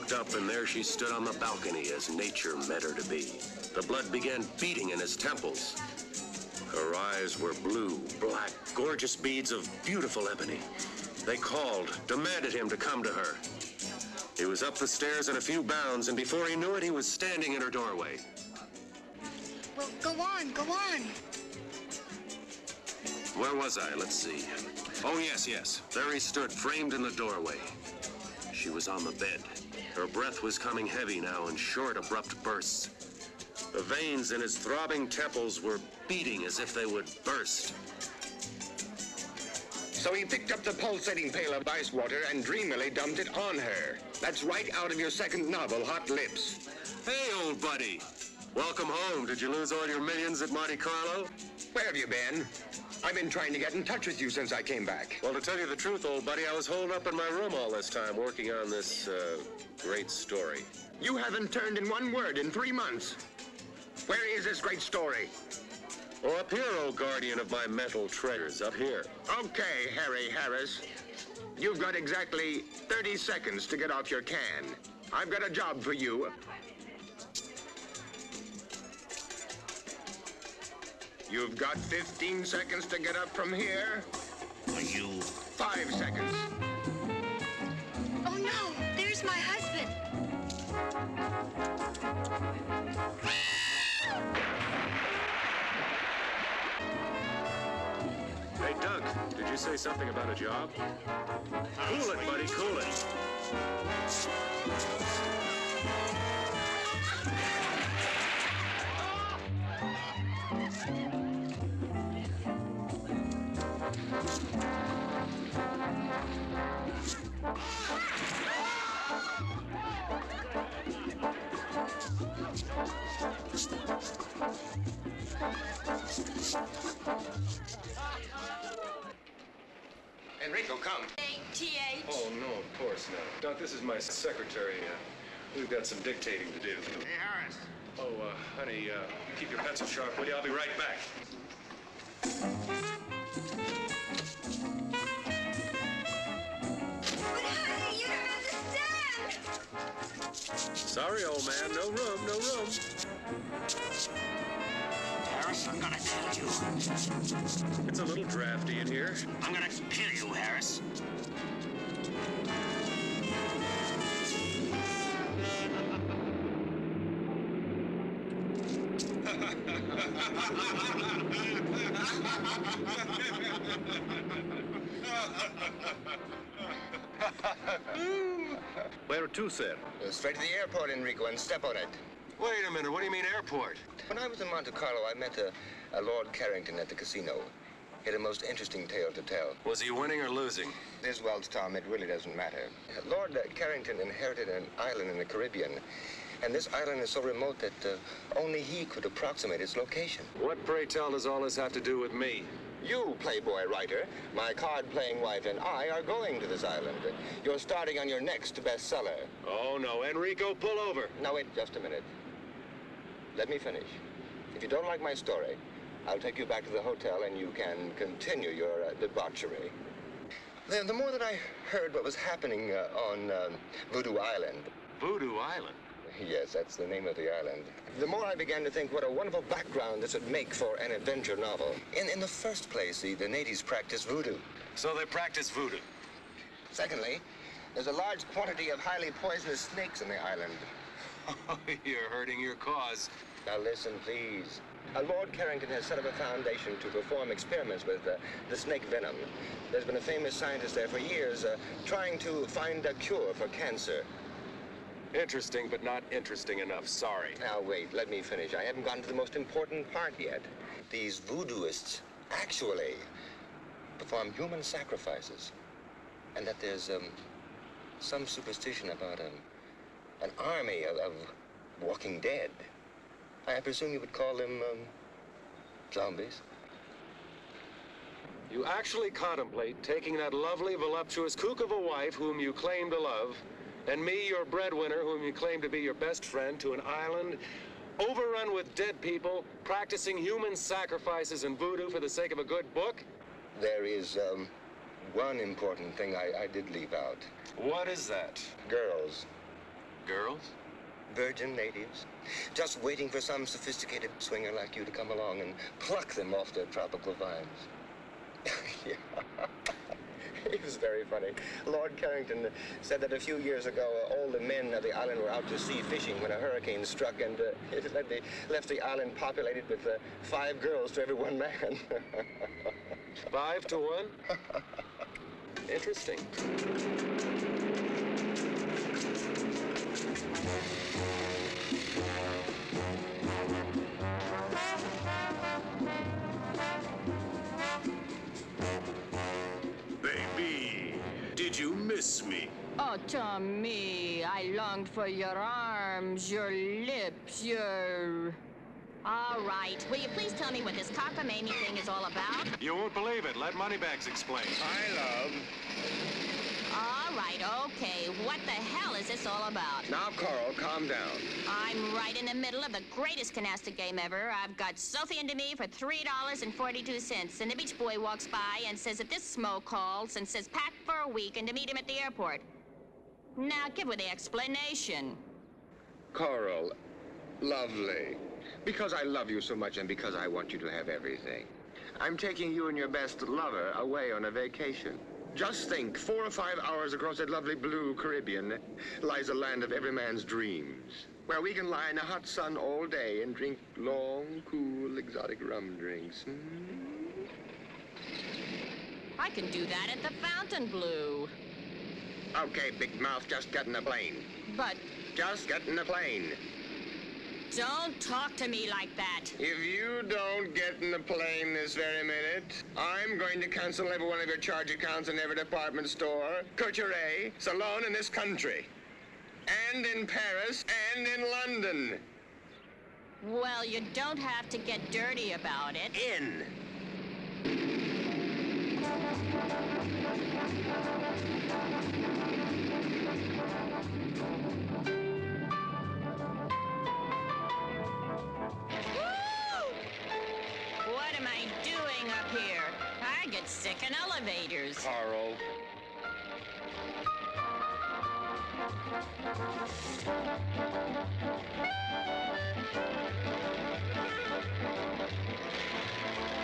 looked up, and there she stood on the balcony as nature meant her to be. The blood began beating in his temples. Her eyes were blue, black, gorgeous beads of beautiful ebony. They called, demanded him to come to her. He was up the stairs in a few bounds, and before he knew it, he was standing in her doorway. Well, go on, go on. Where was I? Let's see. Oh, yes. There he stood, framed in the doorway. She was on the bed. Her breath was coming heavy now in short, abrupt bursts. The veins in his throbbing temples were beating as if they would burst. So he picked up the pulsating pail of ice water and dreamily dumped it on her. That's right out of your second novel, Hot Lips. Hey, old buddy. Welcome home. Did you lose all your millions at Monte Carlo? Where have you been? I've been trying to get in touch with you since I came back. Well, to tell you the truth, old buddy, I was holed up in my room all this time working on this, great story. You haven't turned in one word in 3 months. Where is this great story? Oh, up here, old guardian of my mental treasures, up here. Okay, Harry Harris. You've got exactly 30 seconds to get off your can. I've got a job for you. You've got 15 seconds to get up from here. Are you? 5 seconds. Oh, no, there's my husband. Hey, Doug, did you say something about a job? Cool it, buddy, cool it. Enrico, come. A-T-H. Oh, no, of course not. Doc, this is my secretary. We've got some dictating to do. Hey, Harris. Oh, honey, keep your pencil sharp, will you? I'll be right back. But honey, you don't understand. Sorry, old man, no room, no room. Harris, I'm gonna kill you. It's a little drafty in here. I'm gonna kill you, Harris. Where to, sir? Straight to the airport, Enrico, and step on it. Wait a minute, what do you mean airport? When I was in Monte Carlo, I met a Lord Carrington at the casino. He had a most interesting tale to tell. Was he winning or losing? This Wells, Tom, it really doesn't matter. Lord Carrington inherited an island in the Caribbean, and this island is so remote that only he could approximate its location. What, pray tell, does all this have to do with me? You, Playboy writer, my card-playing wife, and I are going to this island. You're starting on your next bestseller. Oh, no, Enrico, pull over. Now, wait just a minute. Let me finish. If you don't like my story, I'll take you back to the hotel and you can continue your debauchery. The more that I heard what was happening on Voodoo Island. Voodoo Island? Yes, that's the name of the island. The more I began to think what a wonderful background this would make for an adventure novel. In the first place, the natives practice voodoo. So they practice voodoo? Secondly, there's a large quantity of highly poisonous snakes in the island. You're hurting your cause. Now listen, please. Lord Carrington has set up a foundation to perform experiments with the snake venom. There's been a famous scientist there for years trying to find a cure for cancer. Interesting, but not interesting enough. Sorry. Now, wait, let me finish. I haven't gotten to the most important part yet. These voodooists actually perform human sacrifices. And that there's some superstition about an army of walking dead. I presume you would call them zombies. You actually contemplate taking that lovely, voluptuous kook of a wife whom you claim to love, and me, your breadwinner, whom you claim to be your best friend, to an island overrun with dead people, practicing human sacrifices and voodoo for the sake of a good book? There is one important thing I did leave out. What is that? Girls. Girls? Virgin natives, just waiting for some sophisticated swinger like you to come along and pluck them off their tropical vines. Yeah. It was very funny. Lord Carrington said that a few years ago, all the men of the island were out to sea fishing when a hurricane struck, and they left the island populated with 5 girls to every one man. 5 to 1? Interesting. Baby, did you miss me? Oh, Tommy, I longed for your arms, your lips, your... All right. Will you please tell me what this cockamamie thing is all about? You won't believe it. Let Moneybags explain. All right, okay. What the hell is this all about? Now, Coral, calm down. I'm right in the middle of the greatest canasta game ever. I've got Sophie into me for $3.42, and the beach boy walks by and says that this smo calls and says pack for a week and to meet him at the airport. Now, give her the explanation. Coral, lovely. Because I love you so much and because I want you to have everything. I'm taking you and your best lover away on a vacation. Just think, 4 or 5 hours across that lovely blue Caribbean lies a land of every man's dreams, where we can lie in the hot sun all day and drink long, cool, exotic rum drinks. I can do that at the Fontainebleau. Okay, big mouth, just get in the plane. But Just get in the plane. don't talk to me like that. If you don't get in the plane this very minute, I'm going to cancel every one of your charge accounts in every department store, couturier, salon in this country. And in Paris, and in London. Well, you don't have to get dirty about it. In. What am I doing up here? I get sick in elevators. Carl.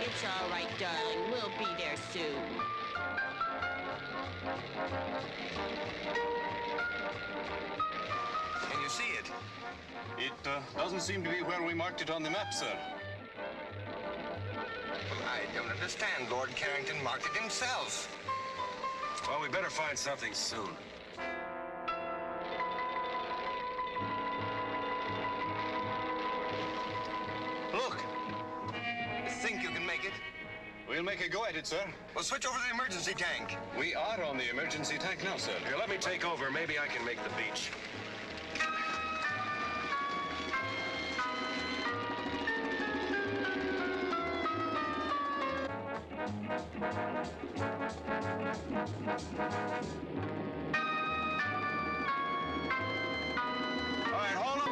It's all right, darling. We'll be there soon. Can you see it? It doesn't seem to be where we marked it on the map, sir. Well, I don't understand. Lord Carrington marked it himself. Well, we better find something soon. Look. You think you can make it? We'll make a go at it, sir. Well, switch over to the emergency tank. We are on the emergency tank now, sir. Here, let me take over. Maybe I can make the beach. All right, hold on.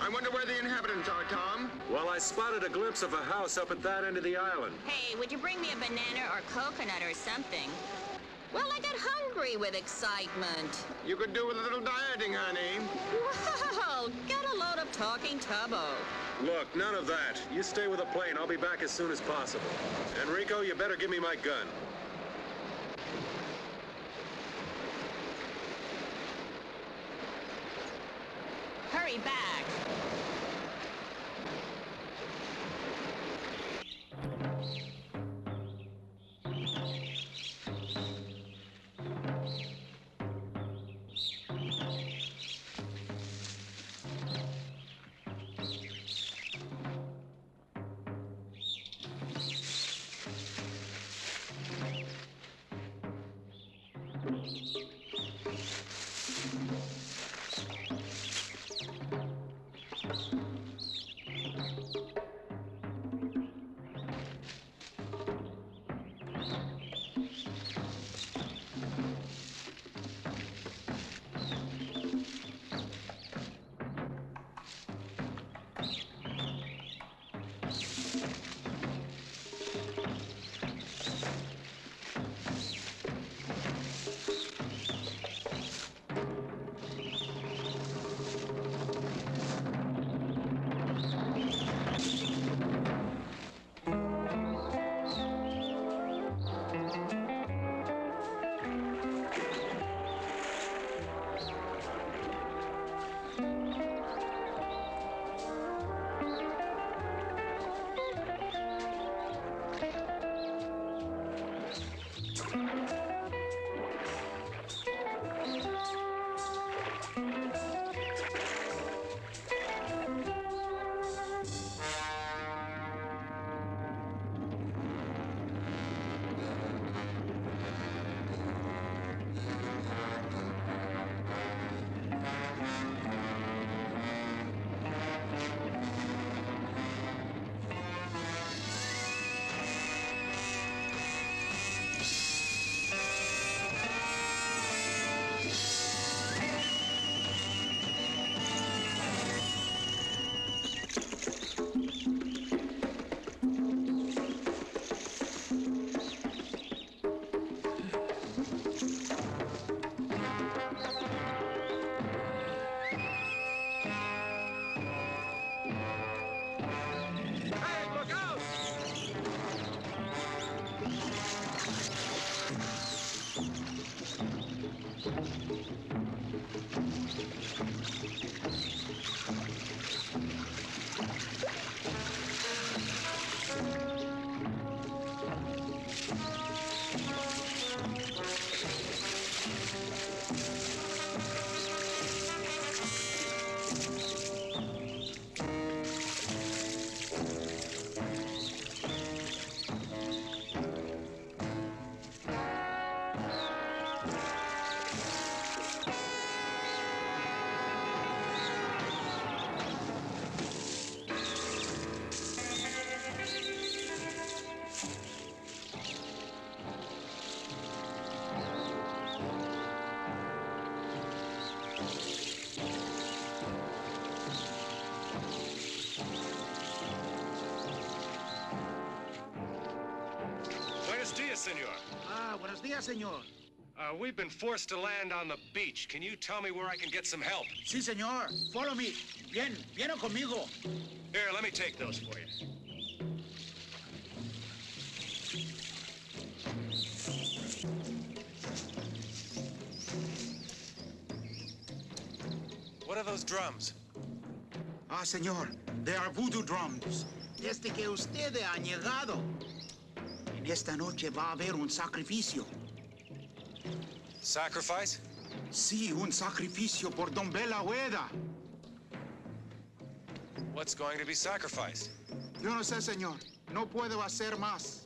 I wonder where the inhabitants are, Tom. Well, I spotted a glimpse of a house up at that end of the island. Hey, would you bring me a banana or coconut or something? Well, I got hungry with excitement. You could do with a little dieting, honey. Well, get a load of talking tubbo. Look, none of that. You stay with the plane. I'll be back as soon as possible. Enrico, you better give me my gun. Hurry back. senor. Ah, buenos dias, señor. We've been forced to land on the beach. Can you tell me where I can get some help? Sí, señor. Follow me. Viene conmigo. Here, let me take those for you. What are those drums? Ah, señor. They are voodoo drums. Desde que usted ha llegado, en esta noche va a haber un sacrificio. Sacrifice? Sí, un sacrificio por Don Bela Hueda. What's going to be sacrificed? Yo no sé, señor. No puedo hacer más.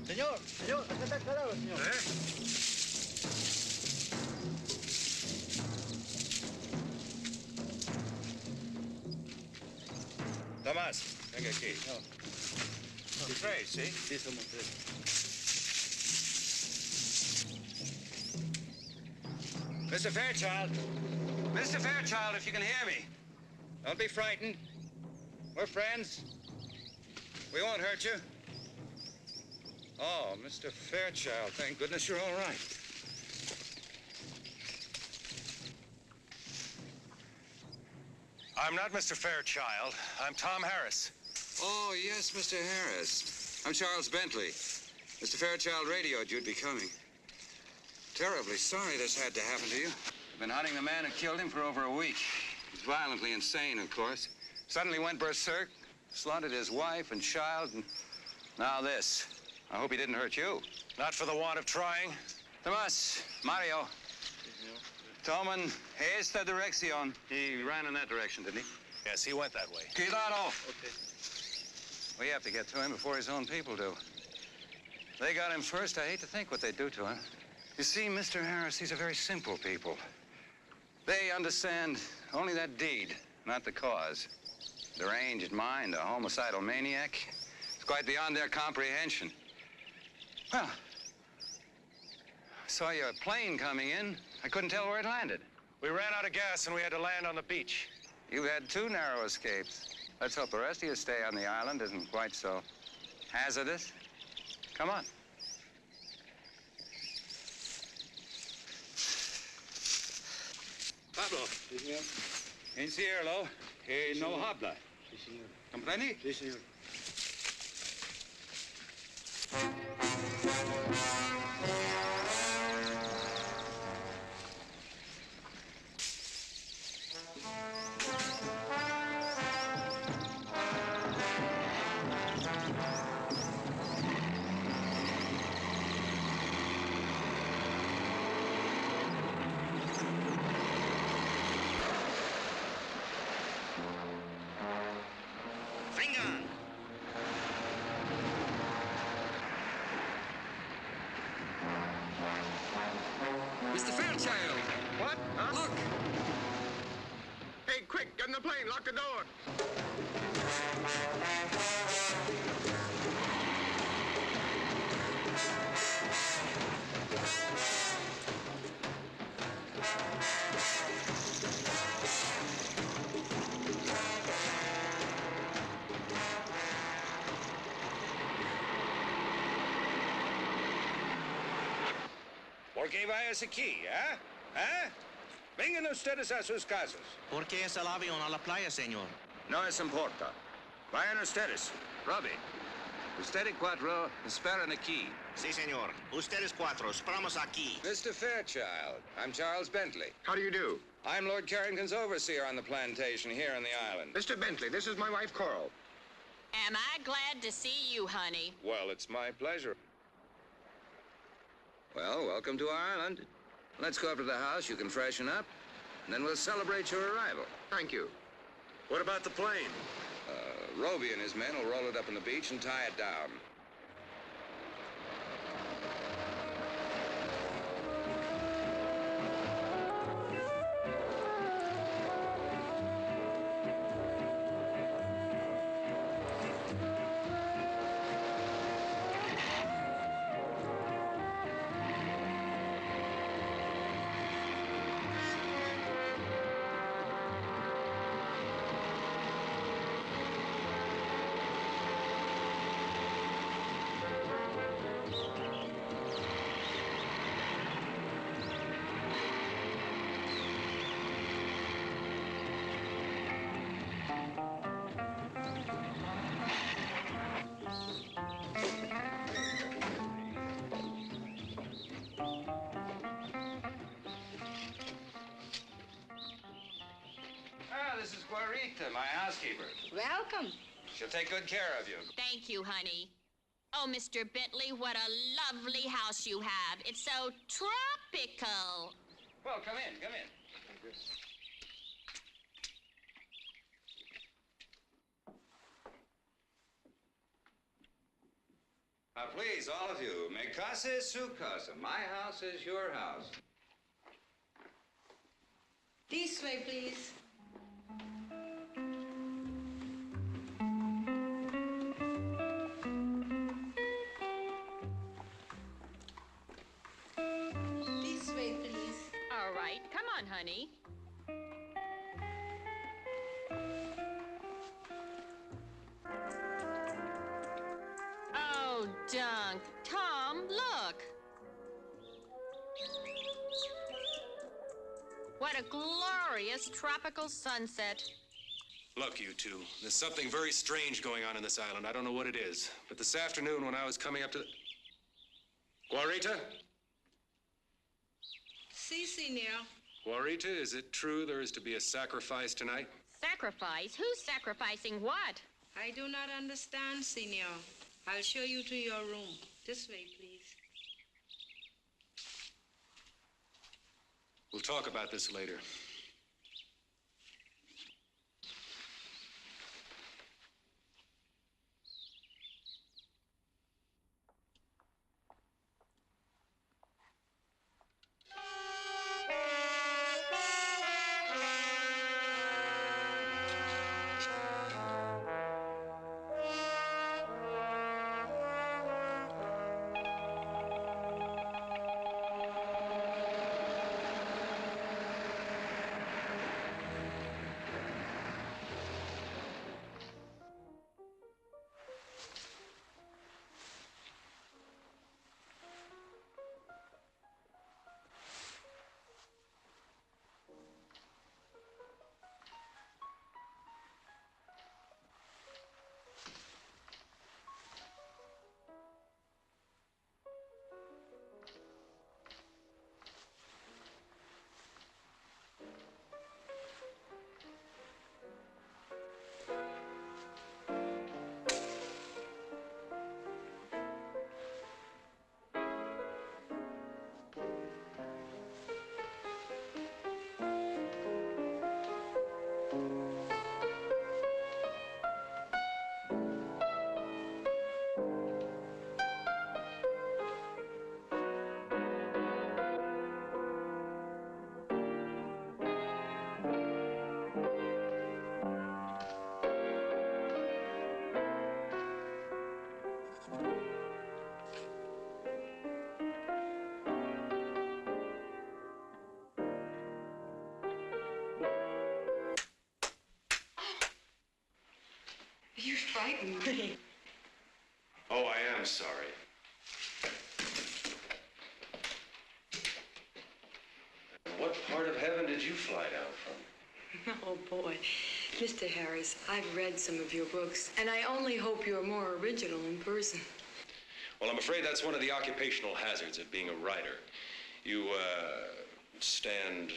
Señor, acá está calado, señor. Tomás, venga aquí. Tres, ¿sí? Sí, somos tres. Mr. Fairchild. Mr. Fairchild, if you can hear me. Don't be frightened. We're friends. We won't hurt you. Oh, Mr. Fairchild, thank goodness you're all right. I'm not Mr. Fairchild. I'm Tom Harris. Oh, yes, Mr. Harris. I'm Charles Bentley. Mr. Fairchild radioed you'd be coming. Terribly sorry this had to happen to you. I've been hunting the man who killed him for over a week. He's violently insane, of course. Suddenly went berserk, slaughtered his wife and child, and now this. I hope he didn't hurt you. Not for the want of trying. Tomas, Mario. Toman, esta dirección. He ran in that direction, didn't he? Yes, he went that way. Cuidado. Okay. We have to get to him before his own people do. They got him first. I hate to think what they'd do to him. You see, Mr. Harris, these are very simple people. They understand only that deed, not the cause. Deranged mind, a homicidal maniac. It's quite beyond their comprehension. Well, I saw your plane coming in. I couldn't tell where it landed. We ran out of gas and we had to land on the beach. You've had 2 narrow escapes. Let's hope the rest of your stay on the island isn't quite so hazardous. Come on. Pablo. Sí, señor. Enciérralo. Que Sí, no señor. habla. Sí, señor. ¿Comprende? Sí, señor. Mr. Fairchild! What? Huh? Look! Hey, quick, get in the plane. Lock the door. Porque vayas aquí, ¿eh? ¿Eh? Vengan ustedes a sus casas. ¿Por qué es el avión a la playa, señor? No les importa. Vayan ustedes. Robbie, usted y cuatro esperan aquí. Sí, señor. Ustedes cuatro, esperamos aquí. Mr. Fairchild, I'm Charles Bentley. How do you do? I'm Lord Carrington's overseer on the plantation here on the island. Mr. Bentley, this is my wife, Coral. Am I glad to see you, honey? Well, it's my pleasure. Well, welcome to our island. Let's go up to the house. You can freshen up, and then we'll celebrate your arrival. Thank you. What about the plane? Roby and his men will roll it up on the beach and tie it down. This is Guarita, my housekeeper. Welcome. She'll take good care of you. Thank you, honey. Oh, Mr. Bentley, what a lovely house you have. It's so tropical. Well, come in, come in. Now, please, all of you, mi casa es su casa. My house is your house. This way, please. This way, please. All right, come on, honey. Oh, Dunk. Tom, look. What a glorious tropical sunset. Look, you two, there's something very strange going on in this island. I don't know what it is. But this afternoon when I was coming up to the... Guarita? Si, senor. Guarita, is it true there is to be a sacrifice tonight? Sacrifice? Who's sacrificing what? I do not understand, senor. I'll show you to your room. This way, please. We'll talk about this later. You frightened me. Oh, I am sorry. fly down from? Oh, boy. Mr. Harris, I've read some of your books, and I only hope you're more original in person. Well, I'm afraid that's one of the occupational hazards of being a writer. You, stand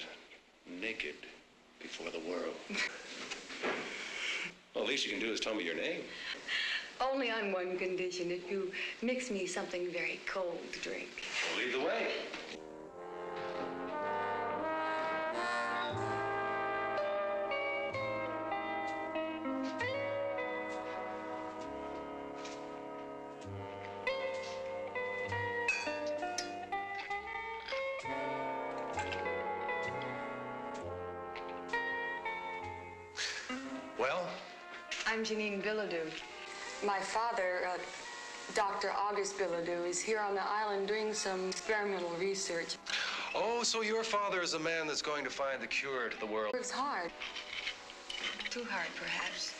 naked before the world. Well, the least you can do is tell me your name. Only on one condition, if you mix me something very cold to drink. Well, lead the way. Well? I'm Janine Bilodeau. My father, Dr. August Bilodeau, is here on the island doing some experimental research. Oh, so your father is a man that's going to find the cure to the world. Works hard. Too hard, perhaps.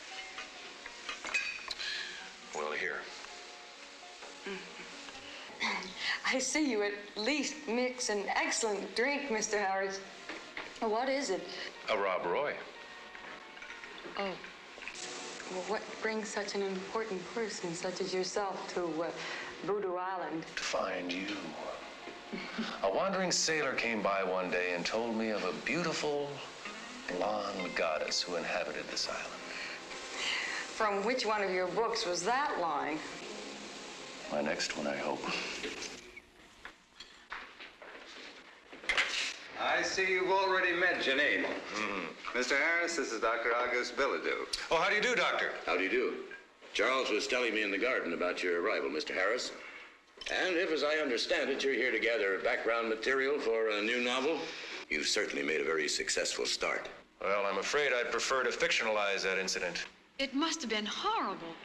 Well, here. I see you at least mix an excellent drink, Mr. Harris. What is it? A Rob Roy. Oh. Well, what brings such an important person such as yourself to Voodoo Island? To find you. A wandering sailor came by one day and told me of a beautiful, blonde goddess who inhabited this island. From which one of your books was that line? My next one, I hope. I see you've already met Janine. Mr. Harris, this is Dr. August Bilodeau. Oh, how do you do, Doctor? How do you do? Charles was telling me in the garden about your arrival, Mr. Harris. And if, as I understand it, you're here to gather background material for a new novel, you've certainly made a very successful start. Well, I'm afraid I'd prefer to fictionalize that incident. It must have been horrible.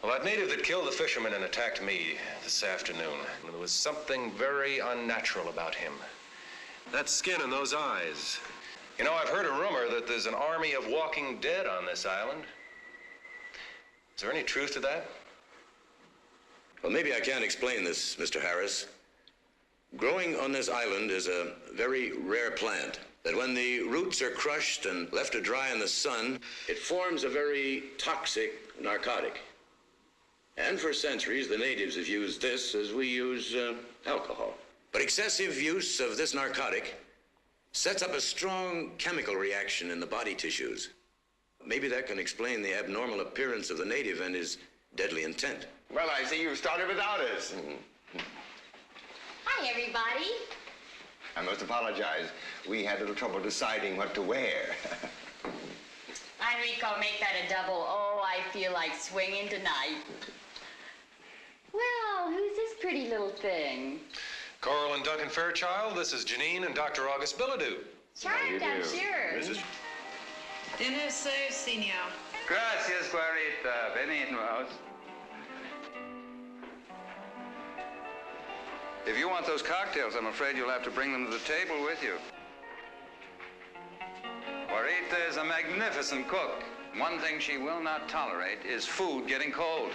Well, that native that killed the fisherman and attacked me this afternoon, there was something very unnatural about him. That skin and those eyes. You know, I've heard a rumor that there's an army of walking dead on this island. Is there any truth to that? Well, maybe I can explain this, Mr. Harris. Growing on this island is a very rare plant that when the roots are crushed and left to dry in the sun, it forms a very toxic narcotic. And for centuries, the natives have used this as we use alcohol. But excessive use of this narcotic sets up a strong chemical reaction in the body tissues. Maybe that can explain the abnormal appearance of the native and his deadly intent. Well, I see you've started without us. Hi, everybody. I must apologize. We had a little trouble deciding what to wear. Enrico, make that a double. Oh, I feel like swinging tonight. Well, who's this pretty little thing? Coral and Duncan Fairchild, this is Janine and Dr. August Bilodeau. Charmed, I'm sure. Dinner served, Senor. Gracias, Guarita. Benignos. If you want those cocktails, I'm afraid you'll have to bring them to the table with you. Guarita is a magnificent cook. One thing she will not tolerate is food getting cold.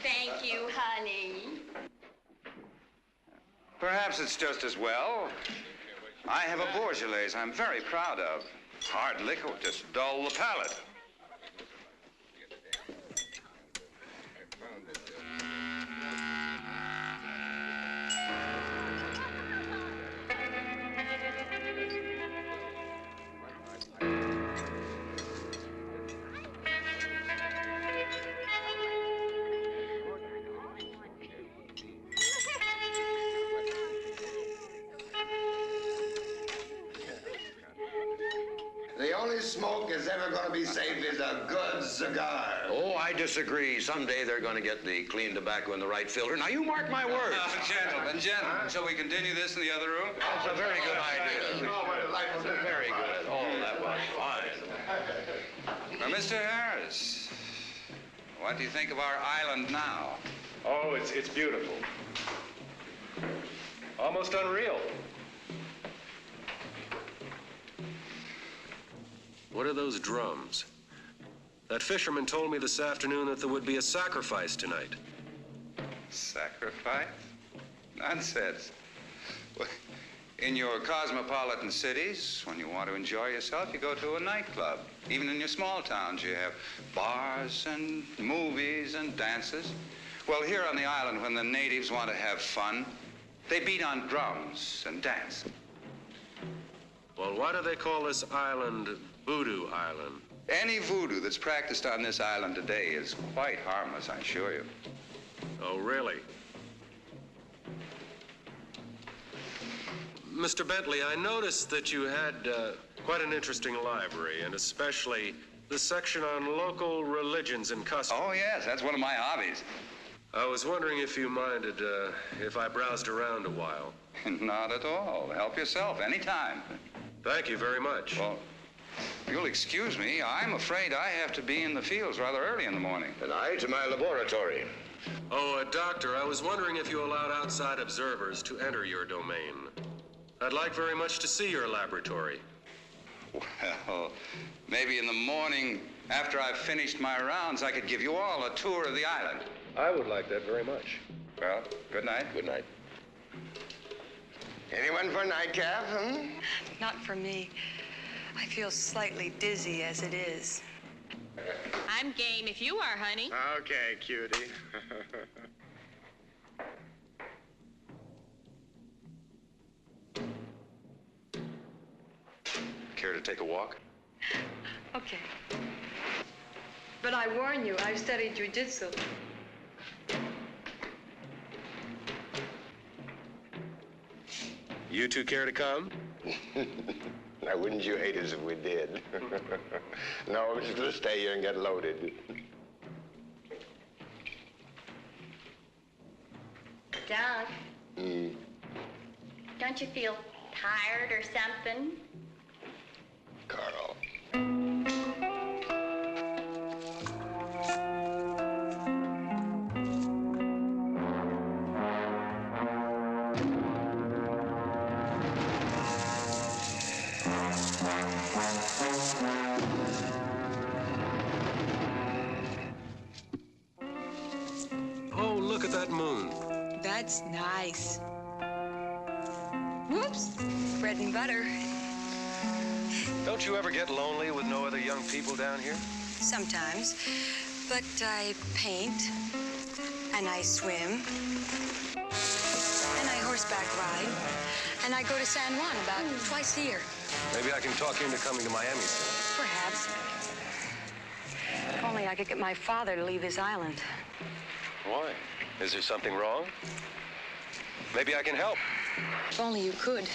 Thank you, honey. Perhaps it's just as well. I have a Bourgeois I'm very proud of. Hard liquor will just dull the palate. The only smoke that's ever going to be safe is a good cigar. Oh, I disagree. Someday they're going to get the clean tobacco in the right filter. Now, you mark my words. Gentlemen, shall we continue this in the other room? That's a very good idea. Very good. Oh, that was fine. Now, Mr. Harris, what do you think of our island now? Oh, it's beautiful. Almost unreal. What are those drums? That fisherman told me this afternoon that there would be a sacrifice tonight. Sacrifice? Nonsense. Well, in your cosmopolitan cities, when you want to enjoy yourself, you go to a nightclub. Even in your small towns, you have bars and movies and dances. Well, here on the island, when the natives want to have fun, they beat on drums and dance. Well, why do they call this island Voodoo Island? Any voodoo that's practiced on this island today is quite harmless, I assure you. Oh, really? Mr. Bentley, I noticed that you had quite an interesting library, and especially the section on local religions and customs. Oh, yes, that's one of my hobbies. I was wondering if you minded if I browsed around a while. Not at all. Help yourself anytime. Thank you very much. Well, you'll excuse me. I'm afraid I have to be in the fields rather early in the morning. And I to my laboratory. Oh, Doctor, I was wondering if you allowed outside observers to enter your domain. I'd like very much to see your laboratory. Well, maybe in the morning, after I've finished my rounds, I could give you all a tour of the island. I would like that very much. Well, good night. Good night. Anyone for a nightcap, Not for me. I feel slightly dizzy as it is. I'm game if you are, honey. Okay, cutie. Care to take a walk? Okay. But I warn you, I've studied jiu-jitsu. You two care to come? Now, wouldn't you hate us if we did? No, we're just gonna stay here and get loaded. Doug, don't you feel tired or something? Carl. Oh, look at that moon. That's nice. Whoops. Bread and butter. Don't you ever get lonely with no other young people down here? Sometimes. But I paint, and I swim, and I horseback ride, and I go to San Juan about twice a year. Maybe I can talk you into coming to Miami soon. Perhaps. If only I could get my father to leave this island. Why? Is there something wrong? Maybe I can help. If only you could.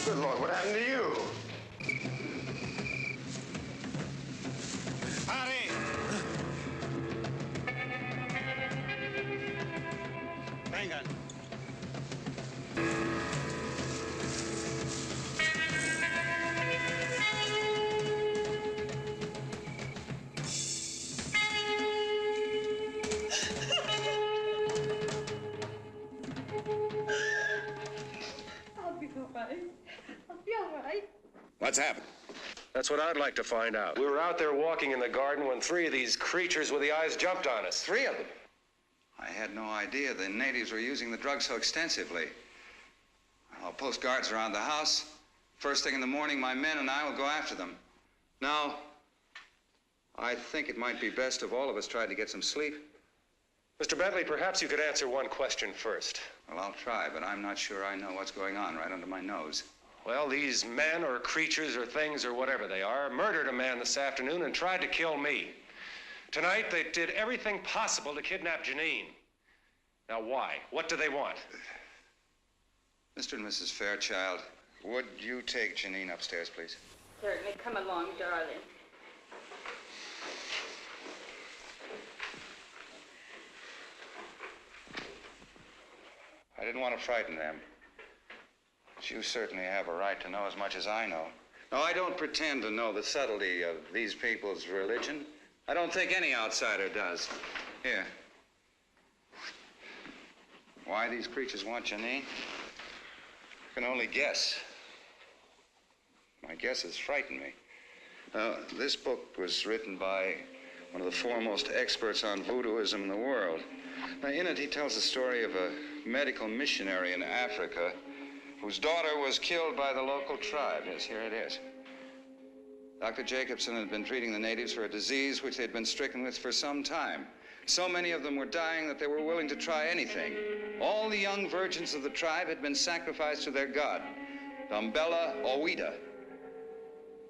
Good Lord, what happened to you? Harry! Vengan. I'll be all right. I'll be all right. What's happened? That's what I'd like to find out. We were out there walking in the garden when three of these creatures with the eyes jumped on us. Three of them. I had no idea the natives were using the drug so extensively. I'll post guards around the house. First thing in the morning, my men and I will go after them. Now, I think it might be best if all of us tried to get some sleep. Mr. Bentley, perhaps you could answer one question first. Well, I'll try, but I'm not sure I know what's going on right under my nose. Well, these men or creatures or things or whatever they are murdered a man this afternoon and tried to kill me. Tonight, they did everything possible to kidnap Janine. Now, why? What do they want? Mr. and Mrs. Fairchild, would you take Janine upstairs, please? Certainly. Come along, darling. I didn't want to frighten them. But you certainly have a right to know as much as I know. No, I don't pretend to know the subtlety of these people's religion. I don't think any outsider does. Here. Why these creatures want Janine? I can only guess. My guesses frighten me. This book was written by one of the foremost experts on voodooism in the world. Now, in it, he tells the story of a medical missionary in Africa whose daughter was killed by the local tribe. Yes, here it is. Dr. Jacobson had been treating the natives for a disease which they'd been stricken with for some time. So many of them were dying that they were willing to try anything. All the young virgins of the tribe had been sacrificed to their god, Dumbella Owida.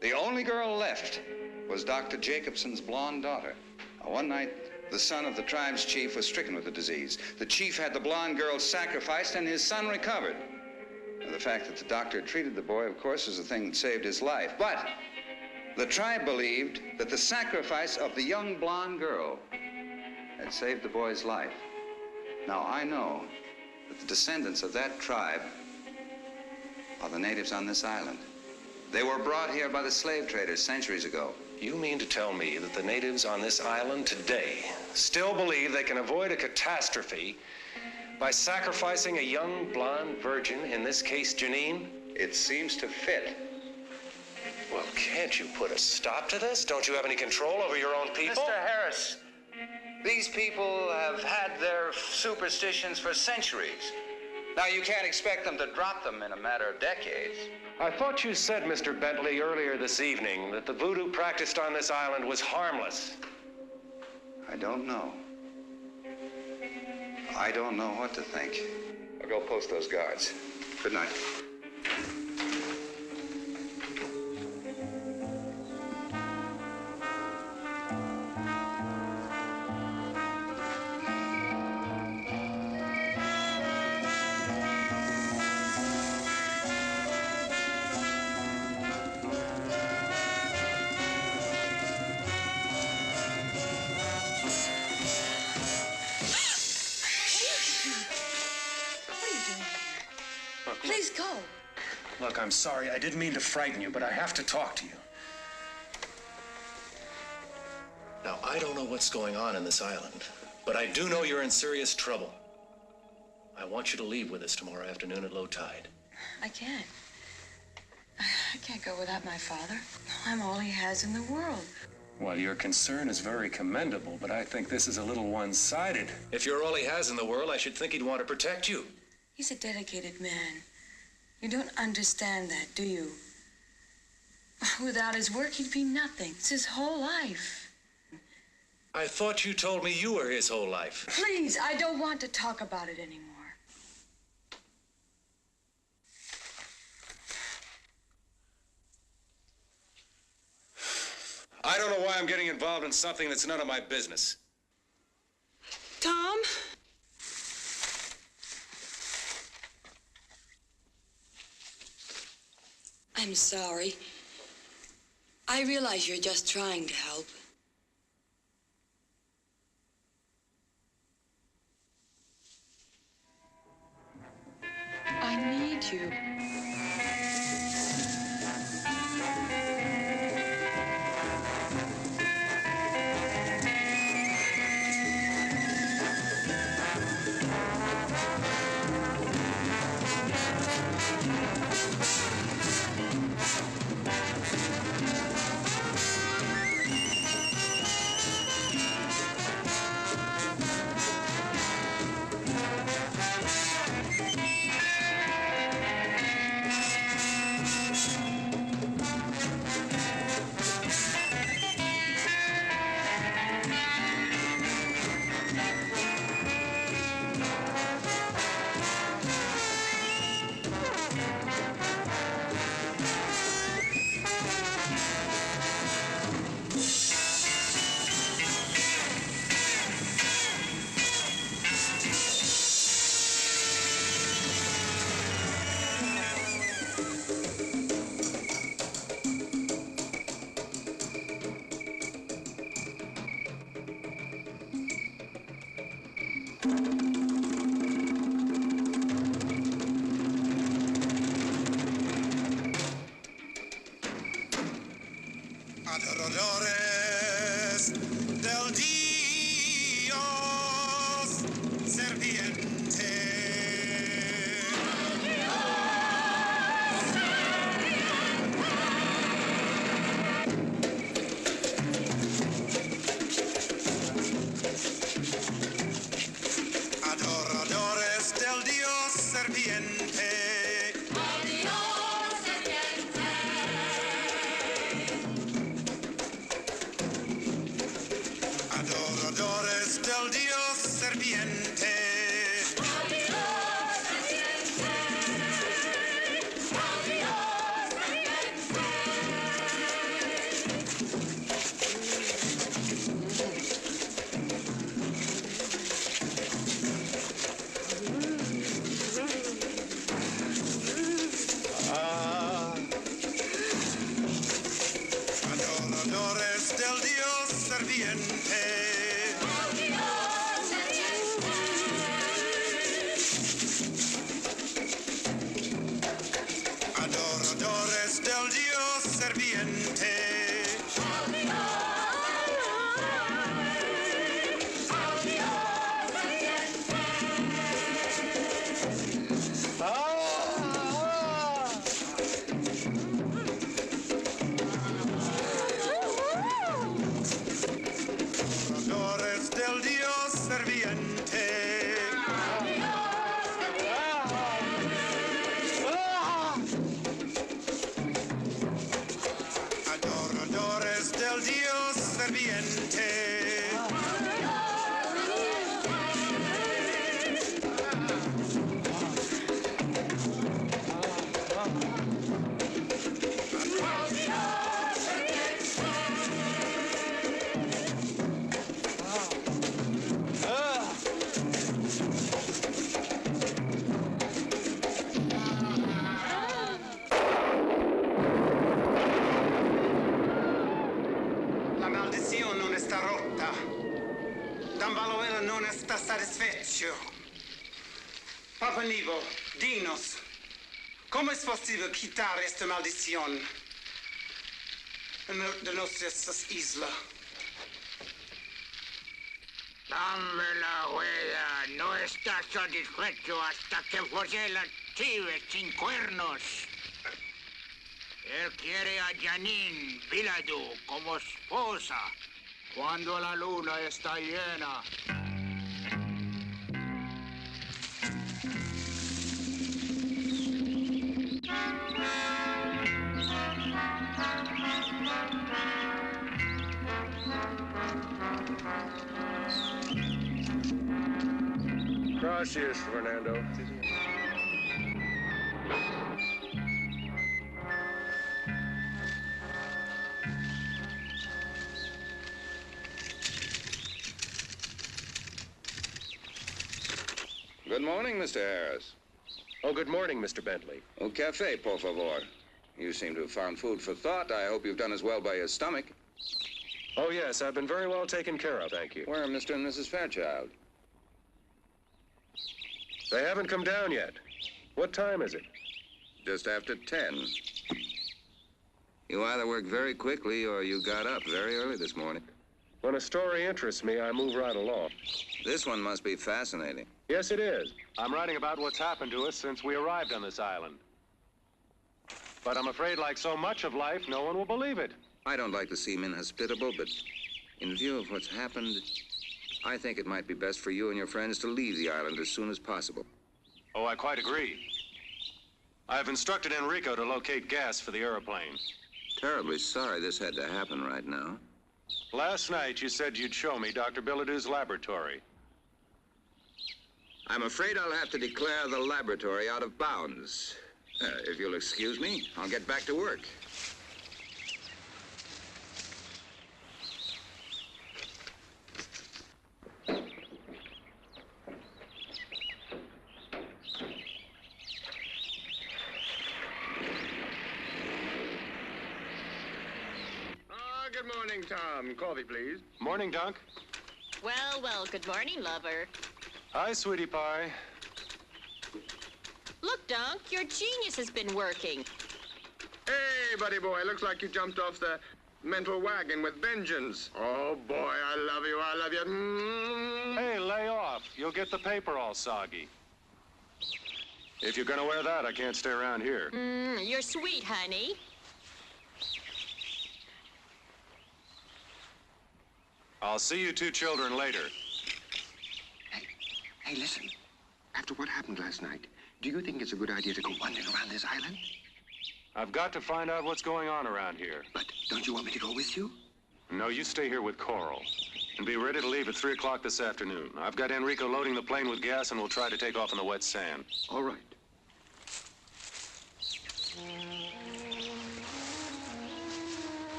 The only girl left was Dr. Jacobson's blonde daughter. Now, one night, the son of the tribe's chief was stricken with the disease. The chief had the blonde girl sacrificed, and his son recovered. Now, the fact that the doctor had treated the boy, of course, was the thing that saved his life. But the tribe believed that the sacrifice of the young blonde girl had saved the boy's life. Now, I know that the descendants of that tribe are the natives on this island. They were brought here by the slave traders centuries ago. You mean to tell me that the natives on this island today still believe they can avoid a catastrophe by sacrificing a young blonde virgin, in this case, Janine? It seems to fit. Well, can't you put a stop to this? Don't you have any control over your own people? Mr. Harris, these people have had their superstitions for centuries. Now, you can't expect them to drop them in a matter of decades. I thought you said, Mr. Bentley, earlier this evening that the voodoo practiced on this island was harmless. I don't know. I don't know what to think. I'll go post those guards. Good night. Please go. Look, I'm sorry. I didn't mean to frighten you, but I have to talk to you. Now, I don't know what's going on in this island, but I do know you're in serious trouble. I want you to leave with us tomorrow afternoon at low tide. I can't. I can't go without my father. I'm all he has in the world. Well, your concern is very commendable, but I think this is a little one-sided. If you're all he has in the world, I should think he'd want to protect you. He's a dedicated man. You don't understand that, do you? Without his work, he'd be nothing. It's his whole life. I thought you told me you were his whole life. Please, I don't want to talk about it anymore. I don't know why I'm getting involved in something that's none of my business. Tom? I'm sorry. I realize you're just trying to help. I need you. Adoradores del Dios serviente. Adoradores del Dios serviente. Adoradores del Dios serviente. Adoradores del Dios serviente. Adoradores del Dios serviente. Adoradores del Dios serviente. Adoradores del Dios serviente. La maldición non está rota. Dambaluela non está satisfecho. Papa Nivo, dinos, ¿cómo es posible quitar esta maldición de nuestras islas? Dame la huella, no está satisfecho hasta que folle la chive sin cuernos. Él quiere a Janine Viladu como esposa cuando la luna está llena. Gracias, Fernando. Good morning, Mr. Harris. Oh, good morning, Mr. Bentley. Un café, por favor. You seem to have found food for thought. I hope you've done as well by your stomach. Oh, yes, I've been very well taken care of, thank you. Where are Mr. and Mrs. Fairchild? They haven't come down yet. What time is it? Just after 10. You either worked very quickly or you got up very early this morning. When a story interests me, I move right along. This one must be fascinating. Yes, it is. I'm writing about what's happened to us since we arrived on this island. But I'm afraid, like so much of life, no one will believe it. I don't like to seem inhospitable, but in view of what's happened, I think it might be best for you and your friends to leave the island as soon as possible. Oh, I quite agree. I've instructed Enrico to locate gas for the airplane. Terribly sorry this had to happen right now. Last night, you said you'd show me Dr. Billadue's laboratory. I'm afraid I'll have to declare the laboratory out of bounds. If you'll excuse me, I'll get back to work. Good morning, Tom. Coffee, please. Morning, Dunk. Well, well, good morning, lover. Hi, sweetie pie. Look, Dunk, your genius has been working. Hey, buddy boy, looks like you jumped off the mental wagon with vengeance. Oh, boy, I love you, I love you. Hey, lay off. You'll get the paper all soggy. If you're gonna wear that, I can't stay around here. You're sweet, honey. I'll see you two children later. Hey, listen. After what happened last night, do you think it's a good idea to go wandering around this island? I've got to find out what's going on around here. But don't you want me to go with you? No, you stay here with Coral. And be ready to leave at 3 o'clock this afternoon. I've got Enrico loading the plane with gas, and we'll try to take off in the wet sand. All right.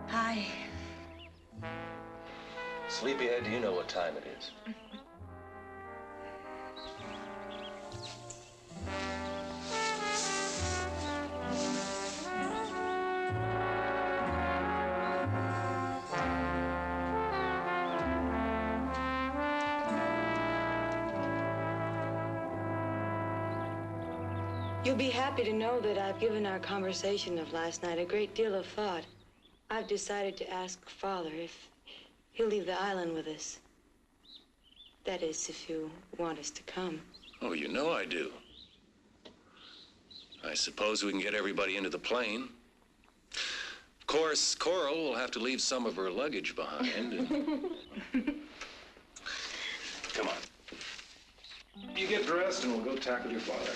Hi. Sleepyhead, do you know what time it is? You'll be happy to know that I've given our conversation of last night a great deal of thought. I've decided to ask Father if he'll leave the island with us. That is, if you want us to come. Oh, you know I do. I suppose we can get everybody into the plane. Of course, Coral will have to leave some of her luggage behind. Come on. You get dressed, and we'll go tackle your father.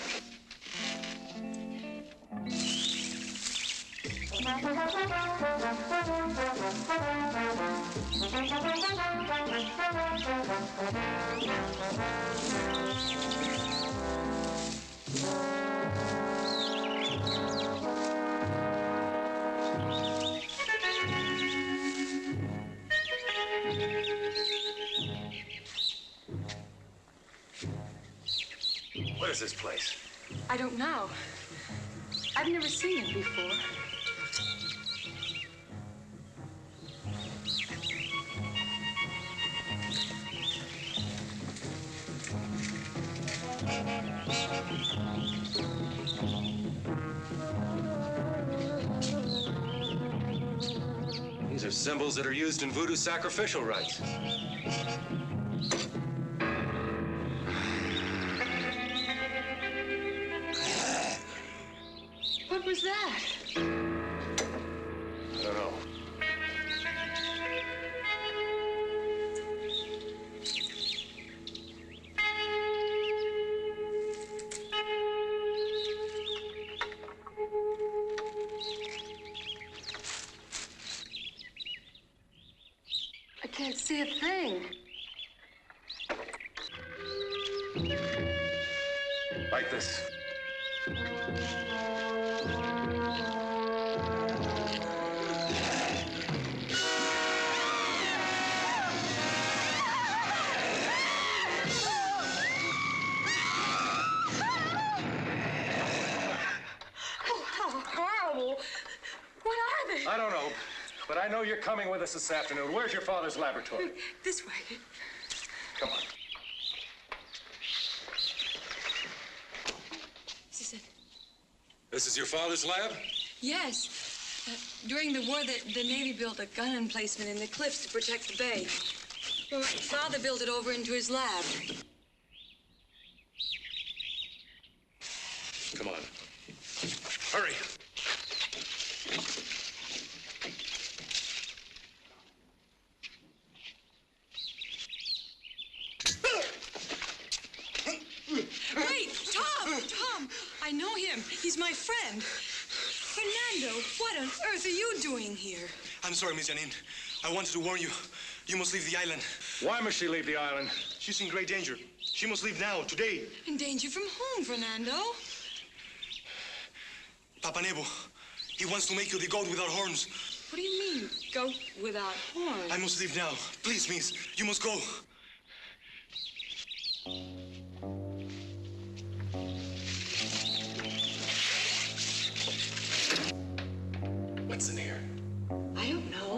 What is this place? I don't know. I've never seen it before. These are symbols that are used in voodoo sacrificial rites. What was that? I don't know. I can't see a thing. Like this. Oh, how horrible. What are they? I don't know, but I know you're coming with us this afternoon. Where's your father's laboratory? This way. Come on. This is it. This is your father's lab? Yes. During the war, the Navy built a gun emplacement in the cliffs to protect the bay. Well, my father built it over into his lab. Come on. Hurry. Wait, Tom! I know him. He's my friend. Fernando, what on earth are you doing here? I'm sorry, Miss Janine. I wanted to warn you. You must leave the island. Why must she leave the island? She's in great danger. She must leave now, today. In danger from whom, Fernando? Papa Nebo. He wants to make you the goat without horns. What do you mean, goat without horns? I must leave now. Please, miss, you must go. What's in here? I don't know.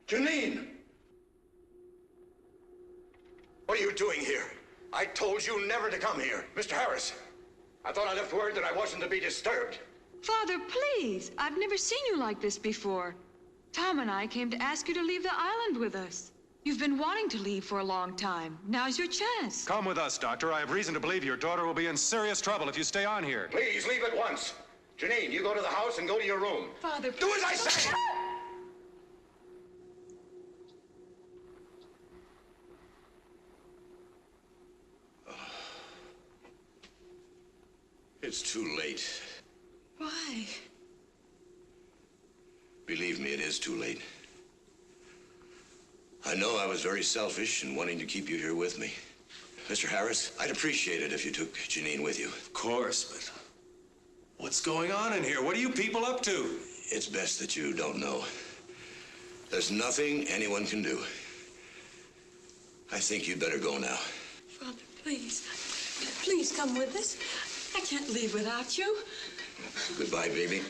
Janine! What are you doing here? I told you never to come here. Mr. Harris, I thought I left word that I wasn't to be disturbed. Father, please. I've never seen you like this before. Tom and I came to ask you to leave the island with us. You've been wanting to leave for a long time. Now's your chance. Come with us, Doctor. I have reason to believe your daughter will be in serious trouble if you stay on here. Please, leave at once. Janine, you go to the house and go to your room. Father, do as I say! It's too late. Why? Believe me, it is too late. I know I was very selfish in wanting to keep you here with me. Mr. Harris, I'd appreciate it if you took Janine with you. Of course, but what's going on in here? What are you people up to? It's best that you don't know. There's nothing anyone can do. I think you'd better go now. Father, please. Please come with us. I can't leave without you. Goodbye, baby.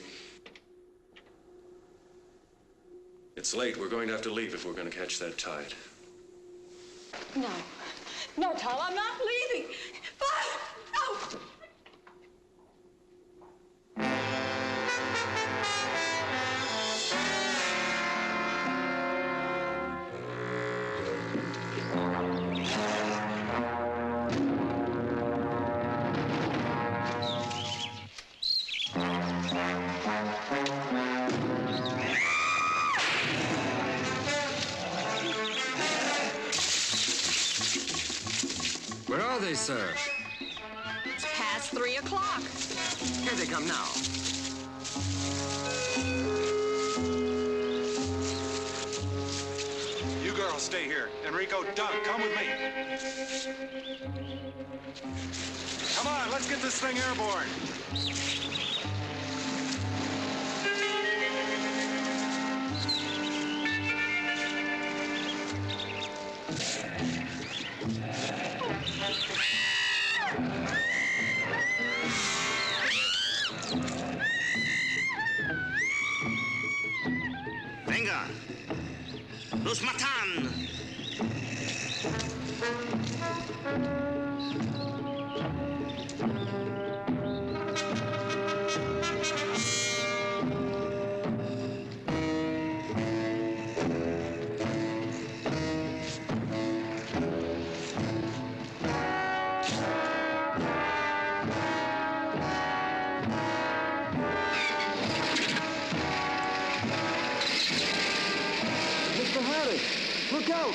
It's late. We're going to have to leave if we're going to catch that tide. No. No, Tom, I'm not leaving. Father, no! Where are they, sir? It's past 3 o'clock. Here they come now. You girls stay here. Enrico, Doug, come with me. Come on, let's get this thing airborne. Venga. Los matan. Mr. Harris, look out!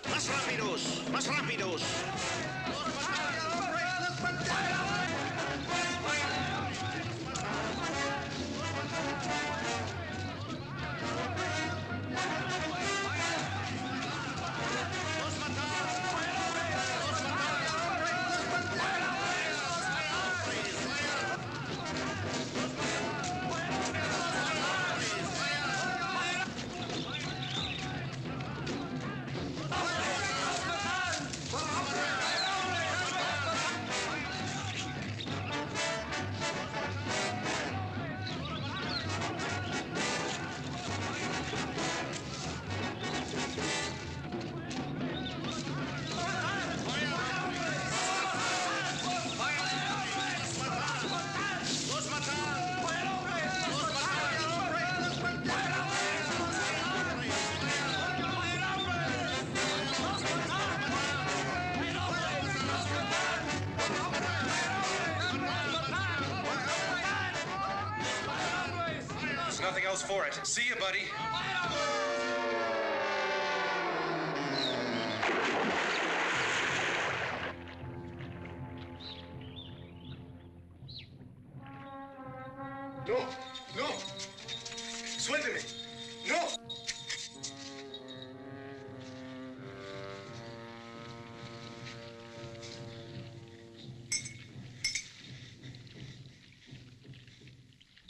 Más rápidos, más rápidos. There's nothing else for it. See you, buddy. No, no. Suélteme. No.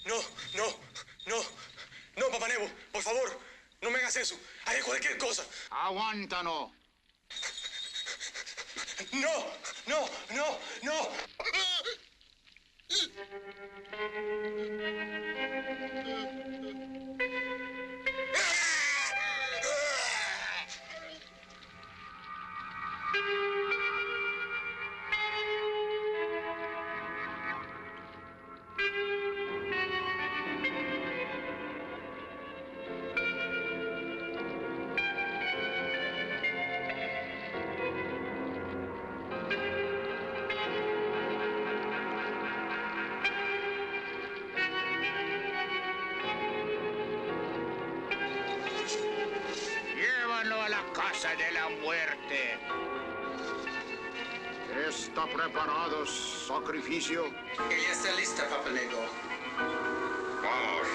No, no, no. No, Papá Nebo, por favor, no me hagas eso. Haré cualquier cosa. Aguántalo. No, no, no, no. Llévalo a la casa de la muerte. ¿Está preparado sacrificio? Ella está lista, Papa Nego. Vamos.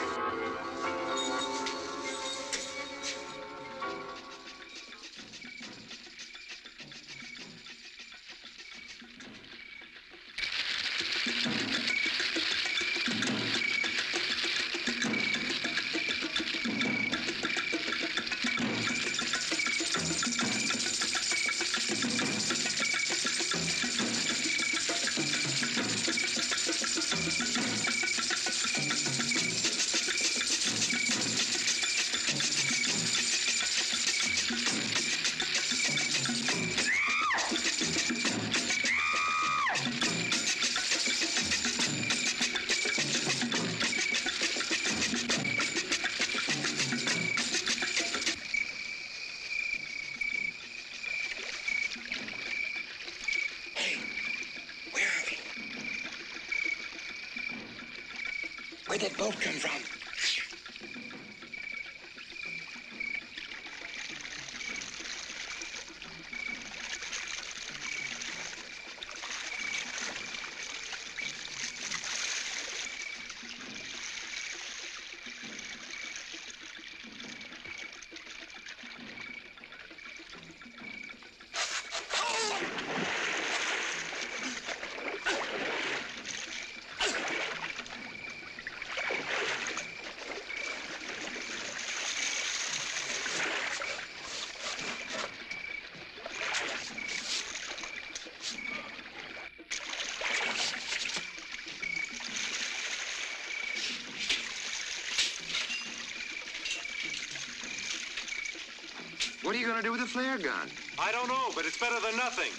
Where'd that boat come from? What are you going to do with a flare gun? I don't know, but it's better than nothing.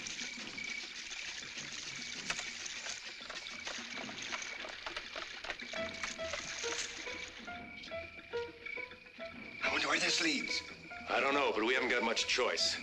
I wonder where this leads. I don't know, but we haven't got much choice.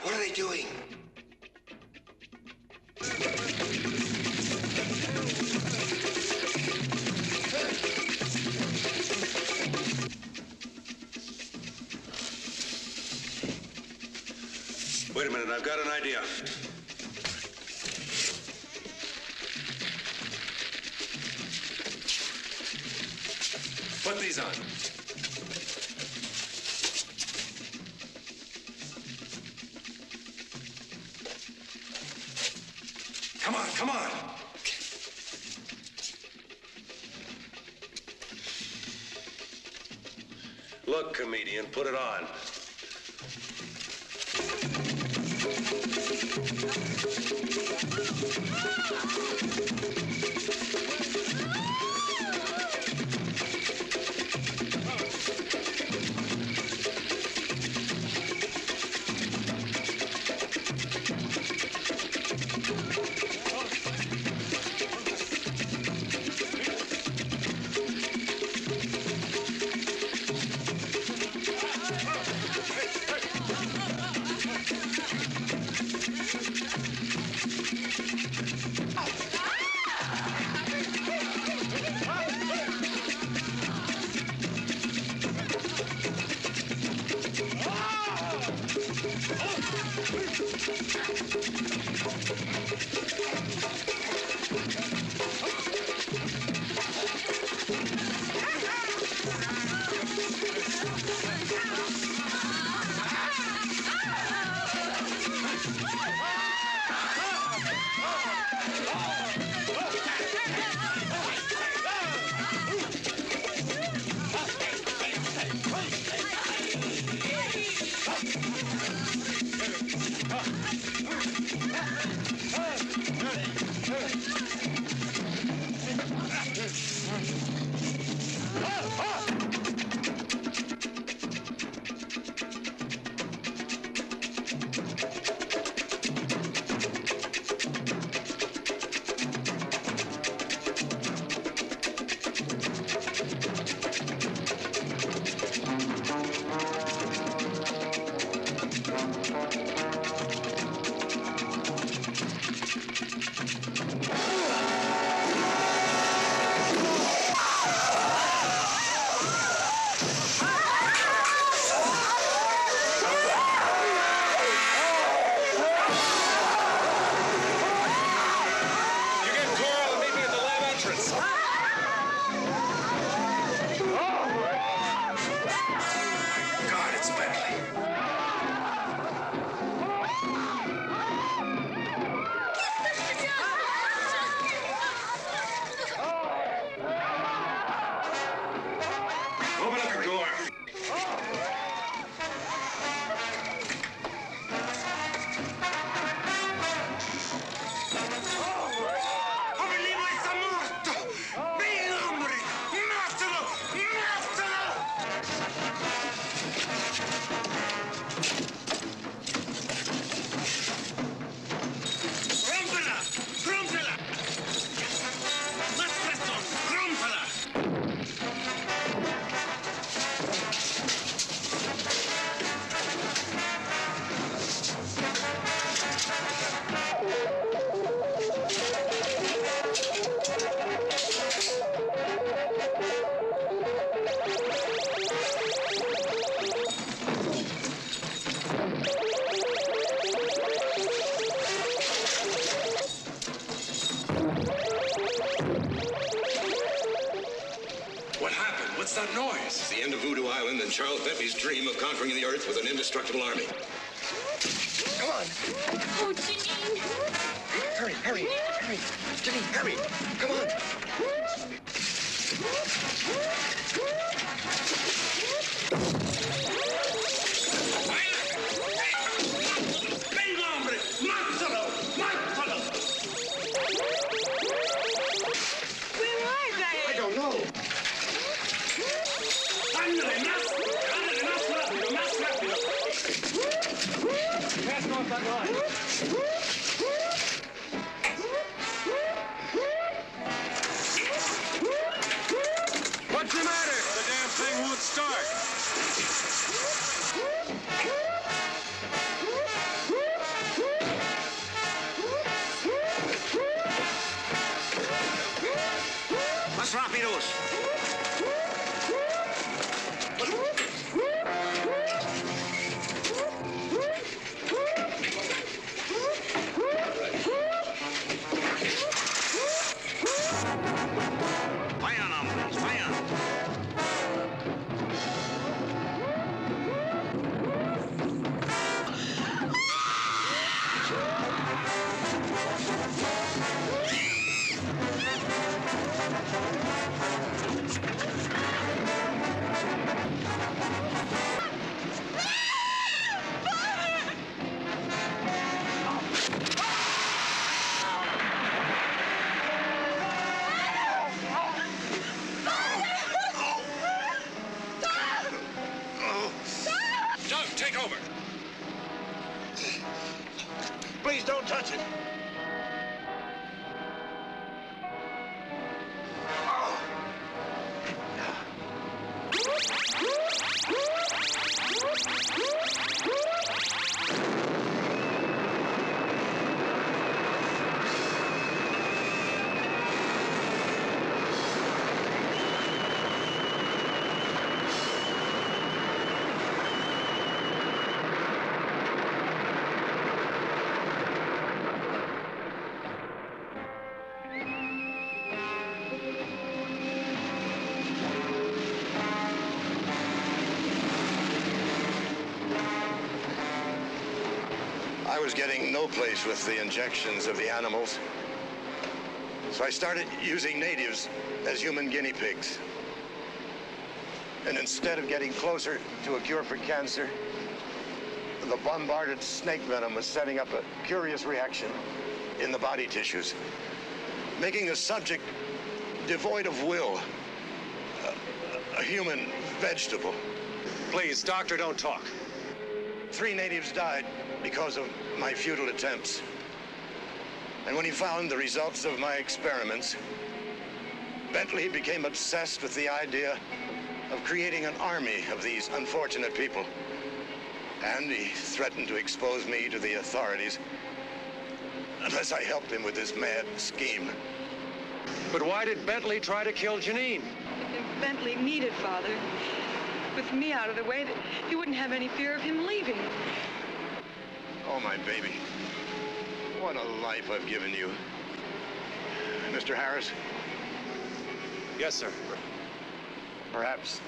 What are they doing? Wait a minute, I've got an idea. these on. Come on, come on. Look, comedian, put it on. What's that noise? It's the end of Voodoo Island and Charles Pepe's dream of conquering the Earth with an indestructible army. Come on. Oh, Janine. Hurry, hurry, hurry. Janine, hurry. Come on. Venga, hombre. Mátalo. Mátalo. Where are they? I don't know. Ándale, más rápido, más rápido. Cast off that line. What's the matter? The damn thing won't start. Más rápidos. Vayan, hombres, vayan. was getting no place with the injections of the animals. So I started using natives as human guinea pigs. And instead of getting closer to a cure for cancer, the bombarded snake venom was setting up a curious reaction in the body tissues, making the subject devoid of will, a human vegetable. Please, doctor, don't talk. 3 natives died because of my futile attempts. And when he found the results of my experiments, Bentley became obsessed with the idea of creating an army of these unfortunate people. And he threatened to expose me to the authorities unless I helped him with this mad scheme. But why did Bentley try to kill Janine? If Bentley needed Father, with me out of the way, that he wouldn't have any fear of him leaving. Oh, my baby. What a life I've given you. Mr. Harris? Yes, sir. Perhaps.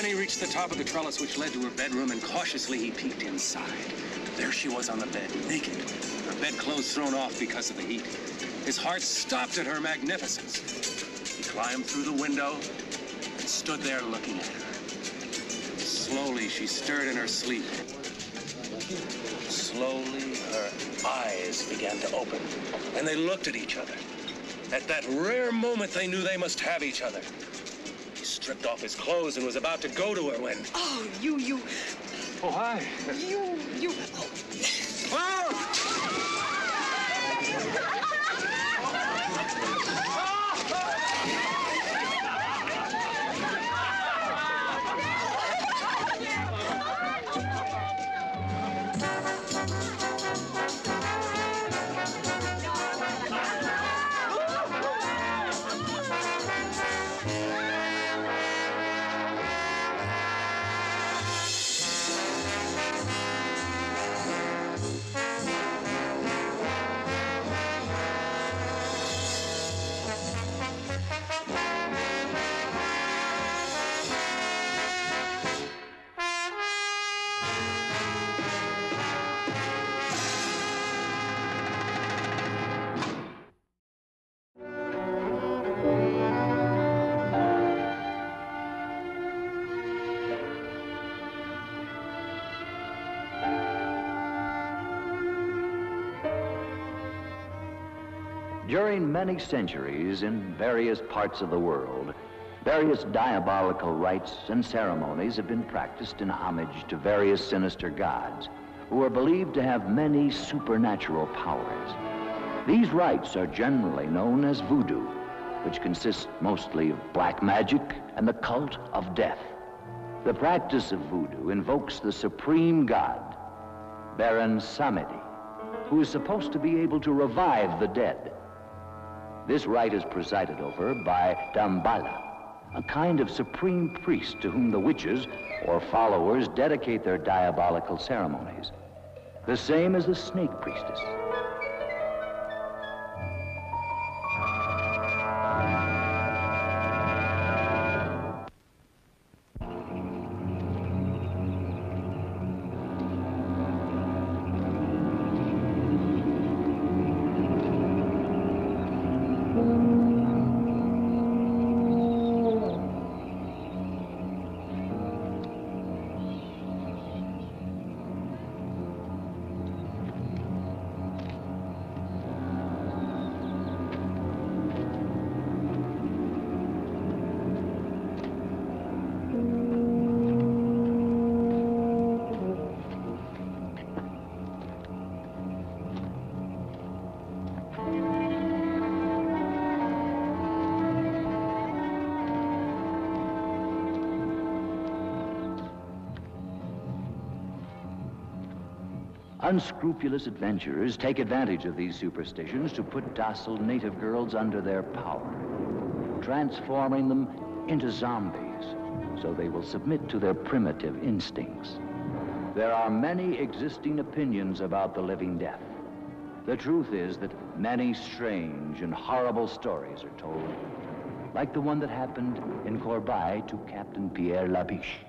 He reached the top of the trellis which led to her bedroom, and cautiously he peeked inside. There she was on the bed, naked, her bedclothes thrown off because of the heat. His heart stopped at her magnificence. He climbed through the window and stood there looking at her. Slowly, she stirred in her sleep. Slowly, her eyes began to open, and they looked at each other. At that rare moment, they knew they must have each other. He stripped off his clothes and was about to go to her when... Oh, you... Oh, hi. You... During many centuries in various parts of the world, various diabolical rites and ceremonies have been practiced in homage to various sinister gods who are believed to have many supernatural powers. These rites are generally known as voodoo, which consists mostly of black magic and the cult of death. The practice of voodoo invokes the supreme god, Baron Samedi, who is supposed to be able to revive the dead. This rite is presided over by Damballa, a kind of supreme priest to whom the witches or followers dedicate their diabolical ceremonies, the same as the snake priestess. Unscrupulous adventurers take advantage of these superstitions to put docile native girls under their power, transforming them into zombies so they will submit to their primitive instincts. There are many existing opinions about the living death. The truth is that many strange and horrible stories are told, like the one that happened in Corbeil to Captain Pierre Labiche.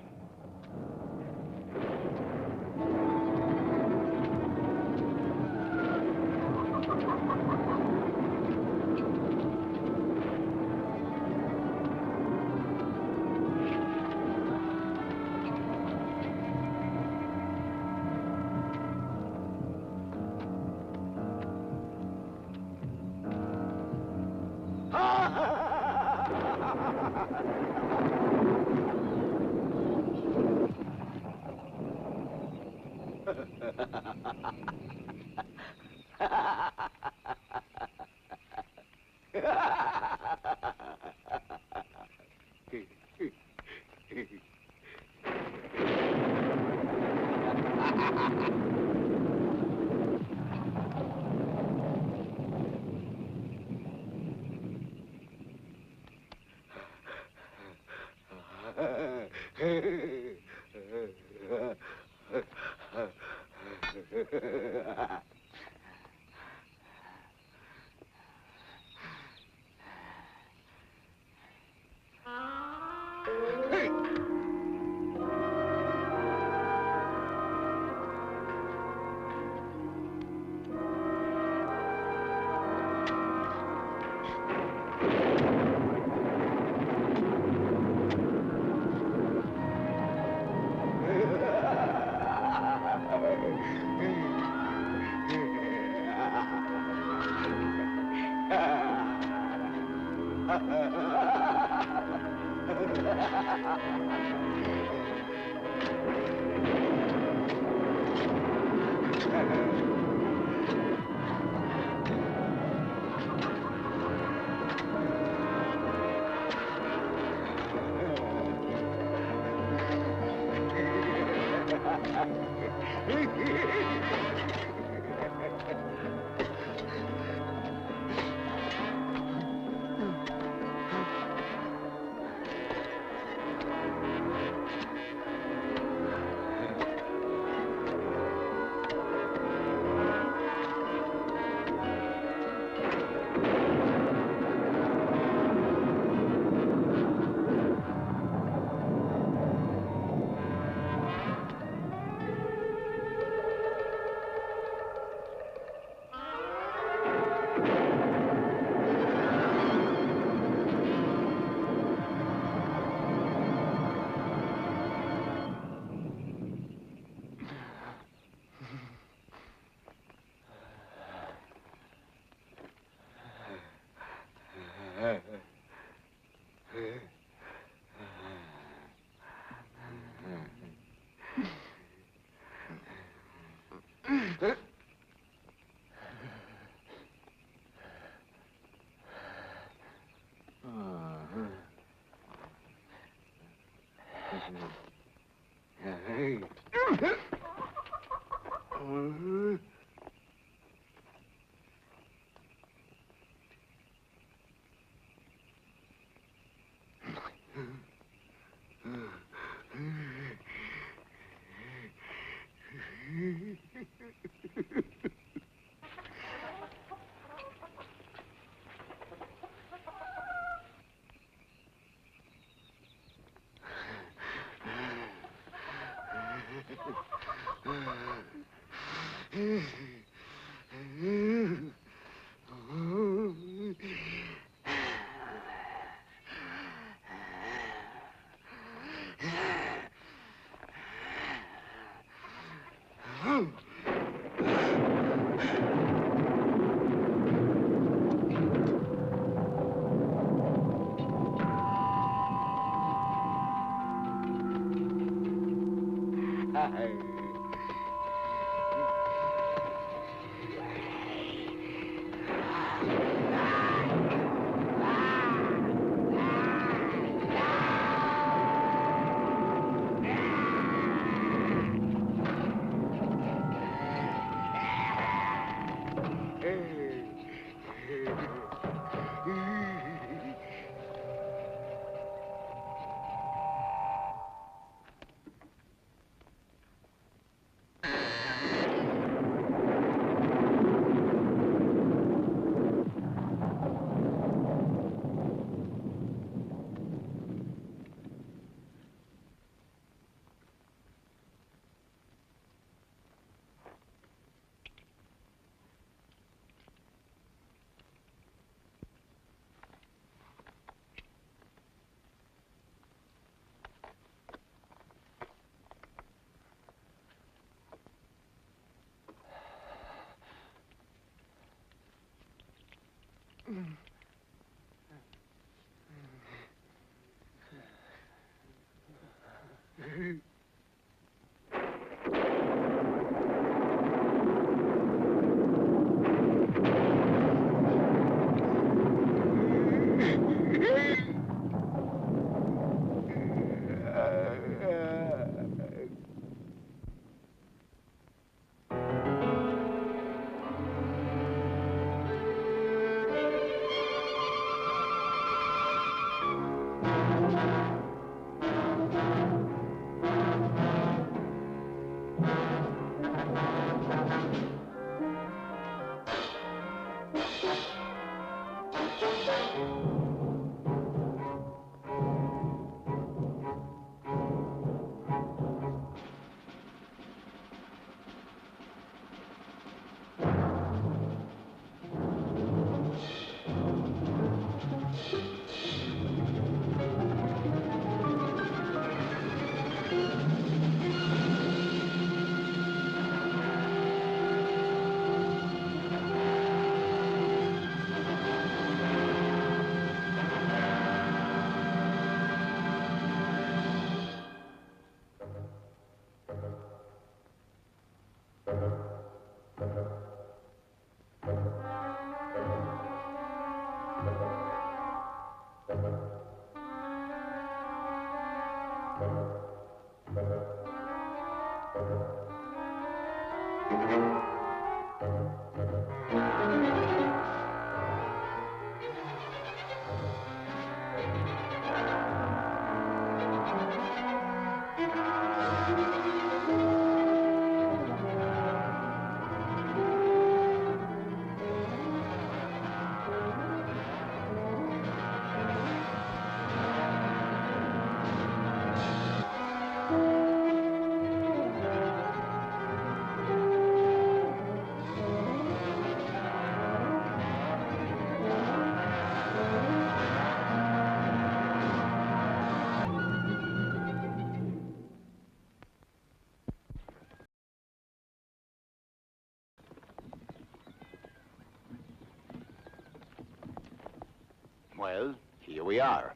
Well, here we are.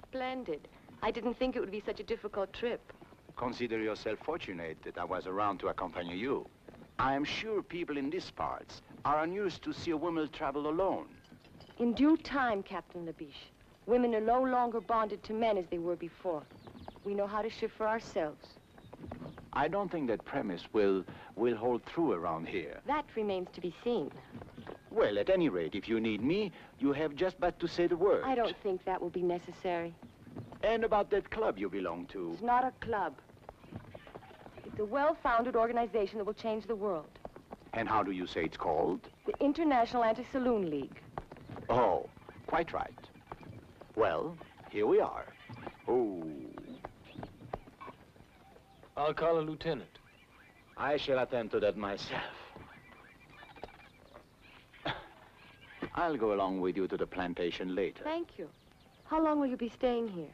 Splendid. I didn't think it would be such a difficult trip. Consider yourself fortunate that I was around to accompany you. I am sure people in these parts are unused to see a woman travel alone. In due time, Captain Labiche. Women are no longer bonded to men as they were before. We know how to shift for ourselves. I don't think that premise will hold true around here. That remains to be seen. Well, at any rate, if you need me, you have just but to say the word. I don't think that will be necessary. And about that club you belong to? It's not a club. It's a well-founded organization that will change the world. And how do you say it's called? The International Anti-Saloon League. Oh, quite right. Well, here we are. Oh. I'll call a lieutenant. I shall attend to that myself. I'll go along with you to the plantation later. Thank you. How long will you be staying here?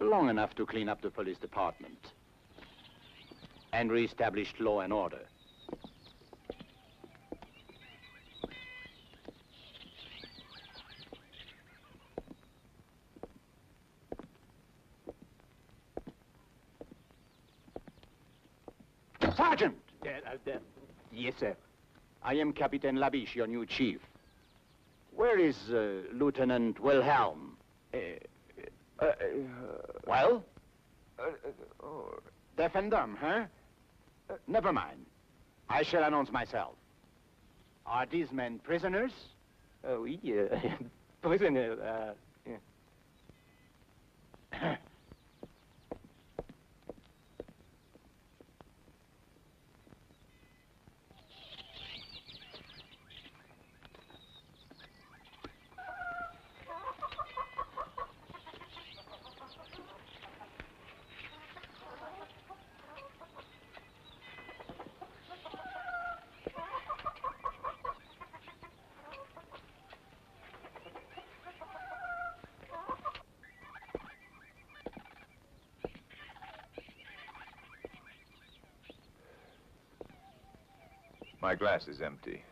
Long enough to clean up the police department and reestablish law and order. Sergeant! Yes, sir. I am Captain Labiche, your new chief. Where is Lieutenant Wilhelm? Well? Deaf and dumb, huh? Never mind. I shall announce myself. Are these men prisoners? Oui, prisoner, My glass is empty.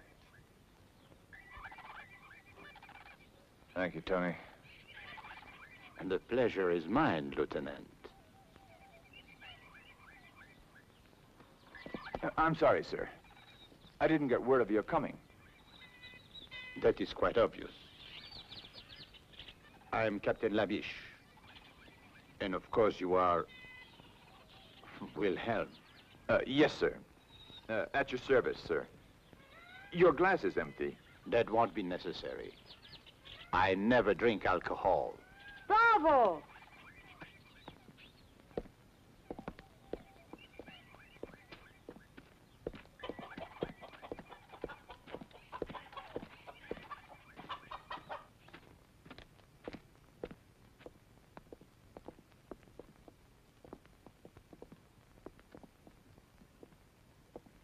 Thank you, Tony. And the pleasure is mine, Lieutenant. I'm sorry, sir. I didn't get word of your coming. That is quite obvious. I am Captain Labiche. And of course you are... Wilhelm. Yes, sir. At your service, sir. Your glass is empty. That won't be necessary. I never drink alcohol. Bravo!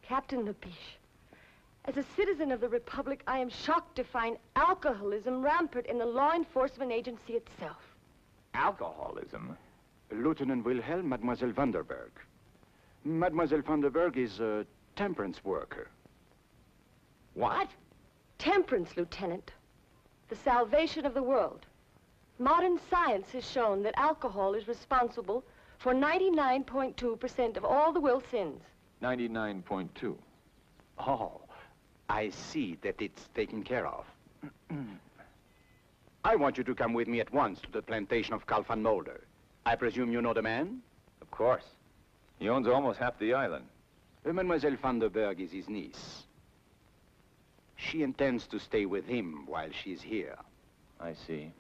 Captain Labiche, as a citizen of the Republic, I am shocked to find alcoholism rampant in the law enforcement agency itself. Alcoholism? Lieutenant Wilhelm, Mademoiselle Vanderberg. Mademoiselle Vanderberg is a temperance worker. What? Temperance, Lieutenant. The salvation of the world. Modern science has shown that alcohol is responsible for 99.2% of all the will sins. 99.2. Oh, I see that it's taken care of. I want you to come with me at once to the plantation of Karl van Mulder. I presume you know the man? Of course. He owns almost half the island. Mademoiselle Vanderberg is his niece. She intends to stay with him while she's here. I see.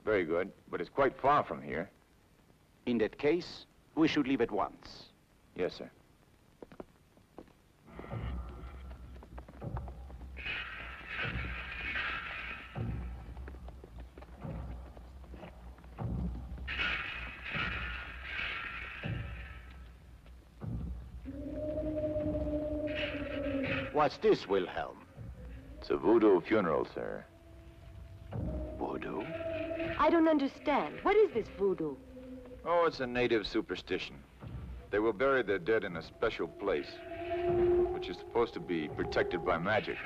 Very good, but it's quite far from here. In that case, we should leave at once. Yes, sir. What's this, Wilhelm? It's a voodoo funeral, sir. Voodoo? I don't understand. What is this voodoo? Oh, it's a native superstition. They will bury their dead in a special place, which is supposed to be protected by magic.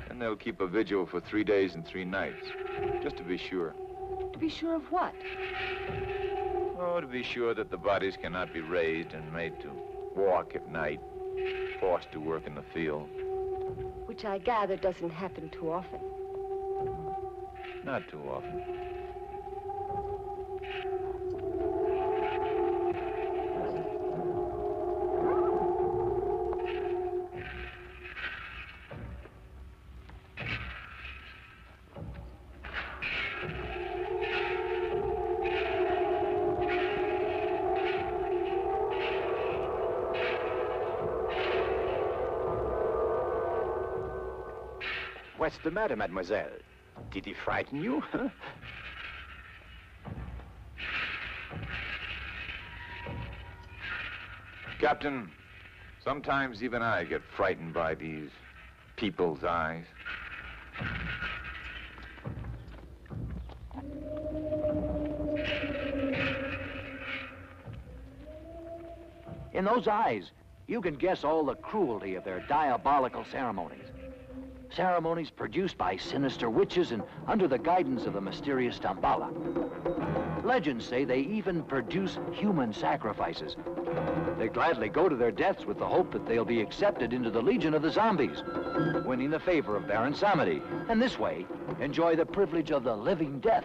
And they'll keep a vigil for 3 days and 3 nights, just to be sure. To be sure of what? Oh, to be sure that the bodies cannot be raised and made to walk at night, forced to work in the field. Which I gather doesn't happen too often. Not too often. What's the matter, mademoiselle? Did he frighten you? Huh? Captain, sometimes even I get frightened by these people's eyes. In those eyes, you can guess all the cruelty of their diabolical ceremonies. Ceremonies produced by sinister witches and under the guidance of the mysterious Damballa. Legends say they even produce human sacrifices. They gladly go to their deaths with the hope that they'll be accepted into the legion of the zombies, winning the favor of Baron Samedi, and this way, enjoy the privilege of the living death.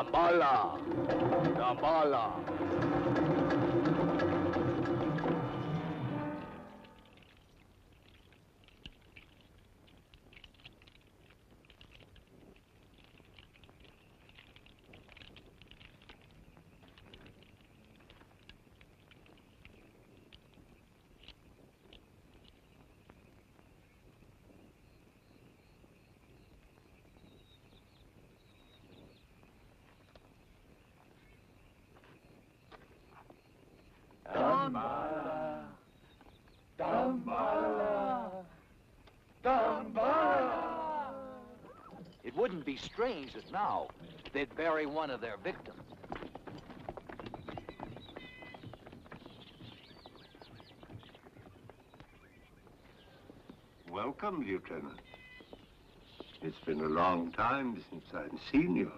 Dambala! Dambala! Dambala! Dambala! Dambala! It wouldn't be strange that now they'd bury one of their victims. Welcome, Lieutenant. It's been a long time since I've seen you.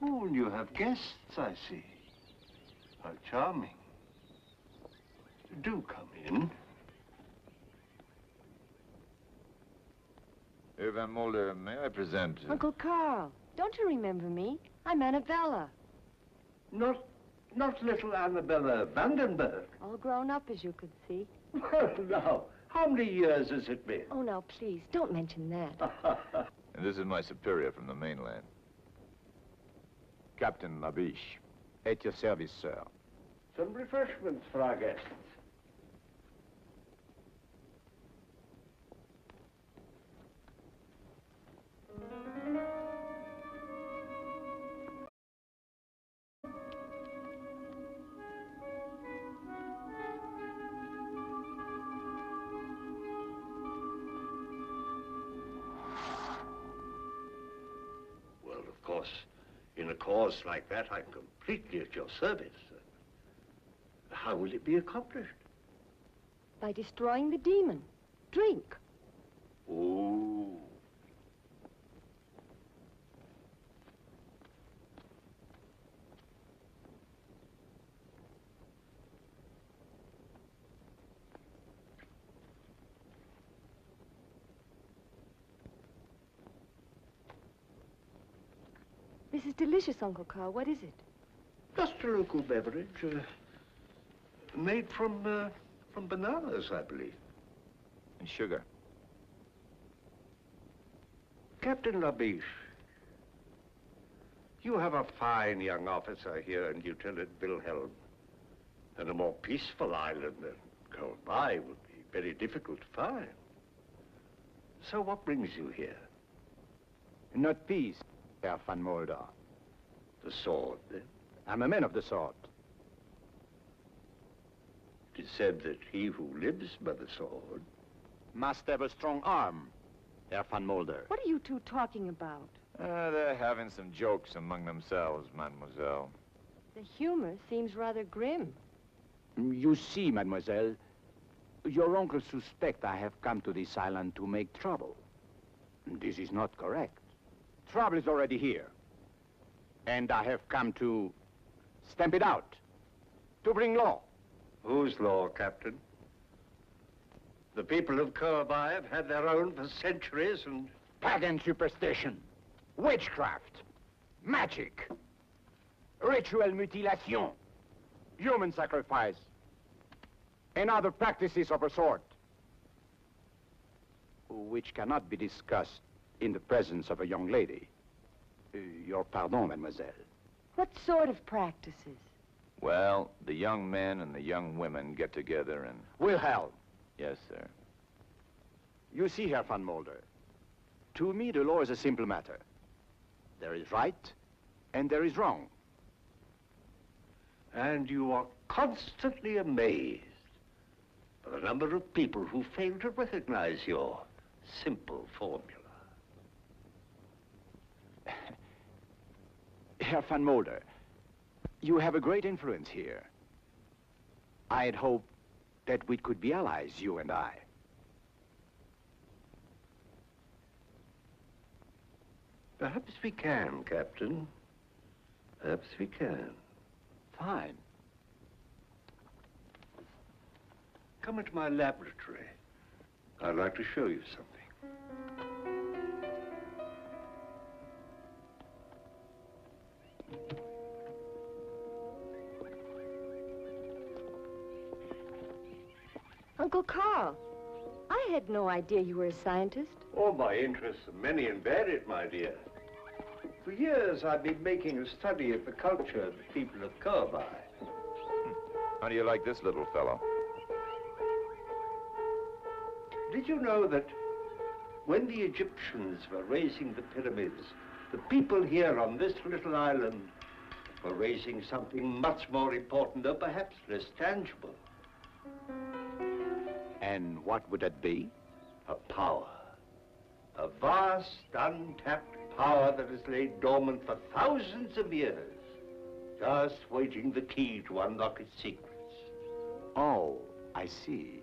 Oh, and you have guests, I see. How charming. Do come in. Van Mulder, may I present... Uncle Carl, don't you remember me? I'm Annabella. Not little Annabella Vandenberg. All grown up, as you could see. Well, now, how many years has it been? Oh, now, please, don't mention that. And this is my superior from the mainland. Captain Labiche. At your service, sir. Some refreshments for our guests. Well, of course, in a cause like that, I'm completely at your service. How will it be accomplished? By destroying the demon. Drink. Oh. This is delicious, Uncle Carl. What is it? Just a local beverage, made from bananas, I believe. And sugar. Captain Labiche, you have a fine young officer here in Lieutenant Wilhelm, and a more peaceful island than close by would be very difficult to find. So what brings you here? Not peace, Herr Van Mulder. The sword, then? I'm a man of the sword. It is said that he who lives by the sword must have a strong arm. Herr van Mulder. What are you two talking about? They're having some jokes among themselves, mademoiselle. The humor seems rather grim. You see, mademoiselle, your uncle suspects I have come to this island to make trouble. This is not correct. Trouble is already here. And I have come to stamp it out, to bring law. Whose law, Captain? The people of Kirby have had their own for centuries and... Pagan superstition, witchcraft, magic, ritual mutilation, human sacrifice, and other practices of a sort, which cannot be discussed in the presence of a young lady. Your pardon, mademoiselle. What sort of practices? Well, the young men and the young women get together and... Wilhelm. Yes, sir. You see, Herr van Mulder, to me the law is a simple matter. There is right and there is wrong. And you are constantly amazed by the number of people who fail to recognize your simple formula. Herr van Mulder, you have a great influence here. I had hoped that we could be allies, you and I. Perhaps we can, Captain. Perhaps we can. Fine. Come into my laboratory. I'd like to show you something. Uncle Carl, I had no idea you were a scientist. All my interests are many and varied, my dear. For years, I've been making a study of the culture of the people of Kirby. How do you like this little fellow? Did you know that when the Egyptians were raising the pyramids, the people here on this little island were raising something much more important, though perhaps less tangible? And what would that be? A power. A vast, untapped power that has laid dormant for thousands of years, just waiting the key to unlock its secrets. Oh, I see.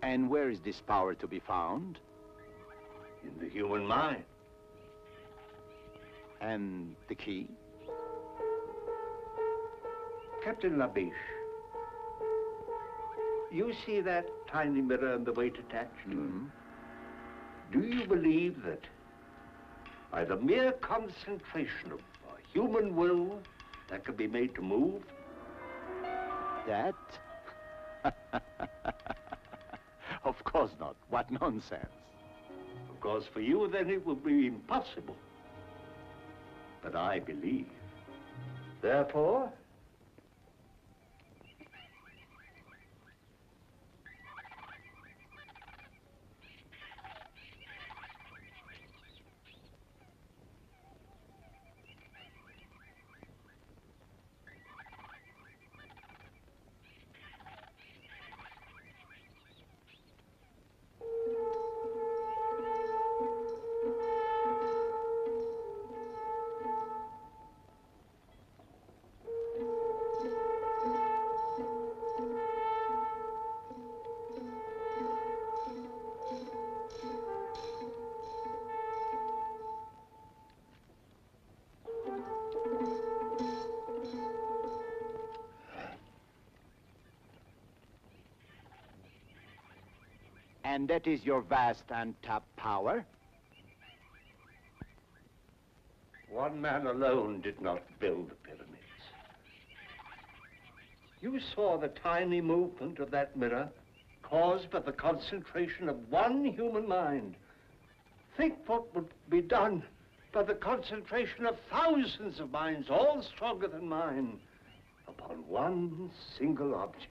And where is this power to be found? In the human mind. And the key? Captain Labiche, you see that tiny mirror and the weight attached to it? Do you believe that by the mere concentration of a human will, that can be made to move? That? Of course not. What nonsense. Of course, for you, then it would be impossible. But I believe. Therefore, And that is your vast untapped power? one man alone did not build the pyramids. You saw the tiny movement of that mirror caused by the concentration of one human mind. Think what would be done by the concentration of thousands of minds, all stronger than mine, upon one single object.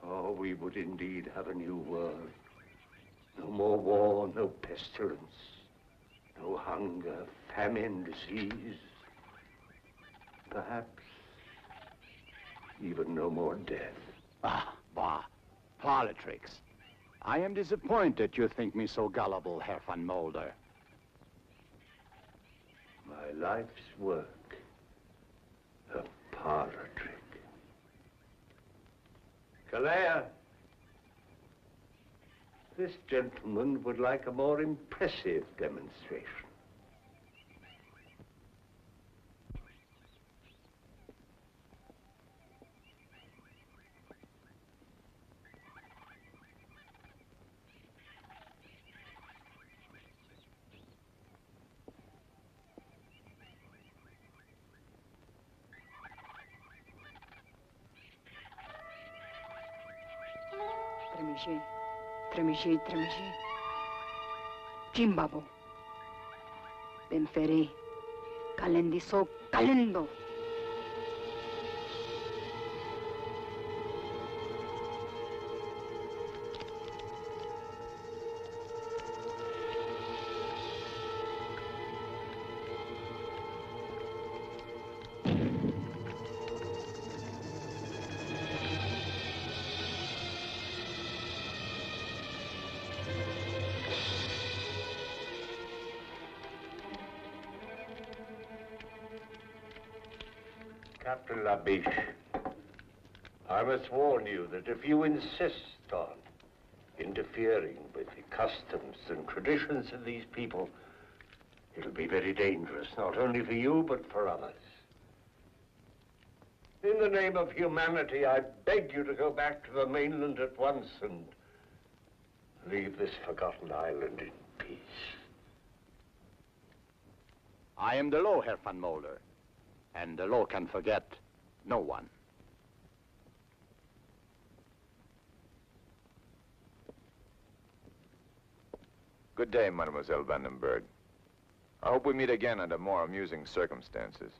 Oh, we would indeed have a new world. No more war, no pestilence, no hunger, famine, disease. Perhaps even no more death. Ah, bah, politics. I am disappointed you think me so gullible, Herr van Mulder. My life's work. A parlor trick. Kalea, this gentleman would like a more impressive demonstration. Tremiche, tremiche, tremiche. Jimbabo. Benfere. Kalendiso, kalendo. Captain Labiche, I must warn you that if you insist on interfering with the customs and traditions of these people, it'll be very dangerous, not only for you, but for others. In the name of humanity, I beg you to go back to the mainland at once and leave this forgotten island in peace. I am the law, Herr van Mulder. And the law can forget no one. Good day, Mademoiselle Vandenberg. I hope we meet again under more amusing circumstances.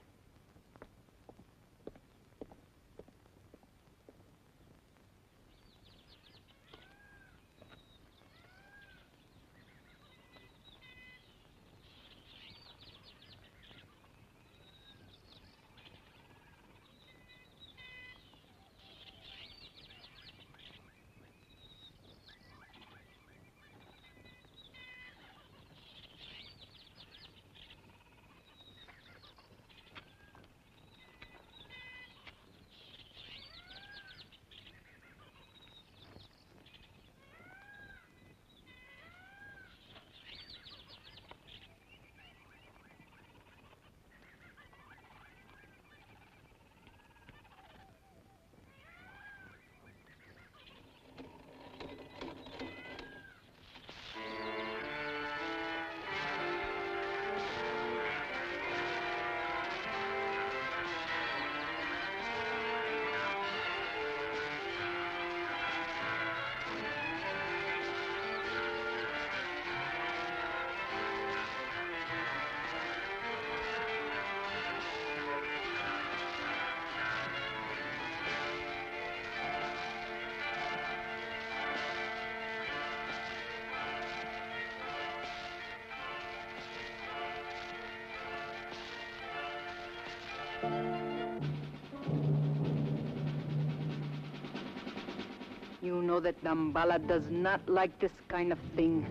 You know that Dambala does not like this kind of thing.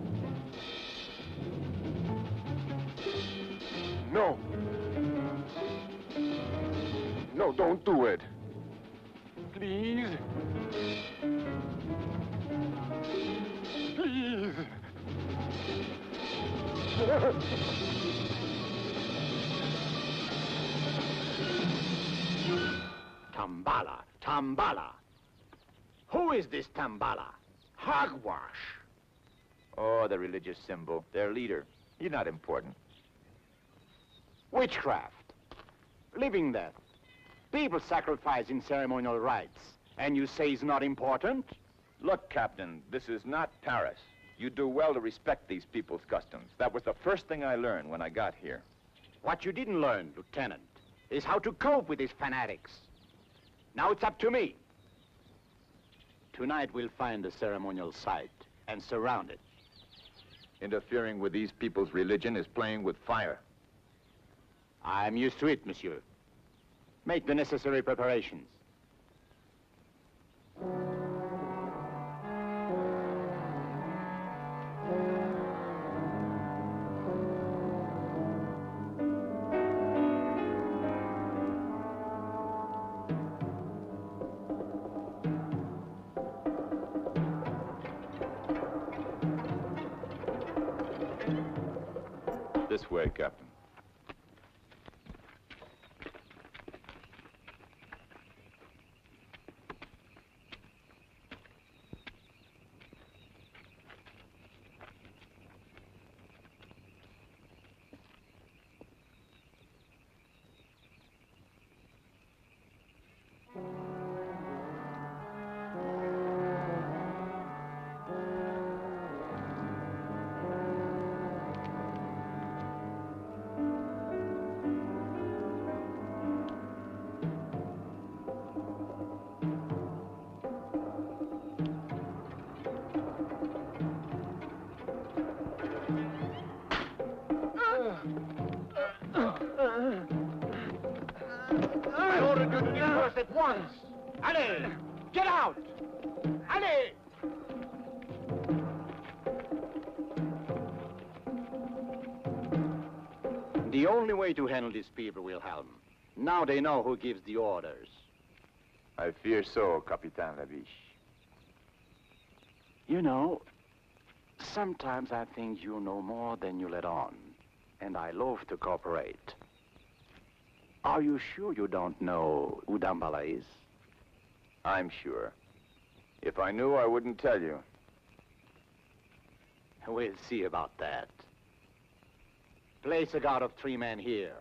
No. No, don't do it. Please. Please. Tambala, Tambala. Who is this Tambala? Hogwash. Oh, the religious symbol. Their leader. He's not important. Witchcraft. Living death. People sacrifice in ceremonial rites. And you say it's not important? Look, Captain, this is not Paris. You do well to respect these people's customs. That was the first thing I learned when I got here. What you didn't learn, Lieutenant, is how to cope with these fanatics. Now it's up to me. Tonight we'll find a ceremonial site and surround it. Interfering with these people's religion is playing with fire. I'm used to it, monsieur. Make the necessary preparations. This way, Captain. I ordered you to disperse at once. Allez, get out! Allez! The only way to handle these people, Wilhelm. Now they know who gives the orders. I fear so, Capitan Laviche. You know, sometimes I think you know more than you let on, and I love to cooperate. Are you sure you don't know who Damballa is? I'm sure. If I knew, I wouldn't tell you. We'll see about that. Place a guard of 3 men here.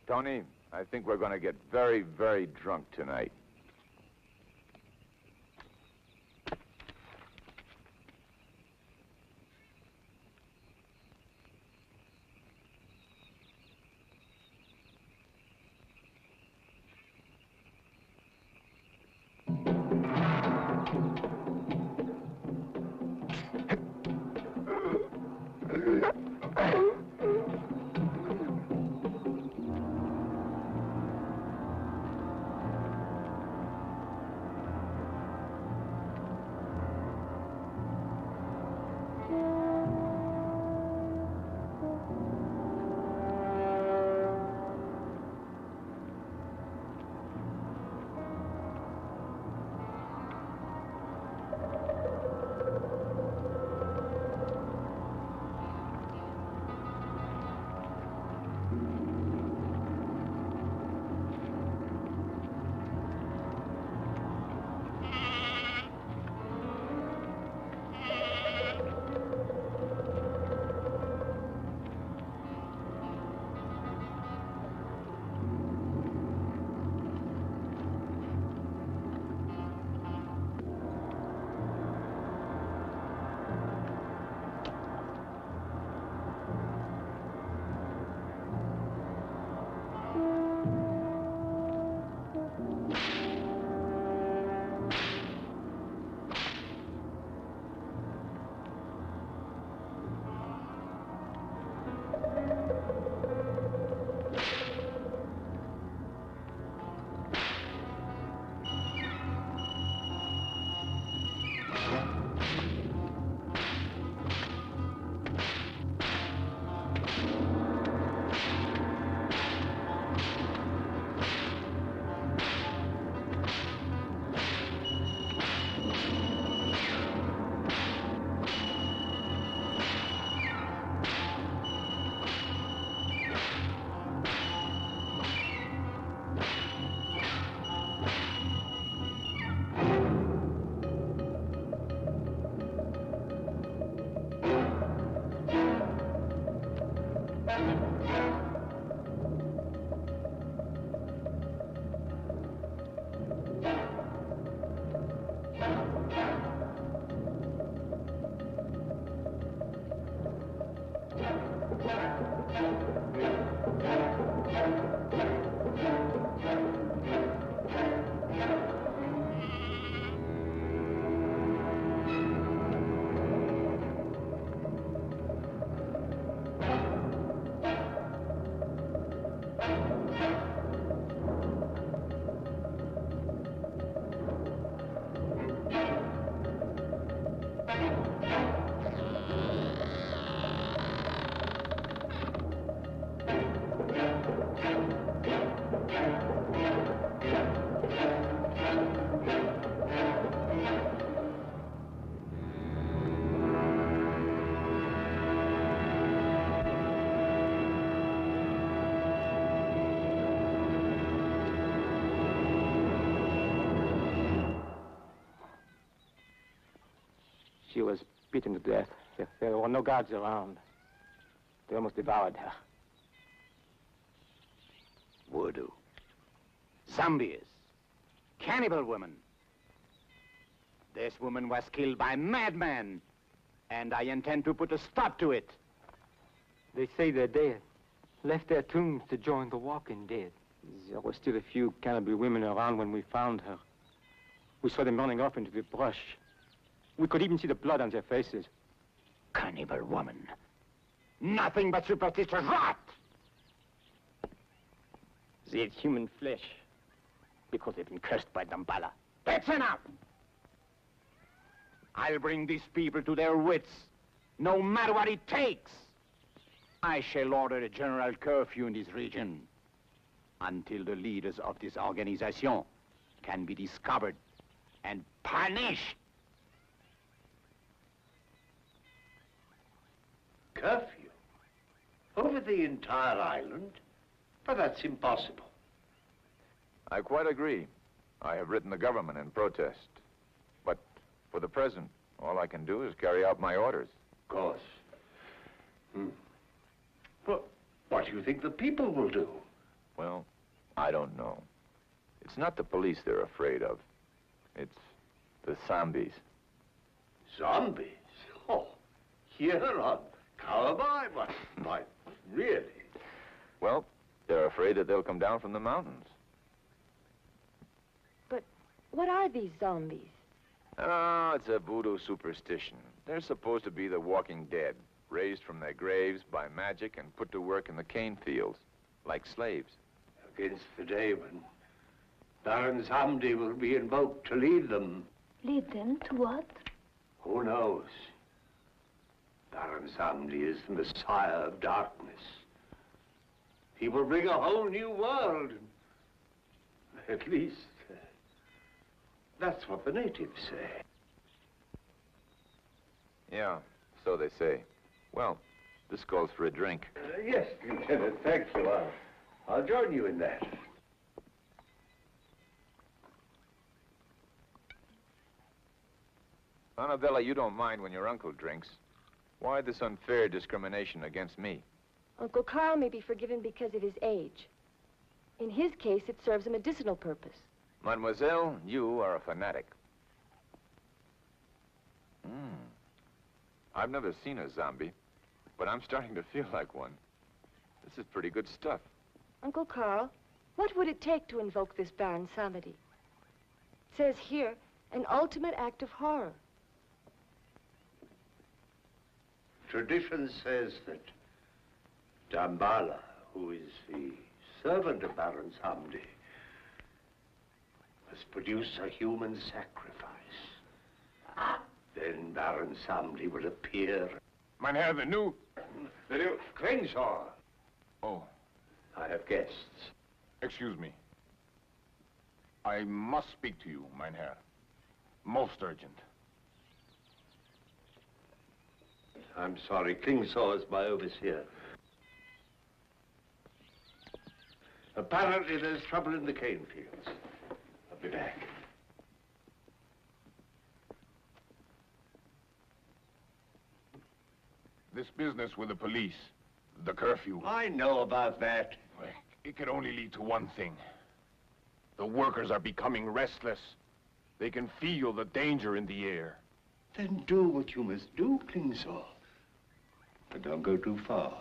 Tony, I think we're going to get very, very drunk tonight. she was beaten to death. There were no guards around. They almost devoured her. Voodoo. Zombies. Cannibal women. This woman was killed by madmen, and I intend to put a stop to it. They say they're dead. Left their tombs to join the walking dead. There were still a few cannibal women around when we found her. We saw them running off into the brush. We could even see the blood on their faces. Cannibal woman. Nothing but superstitious rot! They ate human flesh because they've been cursed by Damballa. That's enough! I'll bring these people to their wits, no matter what it takes. I shall order a general curfew in this region until the leaders of this organization can be discovered and punished. Curfew? Over the entire island? But that's impossible. I quite agree. I have written the government in protest. But for the present, all I can do is carry out my orders. Of course. Well, what do you think the people will do? Well, I don't know. It's not the police they're afraid of. It's the zombies. Zombies? Oh, here on Kauai, my, really? Well, they're afraid that they'll come down from the mountains. But what are these zombies? Oh, it's a voodoo superstition. They're supposed to be the walking dead, raised from their graves by magic and put to work in the cane fields, like slaves. Against the day when Baron Samdi will be invoked to lead them. Lead them to what? Who knows? Baron Samdi is the Messiah of darkness. He will bring a whole new world. At least, that's what the natives say. Yeah, so they say. Well, this calls for a drink. Yes, Lieutenant, thank you. I'll join you in that. Annabella, you don't mind when your uncle drinks. Why this unfair discrimination against me? Uncle Carl may be forgiven because of his age. In his case, it serves a medicinal purpose. Mademoiselle, you are a fanatic. I've never seen a zombie, but I'm starting to feel like one. This is pretty good stuff. Uncle Carl, what would it take to invoke this Baron Samedi? It says here, an ultimate act of horror. Tradition says that Damballa, who is the servant of Baron Samdi, must produce a human sacrifice. Then Baron Samdi will appear. Mein Herr, the new Crenshaw. Oh. I have guests. Excuse me. I must speak to you, mein Herr. Most urgent. I'm sorry, Klingsaw is my overseer. Apparently there's trouble in the cane fields. I'll be back. This business with the police, the curfew. I know about that. It can only lead to one thing. The workers are becoming restless. They can feel the danger in the air. Then do what you must do, Klingsaw. But don't go too far.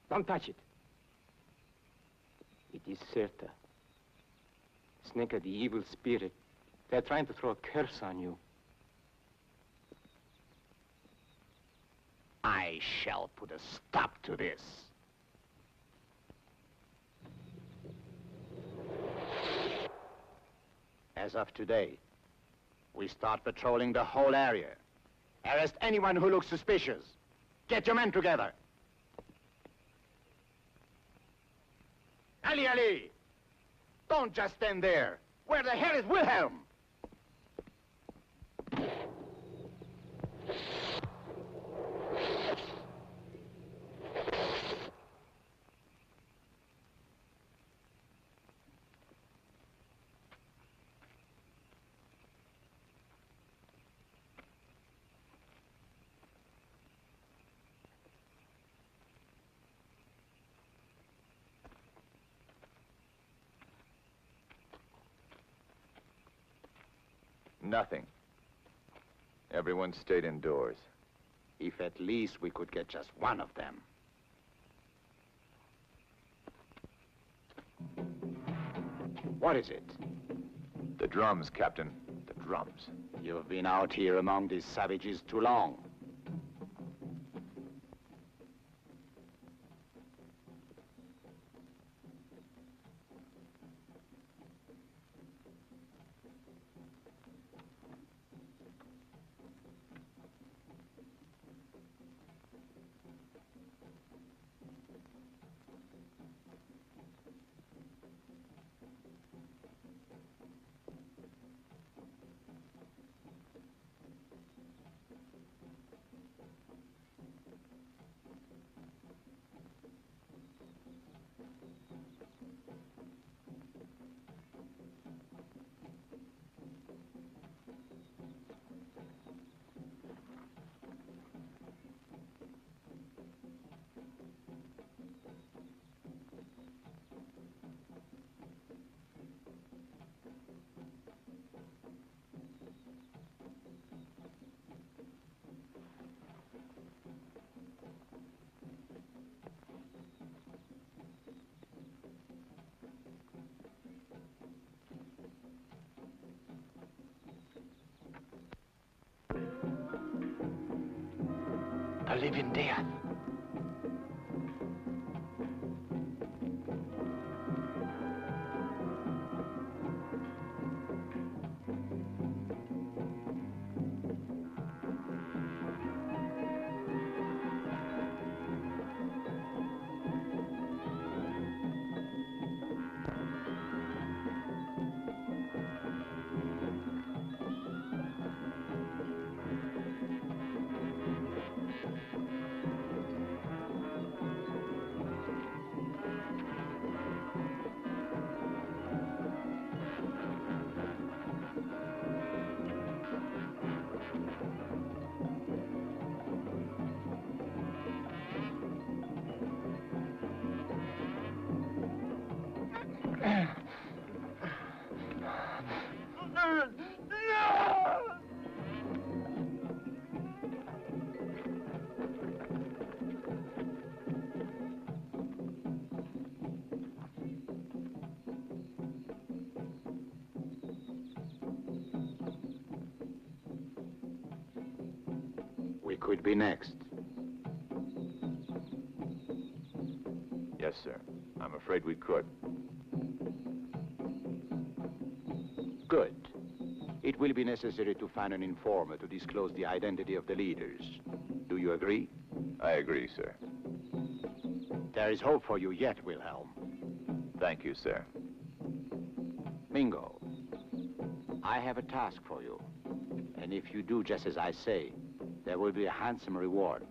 Don't touch it. It is Serta. Snake of the evil spirit. They're trying to throw a curse on you. I shall put a stop to this. As of today, we start patrolling the whole area. Arrest anyone who looks suspicious. Get your men together. Ali! Don't just stand there. Where the hell is Wilhelm? Nothing. Everyone stayed indoors. If at least we could get just one of them. What is it? The drums, Captain. The drums. You've been out here among these savages too long. A living death. We could be next. Yes, sir. I'm afraid we could. Good. It will be necessary to find an informer to disclose the identity of the leaders. Do you agree? I agree, sir. There is hope for you yet, Wilhelm. Thank you, sir. Mingo, I have a task for you. And if you do just as I say, there will be a handsome reward.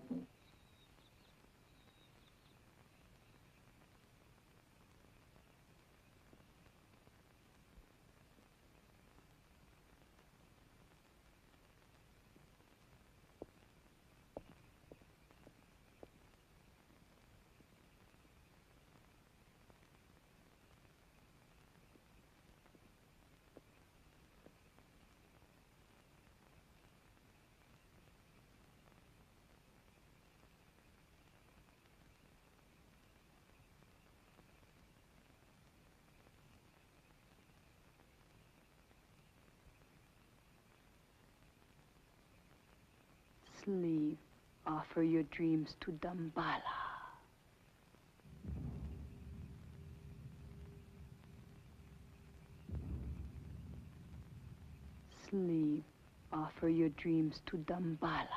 Sleep. Offer your dreams to Dambala. Sleep. Offer your dreams to Dambala.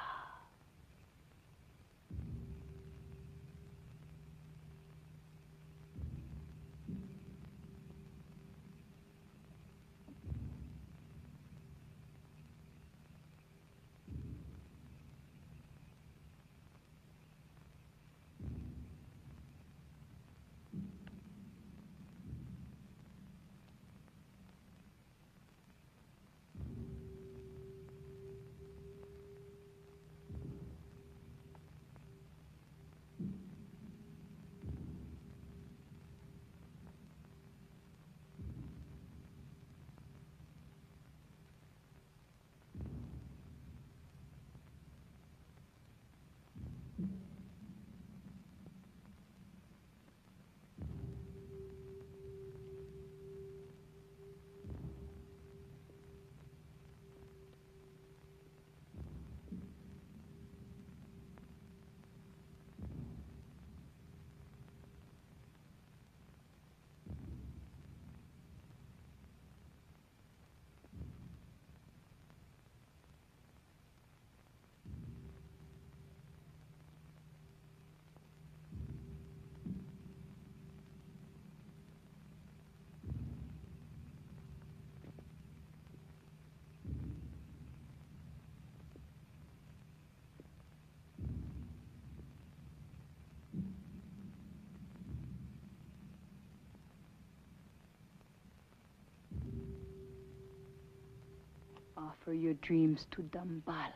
Offer your dreams to Dambala.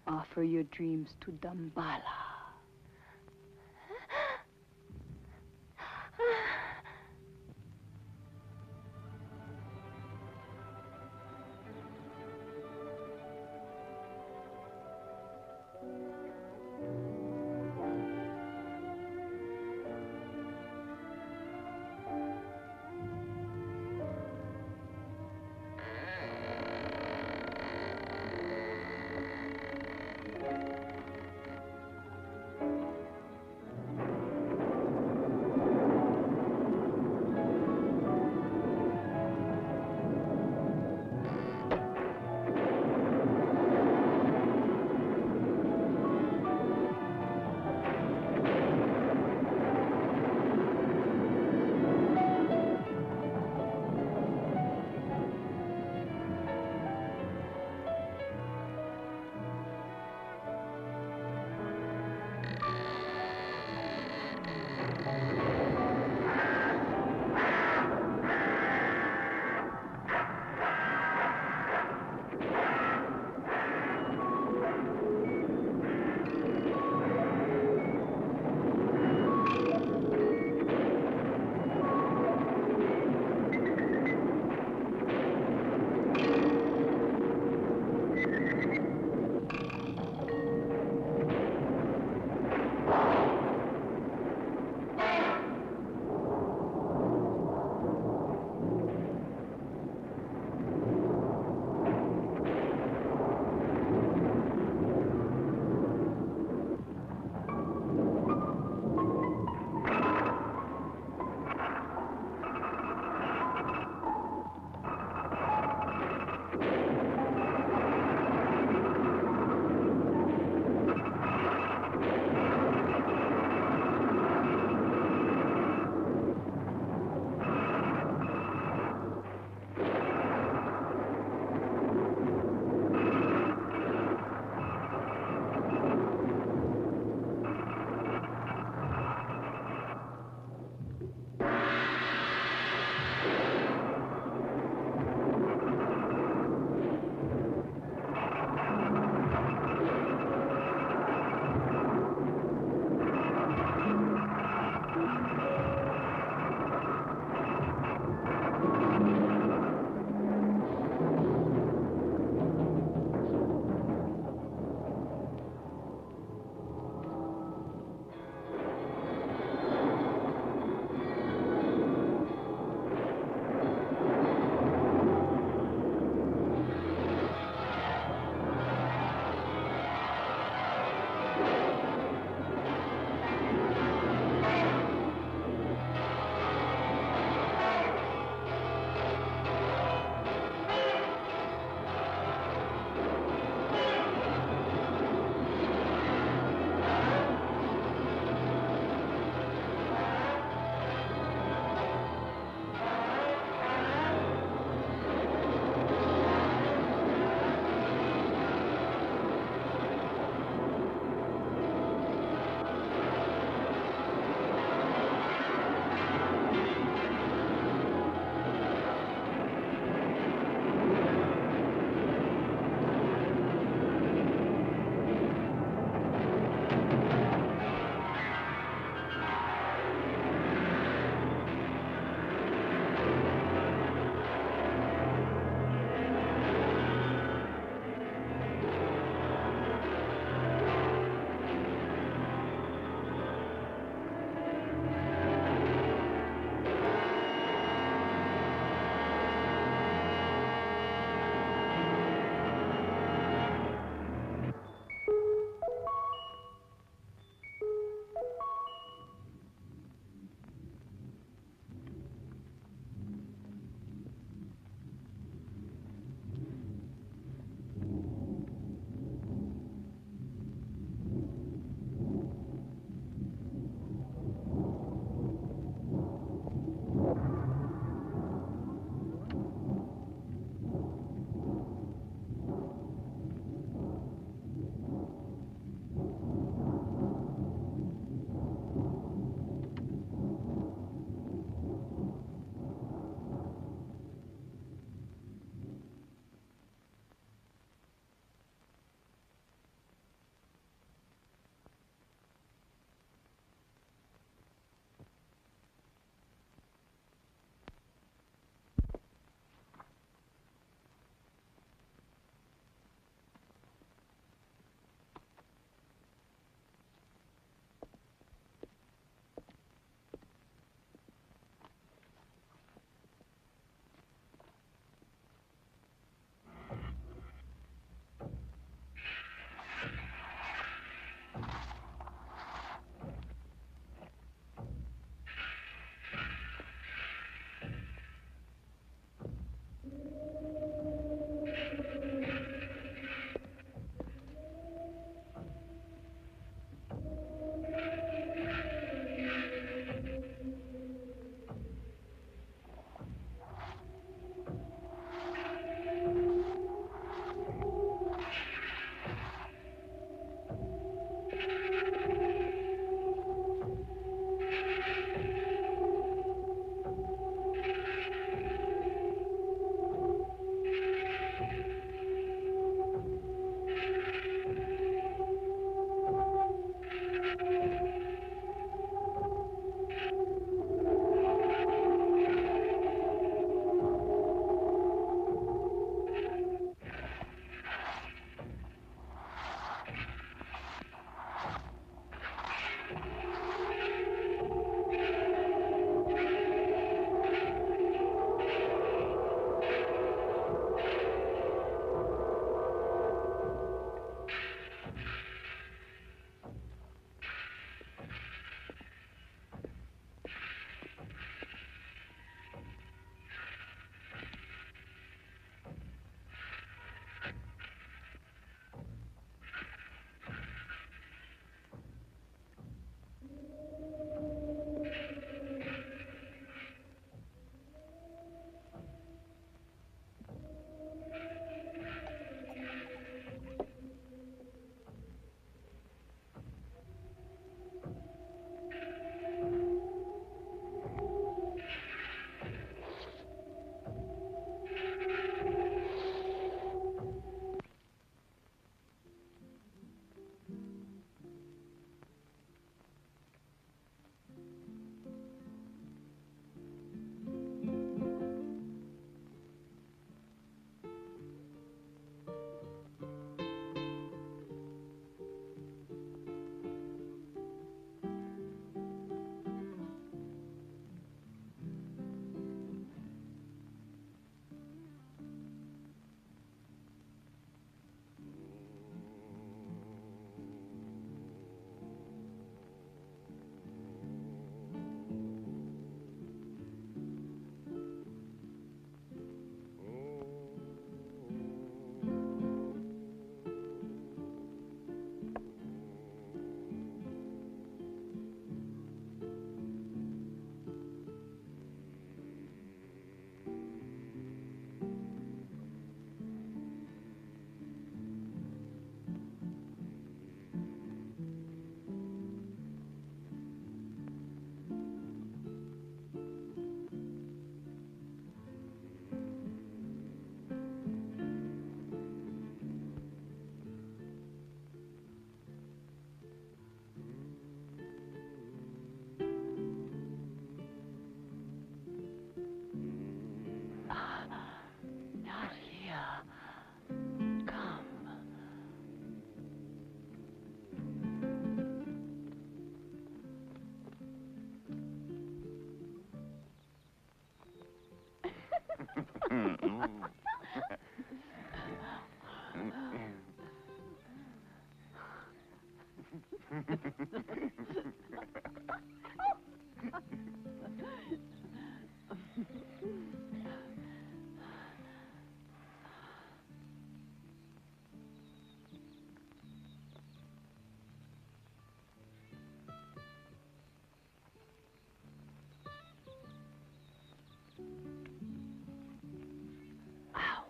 Offer your dreams to Dambala.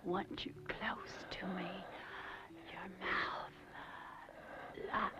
want you close to me. Your mouth, like...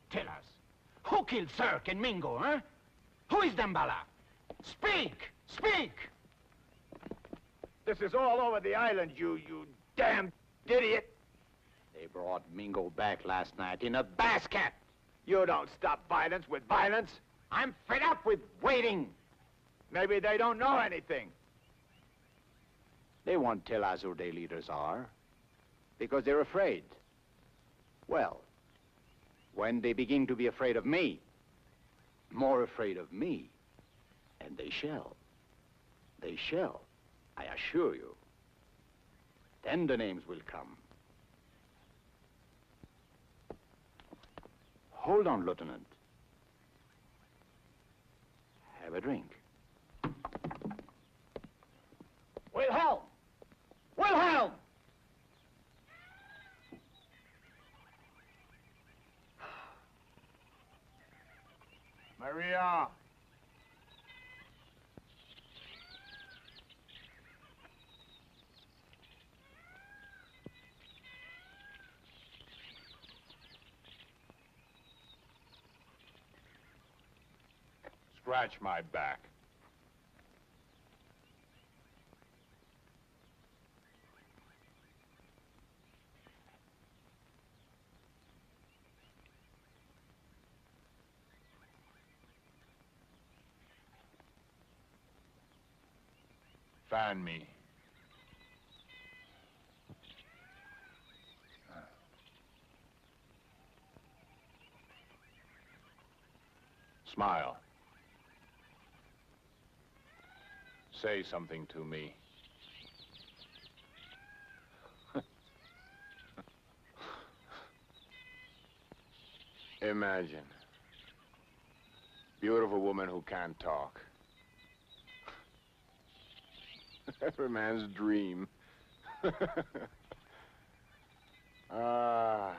Tell us, who killed Cirque and Mingo, huh? Who is Damballa? Speak! Speak! This is all over the island, you damn idiot. They brought Mingo back last night in a basket. You don't stop violence with violence. I'm fed up with waiting. Maybe they don't know anything. They won't tell us who their leaders are, because they're afraid. Well, when they begin to be afraid of me, more afraid of me, and they shall, I assure you, then the names will come. Hold on, Lieutenant. Have a drink. Wilhelm! Wilhelm! Maria! Scratch my back. Fan me. Smile. Say something to me. Imagine. Beautiful woman who can't talk. Every man's dream. Ah.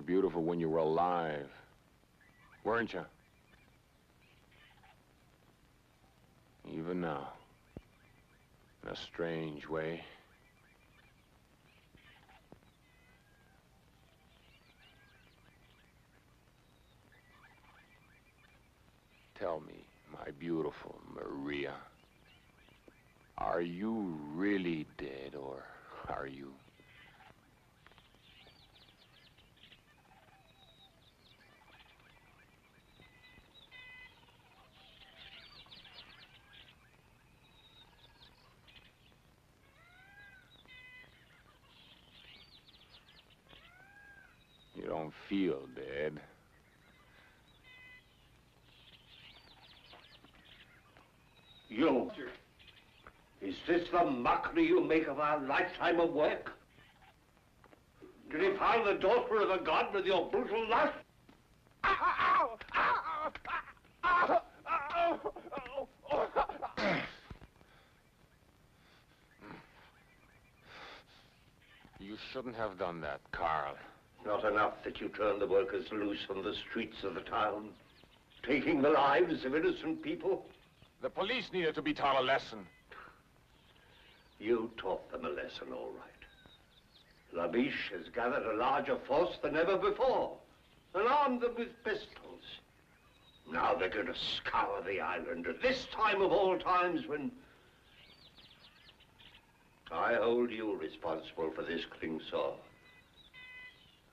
beautiful when you were alive, weren't you? Even now, in a strange way. Tell me, my beautiful Maria, are you really dead, or are you? You don't feel dead. You. Is this the mockery you make of our lifetime of work? To defile the daughter of a god with your brutal lust? You shouldn't have done that, Carl. Not enough that you turned the workers loose on the streets of the town, taking the lives of innocent people? The police needed to be taught a lesson. You taught them a lesson, all right. La Biche has gathered a larger force than ever before and armed them with pistols. Now they're going to scour the island at this time of all times when I hold you responsible for this Klingsor.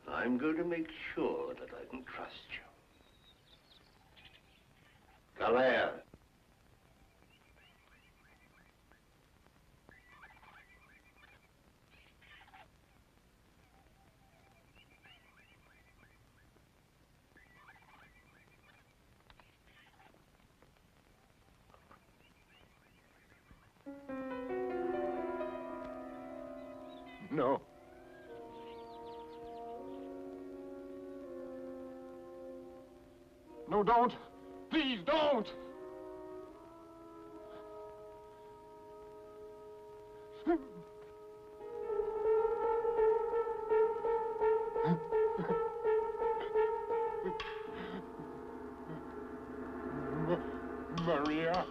I'm going to make sure that I can trust you. Galère. No. No, don't. Please, don't. Maria.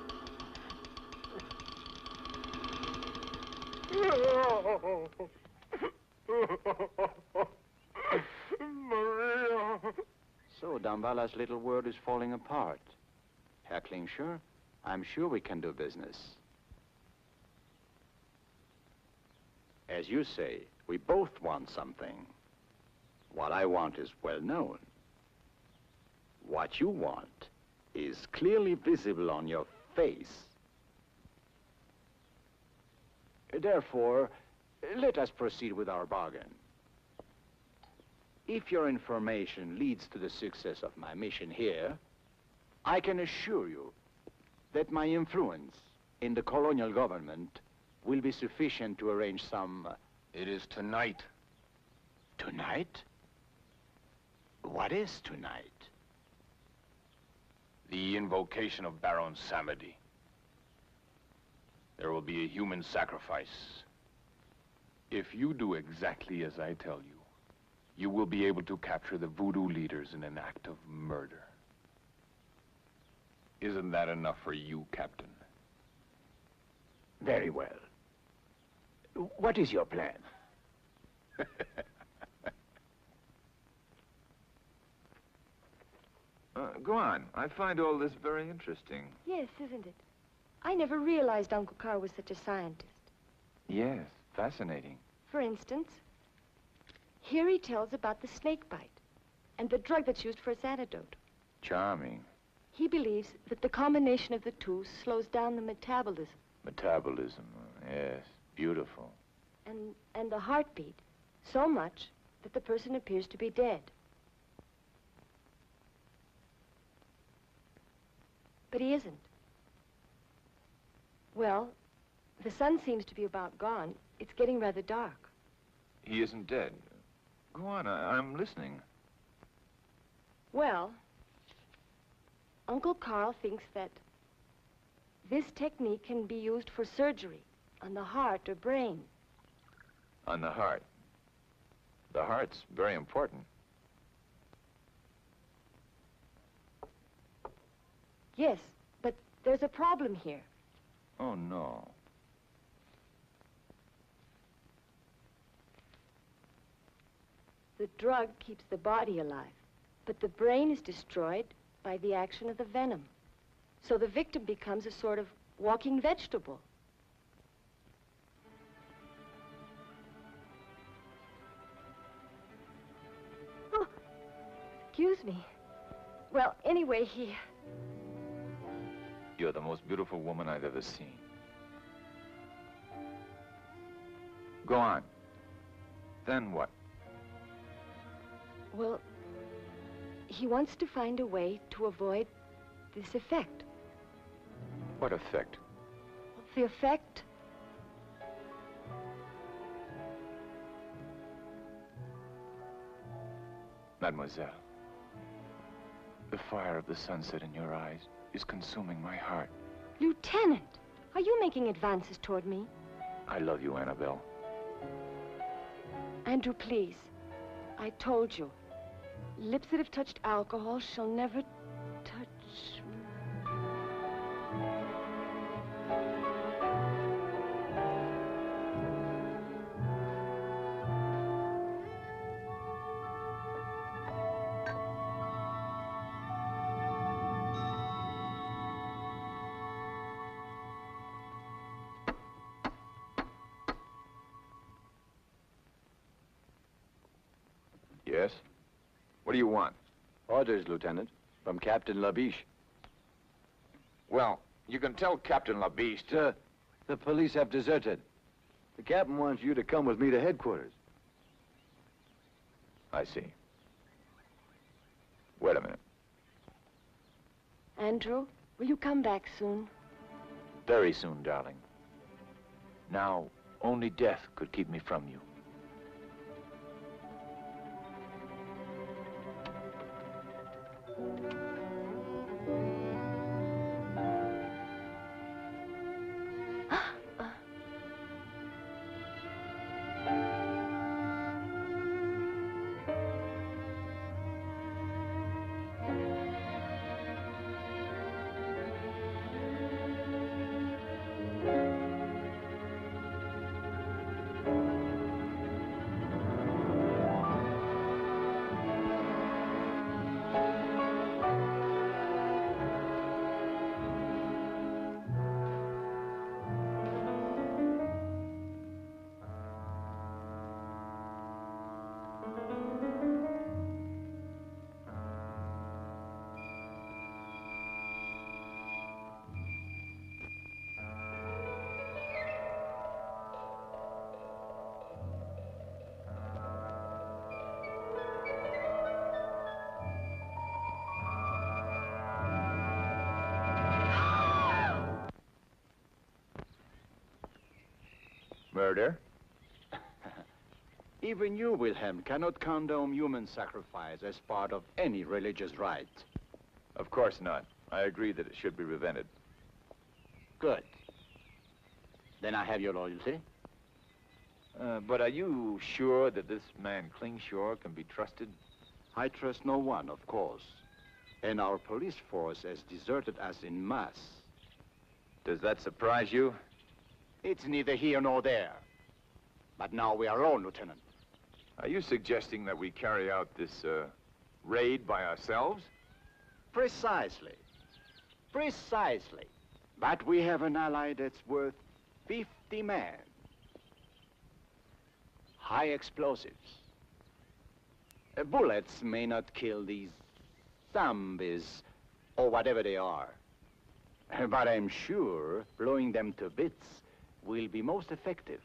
Maria. So Dambala's little world is falling apart. Herr Klingsor, I'm sure we can do business. As you say, we both want something. What I want is well known. What you want is clearly visible on your face. Therefore, let us proceed with our bargain. If your information leads to the success of my mission here, I can assure you that my influence in the colonial government will be sufficient to arrange some... It is tonight. Tonight? What is tonight? The invocation of Baron Samedi. There will be a human sacrifice. If you do exactly as I tell you, you will be able to capture the voodoo leaders in an act of murder. Isn't that enough for you, Captain? Very well. What is your plan? Go on. I find all this very interesting. Yes, isn't it? I never realized Uncle Carl was such a scientist. Yes, fascinating. For instance, here he tells about the snake bite and the drug that's used for its antidote. Charming. He believes that the combination of the two slows down the metabolism. Metabolism, yes, beautiful. And the heartbeat, so much that the person appears to be dead. But he isn't. Well, the sun seems to be about gone. It's getting rather dark. He isn't dead. Go on, I'm listening. Well, Uncle Carl thinks that this technique can be used for surgery on the heart or brain. On the heart. The heart's very important. Yes, but there's a problem here. Oh, no. The drug keeps the body alive, but the brain is destroyed by the action of the venom. So the victim becomes a sort of walking vegetable. Oh, excuse me. Well, anyway, You're the most beautiful woman I've ever seen. Go on. Then what? Well, he wants to find a way to avoid this effect. What effect? The effect? Mademoiselle, the fire of the sunset in your eyes is consuming my heart. Lieutenant, are you making advances toward me? I love you, Annabelle. Andrew, please. I told you. Lips that have touched alcohol shall never touch... Yes? What do you want? Orders, Lieutenant, from Captain Labiche. Well, you can tell Captain Labiche to... Sir, the police have deserted. The captain wants you to come with me to headquarters. I see. Wait a minute. Andrew, will you come back soon? Very soon, darling. Now, only death could keep me from you. Murder? Even you, Wilhelm, cannot condone human sacrifice as part of any religious rite. Of course not. I agree that it should be prevented. Good. Then I have your loyalty. But are you sure that this man Klingshore can be trusted? I trust no one, of course. And our police force has deserted us en masse. Does that surprise you? It's neither here nor there. But now we are alone, Lieutenant. Are you suggesting that we carry out this, raid by ourselves? Precisely. Precisely. But we have an ally that's worth 50 men. High explosives. Bullets may not kill these zombies, or whatever they are. But I'm sure blowing them to bits will be most effective.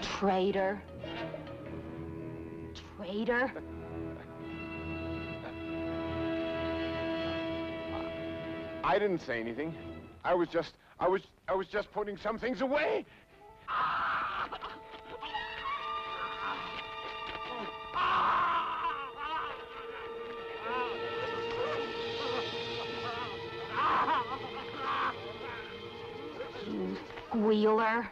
traitor. Traitor. I didn't say anything. I was just putting some things away. You squealer.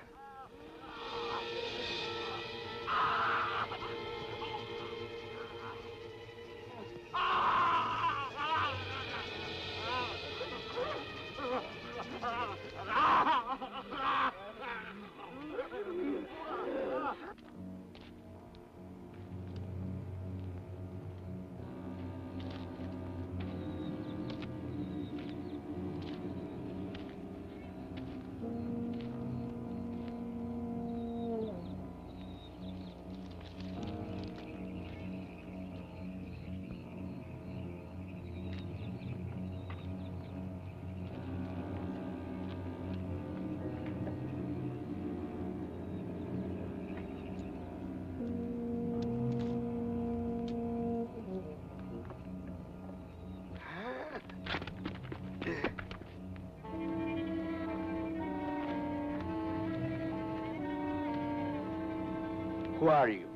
Who are you?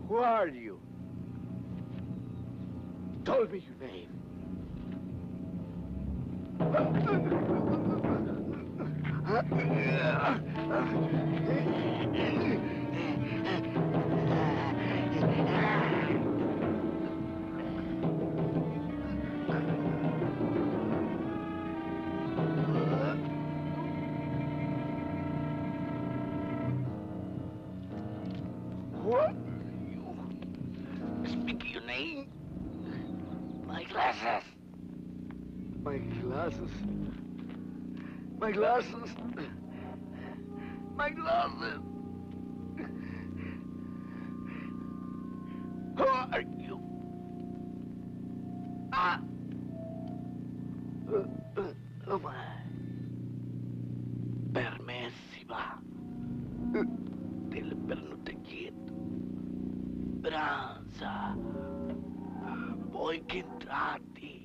Who are you? Tell me your name. What? Speak your name. My glasses. My glasses. My glasses. My glasses. Who are you? Ah. Permissiva. Del pernutegit. Branza. Voi che entrati.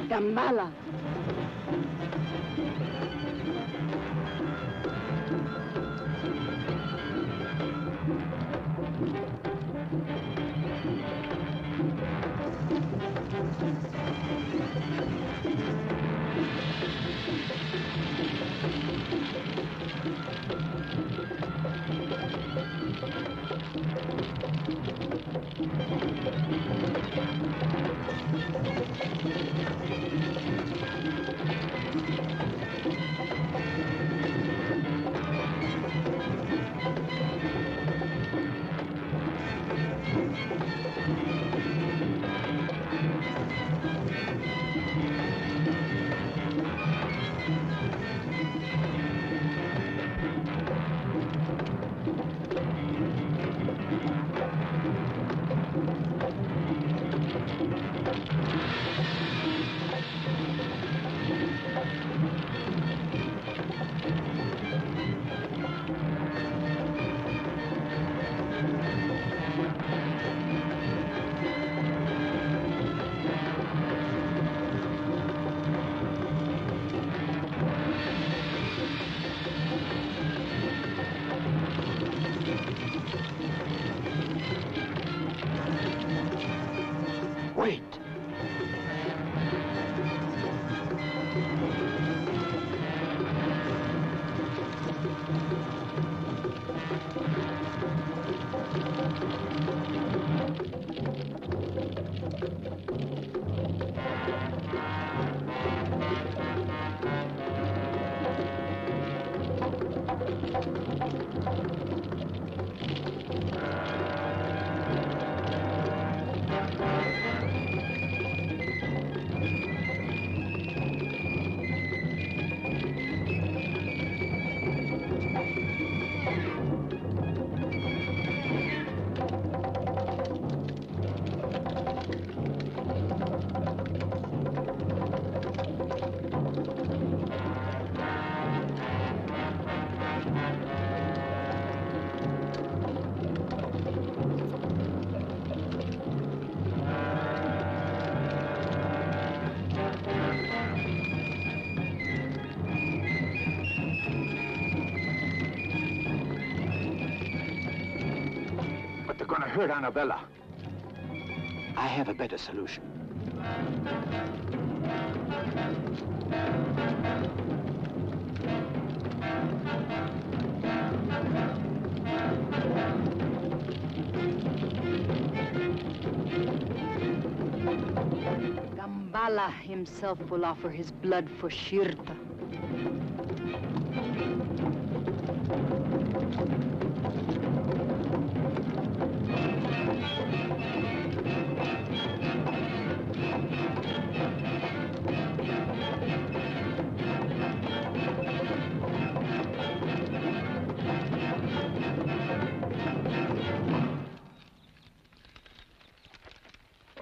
Gambala. Wait. But they're gonna hurt Annabella. I have a better solution. Gambala himself will offer his blood for Shirta.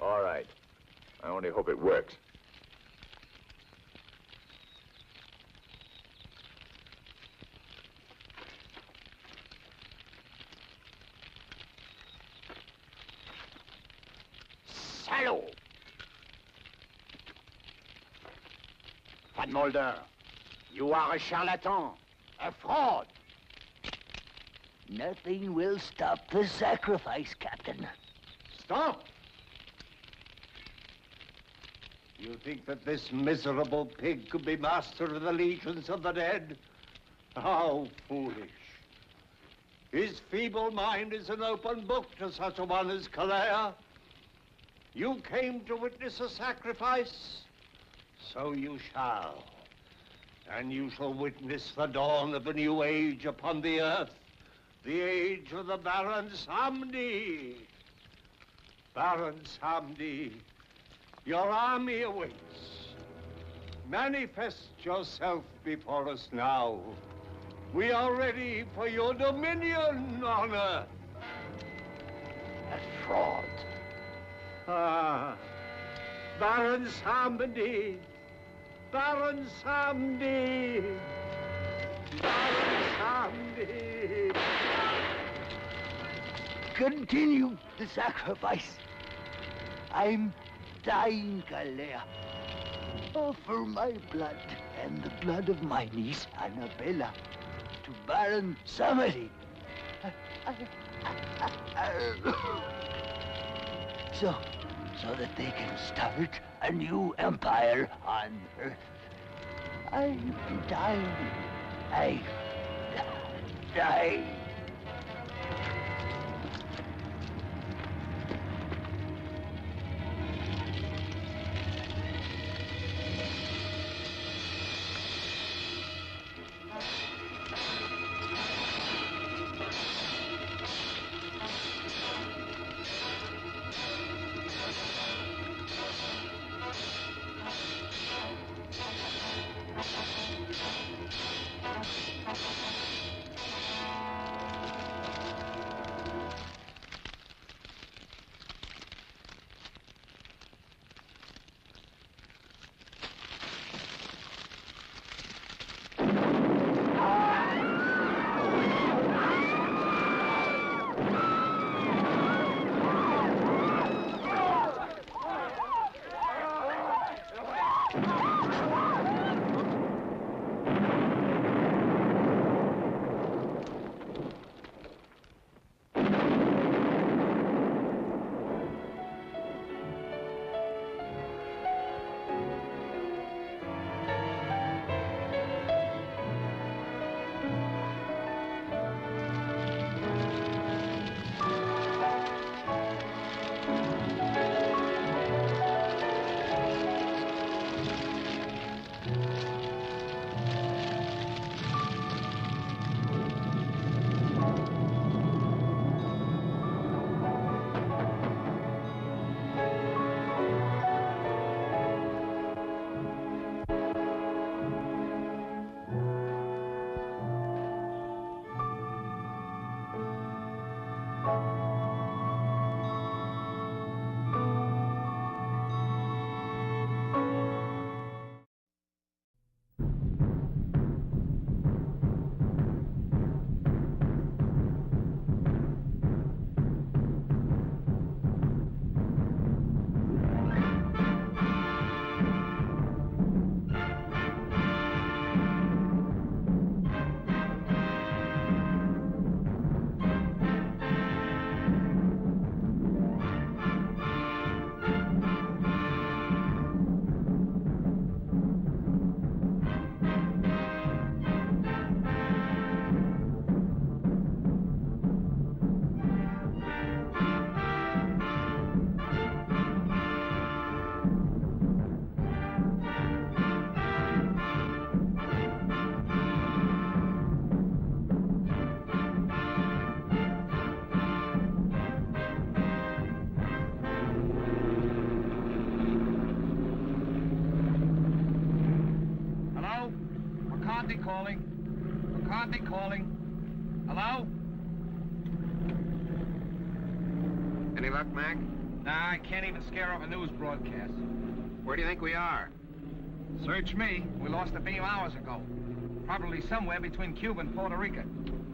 All right. I only hope it works. Salaud! Van Mulder, you are a charlatan, a fraud. Nothing will stop the sacrifice, Captain. Stop! You think that this miserable pig could be master of the legions of the dead? How foolish. His feeble mind is an open book to such a one as Calais. You came to witness a sacrifice, so you shall. And you shall witness the dawn of a new age upon the earth, the age of the Baron Samedi. Baron Samedi, your army awaits. Manifest yourself before us now. We are ready for your dominion on earth. A fraud. Ah, Baron Samedi. Baron Samedi. Baron Samedi. Continue the sacrifice. I'm dying, Calais. Offer my blood and the blood of my niece, Annabella, to Baron Samedi. So that they can start a new empire on Earth. I'm dying. I die. McCarthy calling. Hello? Any luck, Mac? Nah, I can't even scare off a news broadcast. Where do you think we are? Search me. We lost the beam hours ago. Probably somewhere between Cuba and Puerto Rico.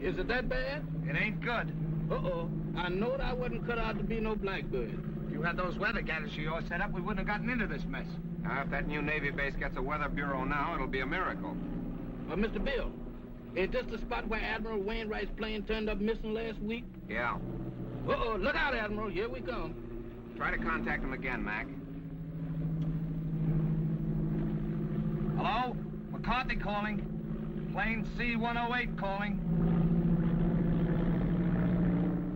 Is it that bad? It ain't good. Uh-oh. I knowed I wasn't cut out to be no blackbird. If you had those weather gadgets of yours set up, we wouldn't have gotten into this mess. Now, if that new Navy base gets a weather bureau now, it'll be a miracle. Mr. Bill, is this the spot where Admiral Wainwright's plane turned up missing last week? Yeah. Uh-oh, look out, Admiral. Here we come. Try to contact him again, Mac. Hello? McCarthy calling. Plane C-108 calling.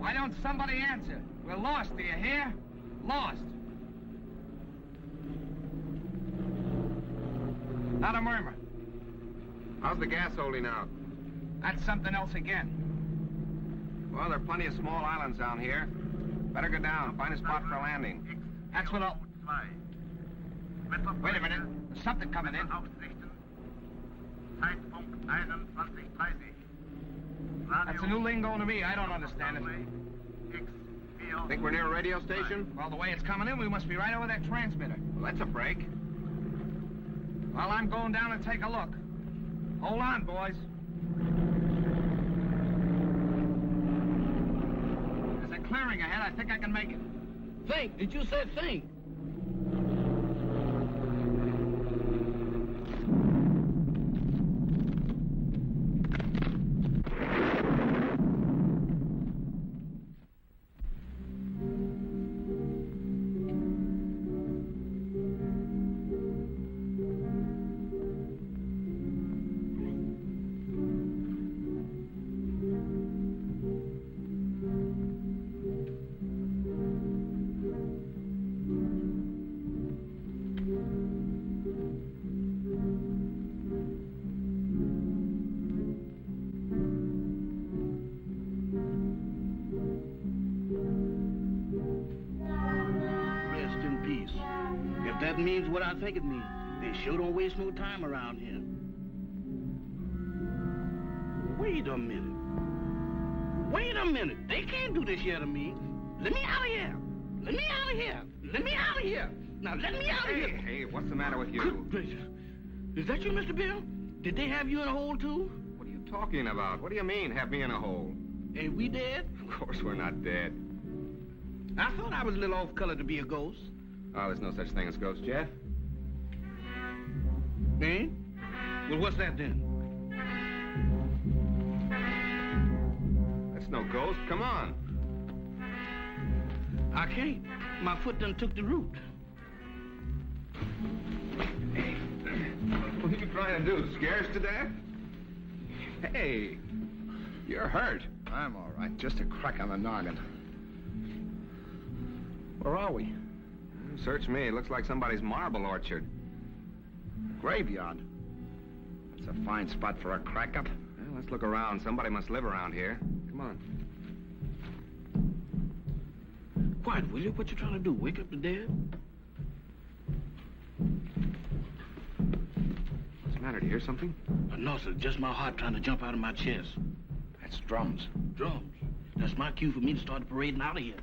Why don't somebody answer? We're lost, do you hear? Lost. Not a murmur. How's the gas holding out? That's something else again. Well, there are plenty of small islands down here. Better go down, find a spot for landing. That's what I'll... Wait a minute. There's something coming in. That's a new lingo to me. I don't understand it. Think we're near a radio station? Well, the way it's coming in, we must be right over that transmitter. Well, that's a break. Well, I'm going down and take a look. Hold on, boys. There's a clearing ahead. I think I can make it. Think? Did you say think? means what I think it means. They sure don't waste no time around here. Wait a minute. Wait a minute. They can't do this here to me. Let me out of here. Let me out of here. Let me out of here. Now, let me out of here. Hey, what's the matter with you? Good gracious. Is that you, Mr. Bill? Did they have you in a hole, too? What are you talking about? What do you mean, have me in a hole? Ain't we dead? Of course we're not dead. I thought I was a little off-color to be a ghost. Oh, there's no such thing as ghosts, Jeff. Eh? Well, what's that then? That's no ghost. Come on. I can't. My foot done took the root. Hey, what are you trying to do? Scare us to death? Hey, you're hurt. I'm all right. Just a crack on the noggin. Where are we? Search me. It looks like somebody's marble orchard. Graveyard. That's a fine spot for a crack-up. Well, let's look around. Somebody must live around here. Come on. Quiet, will you? What you trying to do? Wake up the dead? What's the matter? Do you hear something? No, sir. Just my heart trying to jump out of my chest. That's drums. Drums? That's my cue for me to start parading out of here.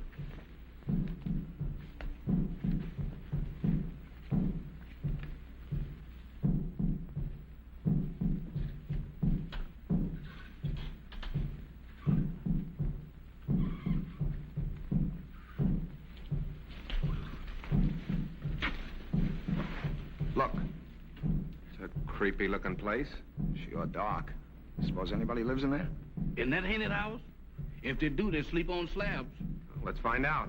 Look. It's a creepy-looking place. Sure dark. Suppose anybody lives in there? In that haunted house? If they do, they sleep on slabs. Let's find out.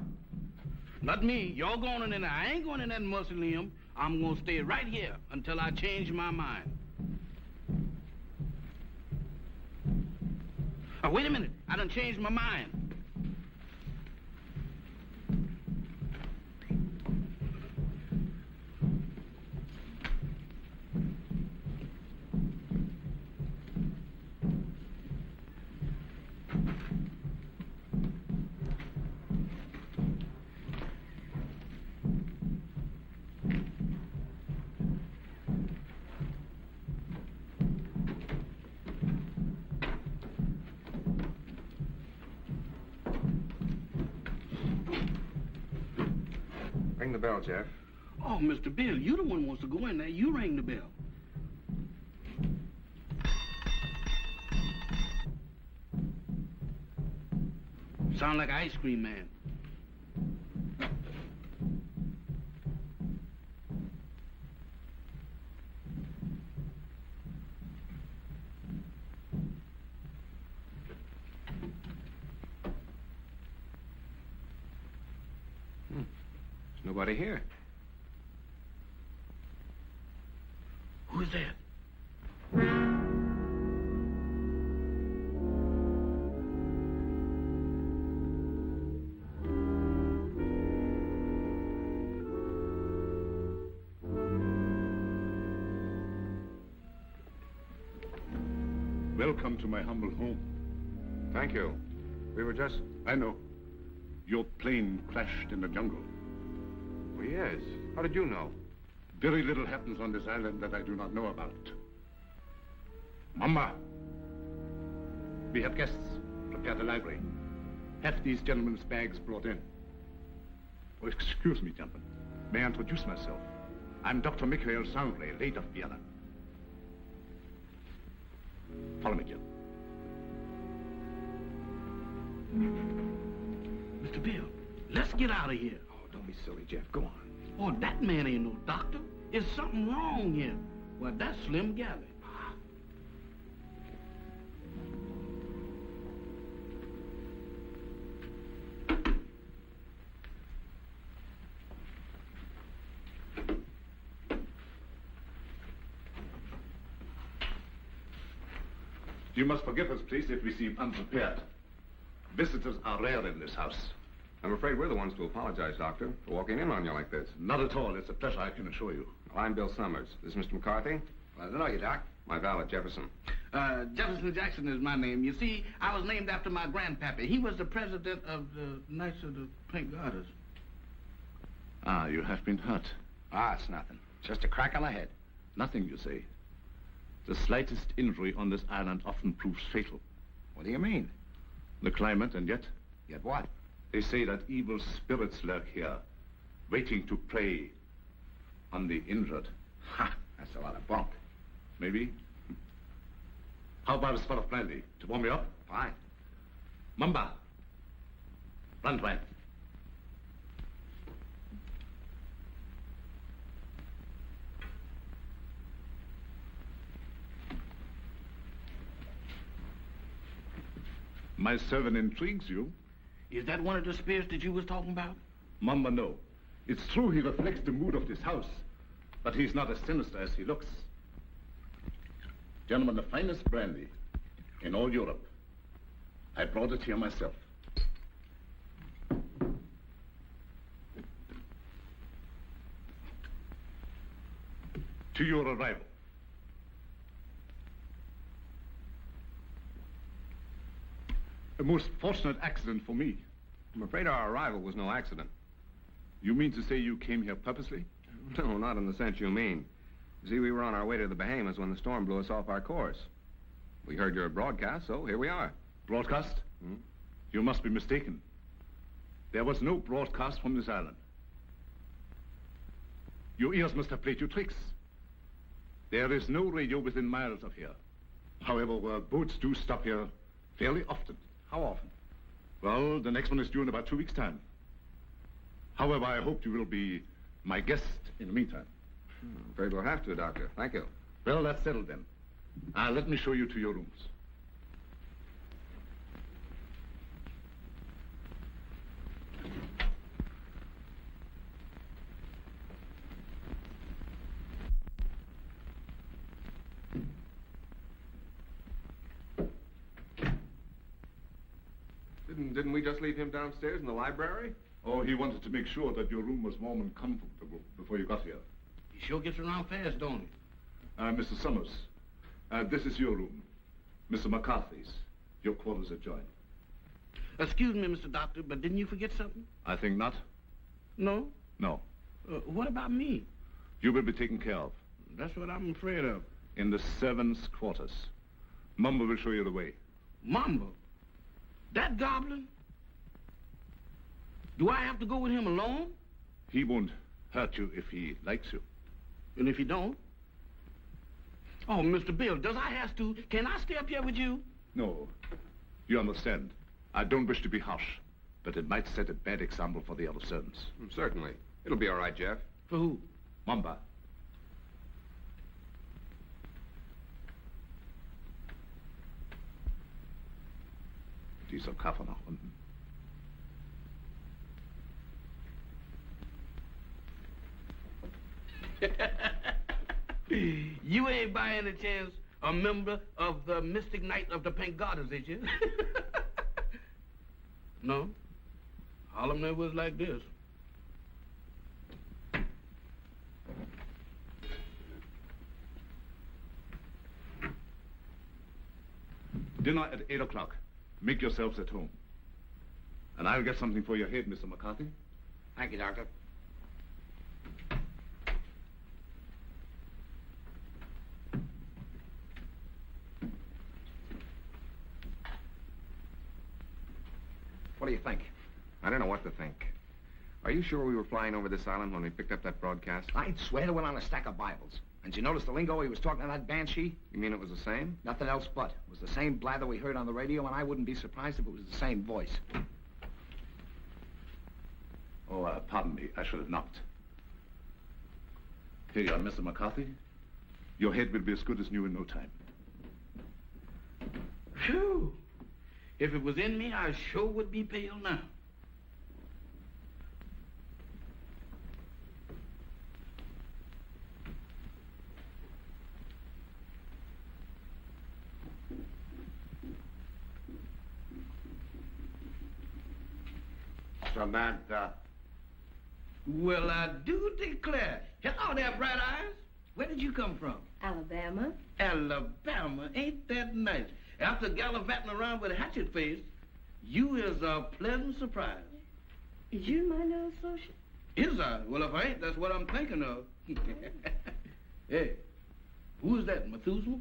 Not me. Y'all going in there. I ain't going in that mausoleum. I'm going to stay right here until I change my mind. Oh, wait a minute. I done changed my mind. Ring the bell, Jeff. Oh, Mr. Bill, you the one who wants to go in there. You ring the bell. Sound like Ice Cream Man. Nobody here. Who's that? Welcome to my humble home. Thank you. We were just... I know. Your plane crashed in the jungle. Well, yes. How did you know? Very little happens on this island that I do not know about. Mama! We have guests. Prepare the library. Have these gentlemen's bags brought in. Oh, excuse me, gentlemen. May I introduce myself? I'm Dr. Michael Sangley, late of Vienna. Follow me, Jim. Mr. Bill, let's get out of here. Oh, don't be silly, Jeff. Go on. Oh, that man ain't no doctor. There's something wrong here. Well, that's Slim Galley. You must forgive us, please, if we seem unprepared. Visitors are rare in this house. I'm afraid we're the ones to apologize, Doctor, for walking in on you like this. Not at all. It's a pleasure, I can assure you. Well, I'm Bill Summers. This is Mr. McCarthy? I don't know you, Doc. My valet, Jefferson. Jefferson Jackson is my name. You see, I was named after my grandpappy. He was the president of the Knights of the Pink Garters. Ah, you have been hurt. Ah, it's nothing. Just a crack on the head. Nothing, you say? The slightest injury on this island often proves fatal. What do you mean? The climate, and yet? Yet what? They say that evil spirits lurk here, waiting to prey on the injured. Ha! That's a lot of bunk. Maybe. How about a spot of brandy to warm me up? Fine. Mamba. Run, Dwayne. My servant intrigues you. Is that one of the spirits that you was talking about? Mamba, no. It's true he reflects the mood of this house, but he's not as sinister as he looks. Gentlemen, the finest brandy in all Europe. I brought it here myself. To your arrival. A most fortunate accident for me. I'm afraid our arrival was no accident. You mean to say you came here purposely? No, not in the sense you mean. You see, we were on our way to the Bahamas when the storm blew us off our course. We heard your broadcast, so here we are. Broadcast? Hmm? You must be mistaken. There was no broadcast from this island. Your ears must have played you tricks. There is no radio within miles of here. However, boats do stop here fairly often. How often? Well, the next one is due in about 2 weeks' time. However, I hope you will be my guest in the meantime. I'm afraid we'll have to, Doctor. Thank you. Well, that's settled then. Let me show you to your rooms. Didn't we just leave him downstairs in the library? Oh, he wanted to make sure that your room was warm and comfortable before you got here. He sure gets around fast, don't he? Mr. Summers, this is your room. Mr. McCarthy's. Your quarters adjoin. Excuse me, Mr. Doctor, but didn't you forget something? I think not. No? No. What about me? You will be taken care of. That's what I'm afraid of. In the servants' quarters. Mumbo will show you the way. Mumbo? That goblin? Do I have to go with him alone? He won't hurt you if he likes you. And if he don't? Oh, Mr. Bill, does I have to? Can I stay up here with you? No. You understand. I don't wish to be harsh, but it might set a bad example for the other servants. Certainly. It'll be all right, Jeff. For who? Mamba. Dieser Koffer nach unten. You ain't by any chance a member of the Mystic Knight of the Pink Goddess, is you? No? Harlem never was like this. Dinner at 8 o'clock. Make yourselves at home. And I'll get something for your head, Mr. McCarthy. Thank you, Doctor. What do you think? I don't know what to think. Are you sure we were flying over this island when we picked up that broadcast? I'd swear to it on a stack of Bibles. And did you notice the lingo he was talking to that banshee? You mean it was the same? Nothing else but. It was the same blather we heard on the radio, and I wouldn't be surprised if it was the same voice. Oh, pardon me. I should have knocked. Here you are, Mr. McCarthy. Your head will be as good as new in no time. Phew! If it was in me, I sure would be pale now. Samantha. Well, I do declare. Hello there, Bright Eyes. Where did you come from? Alabama. Alabama. Ain't that nice? After gallivanting around with a hatchet face, you is a pleasant surprise. Is you my new associate? Is I? Well, if I ain't, that's what I'm thinking of. Hey, who is that, Methuselah?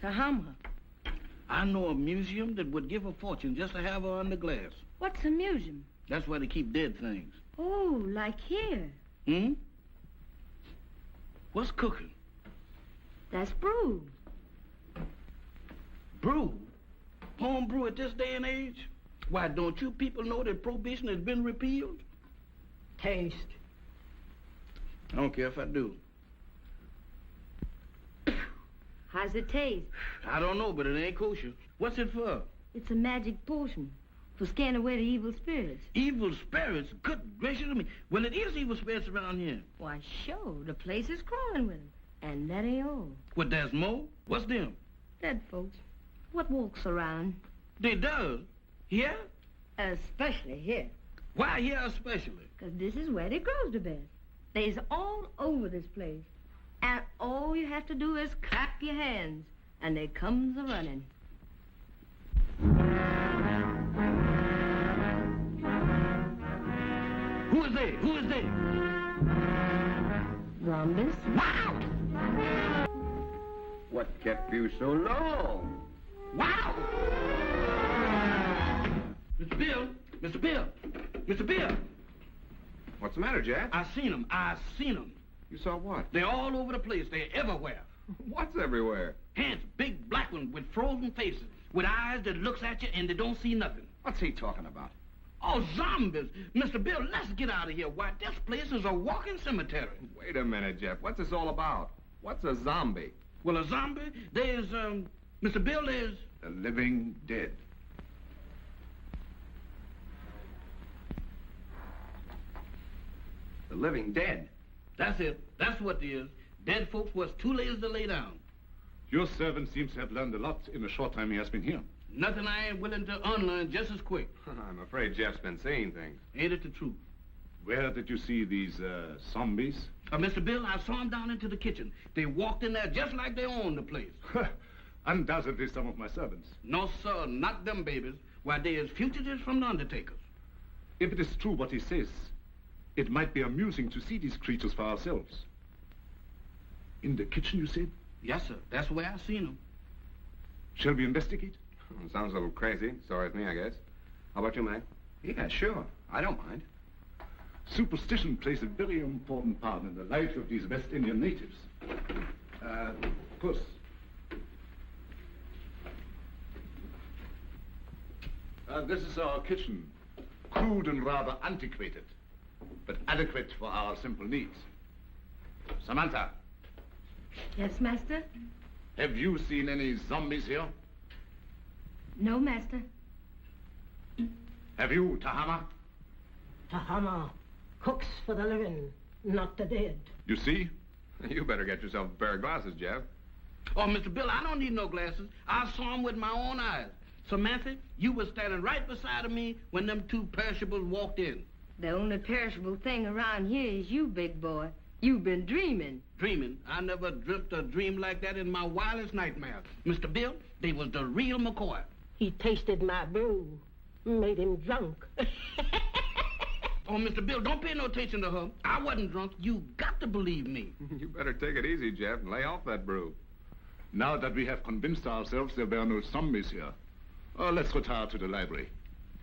Tahama. I know a museum that would give a fortune just to have her under glass. What's a museum? That's where they keep dead things. Oh, like here. Hmm? What's cooking? That's brew. Brew? Home brew at this day and age? Why, don't you people know that prohibition has been repealed? Taste. I don't care if I do. How's it taste? I don't know, but it ain't kosher. What's it for? It's a magic potion for scaring away the evil spirits. Evil spirits? Good gracious of me. Well, it is evil spirits around here. Why, sure. The place is crawling with them. And that ain't all. What, there's more? What's them? Dead folks. What walks around? They does? Here? Especially here. Why here especially? Because this is where they grows the best. They's all over this place. And all you have to do is clap your hands, and they comes a-running. Who is they? Who is they? Zombies. Wow! What kept you so long? Wow! Mr. Bill! Mr. Bill! Mr. Bill! What's the matter, Jack? I seen them. You saw what? They're all over the place. They're everywhere. What's everywhere? Hands, big black ones with frozen faces, with eyes that looks at you and they don't see nothing. What's he talking about? Oh, zombies. Mr. Bill, let's get out of here. Why, this place is a walking cemetery. Wait a minute, Jeff. What's this all about? What's a zombie? Well, a zombie, there's, Mr. Bill, there's... The living dead. The living dead. That's it. That's what it is. Dead folks was too lazy to lay down. Your servant seems to have learned a lot in the short time he has been here. Nothing I ain't willing to unlearn just as quick. I'm afraid Jeff's been seeing things. Ain't it the truth? Where did you see these, zombies? Mr. Bill, I saw them down into the kitchen. They walked in there just like they owned the place. Undoubtedly some of my servants. No, sir, not them babies. Why, they is fugitives from the undertakers. If it is true what he says, it might be amusing to see these creatures for ourselves. In the kitchen, you said? Yes, sir. That's where I seen them. Shall we investigate? Sounds a little crazy. Sorry with me, I guess. How about you, Mac? Yeah, sure. I don't mind. Superstition plays a very important part in the life of these West Indian natives. Puss. This is our kitchen. Crude and rather antiquated, but adequate for our simple needs. Samantha. Yes, master? Have you seen any zombies here? No, master. Have you, Tahama? Tahama cooks for the living, not the dead. You see? You better get yourself a pair of glasses, Jeff. Oh, Mr. Bill, I don't need no glasses. I saw them with my own eyes. Samantha, you were standing right beside of me when them two perishables walked in. The only perishable thing around here is you, big boy. You've been dreaming. Dreaming? I never dreamt a dream like that in my wildest nightmares. Mr. Bill, they was the real McCoy. He tasted my brew, made him drunk. Oh, Mr. Bill, don't pay no attention to her. I wasn't drunk. You got to believe me. You better take it easy, Jeff, and lay off that brew. Now that we have convinced ourselves there were no zombies here, let's retire to the library.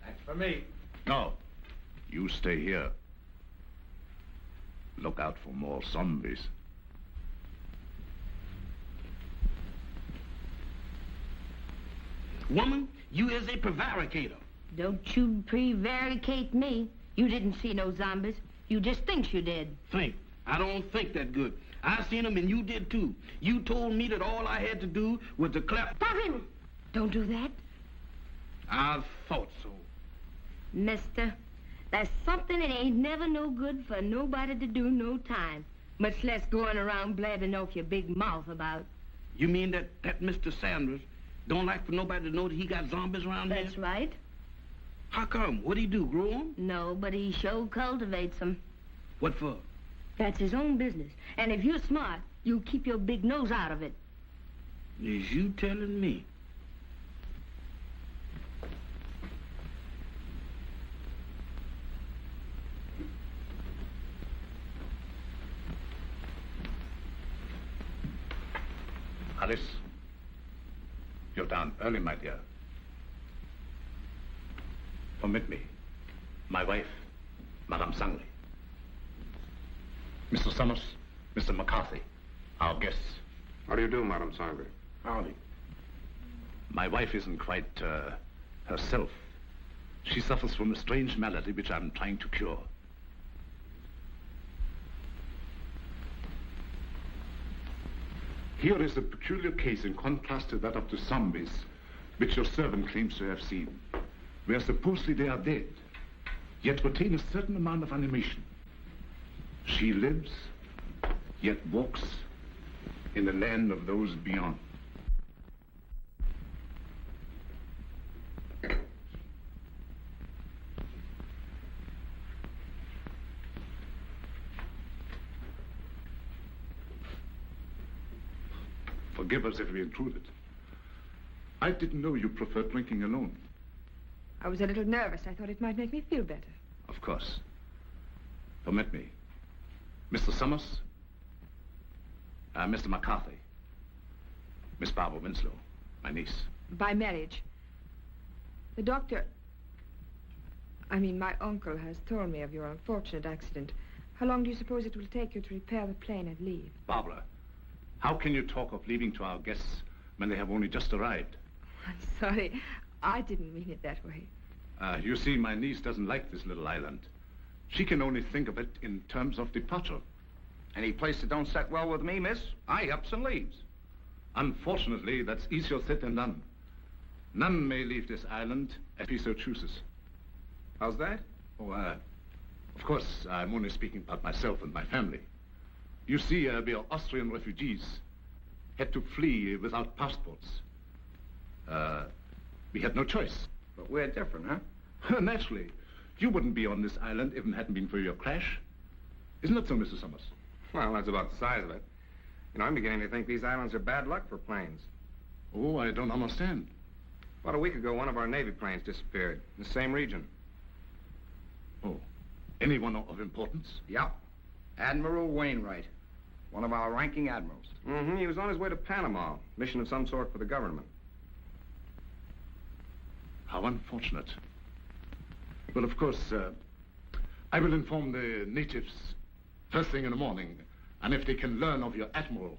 That's for me. No, you stay here. Look out for more zombies. Woman, you is a prevaricator. Don't you prevaricate me. You didn't see no zombies. You just think you did. Think? I don't think that good. I seen them and you did too. You told me that all I had to do was to clap. Stop him! Don't do that. I thought so. Mister, there's something that ain't never no good for nobody to do no time. Much less going around blabbing off your big mouth about. You mean that Mr. Sanders don't like for nobody to know that he got zombies around here? That's right. How come? What'd he do, grow them? No, but he sure cultivates them. What for? That's his own business. And if you're smart, you'll keep your big nose out of it. Is you telling me? Alice, you're down early, my dear. Permit me. My wife, Madame Sangley. Mr. Summers, Mr. McCarthy, our guests. How do you do, Madame Sangley? Howdy. My wife isn't quite, herself. She suffers from a strange malady which I'm trying to cure. Here is a peculiar case in contrast to that of the zombies, which your servant claims to have seen, where supposedly they are dead, yet retain a certain amount of animation. She lives, yet walks in the land of those beyond. Forgive us if we intruded. I didn't know you preferred drinking alone. I was a little nervous. I thought it might make me feel better. Of course. Permit me. Mr. Summers, Mr. McCarthy, Miss Barbara Winslow, my niece. By marriage. The doctor... my uncle has told me of your unfortunate accident. How long do you suppose it will take you to repair the plane and leave? Barbara, how can you talk of leaving to our guests when they have only just arrived? I'm sorry. I didn't mean it that way. You see, my niece doesn't like this little island. She can only think of it in terms of departure. Any place that don't set well with me, miss, I ups and leaves. Unfortunately, that's easier said than done. None may leave this island if he so chooses. How's that? Oh, of course, I'm only speaking about myself and my family. You see, we are Austrian refugees, had to flee without passports. We had no choice. But we're different, huh? Naturally. You wouldn't be on this island if it hadn't been for your crash. Isn't that so, Mr. Summers? Well, that's about the size of it. You know, I'm beginning to think these islands are bad luck for planes. Oh, I don't understand. About a week ago, one of our Navy planes disappeared in the same region. Oh, anyone of importance? Yep. Admiral Wainwright, one of our ranking admirals. Mm-hmm. He was on his way to Panama, mission of some sort for the government. How unfortunate. Well, of course, I will inform the natives first thing in the morning, and if they can learn of your admiral,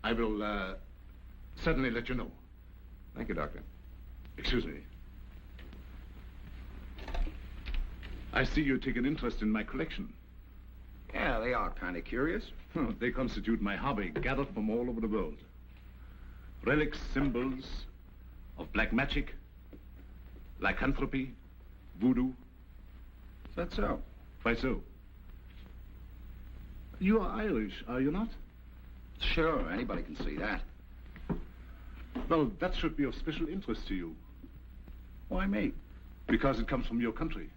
I will certainly let you know. Thank you, Doctor. Excuse me. I see you take an interest in my collection. Yeah, they are kind of curious. They constitute my hobby, gathered from all over the world. Relics, symbols of black magic, lycanthropy, voodoo. Is that so? Why so? You are Irish, are you not? Sure, anybody can see that. Well, that should be of special interest to you. Why me? Because it comes from your country.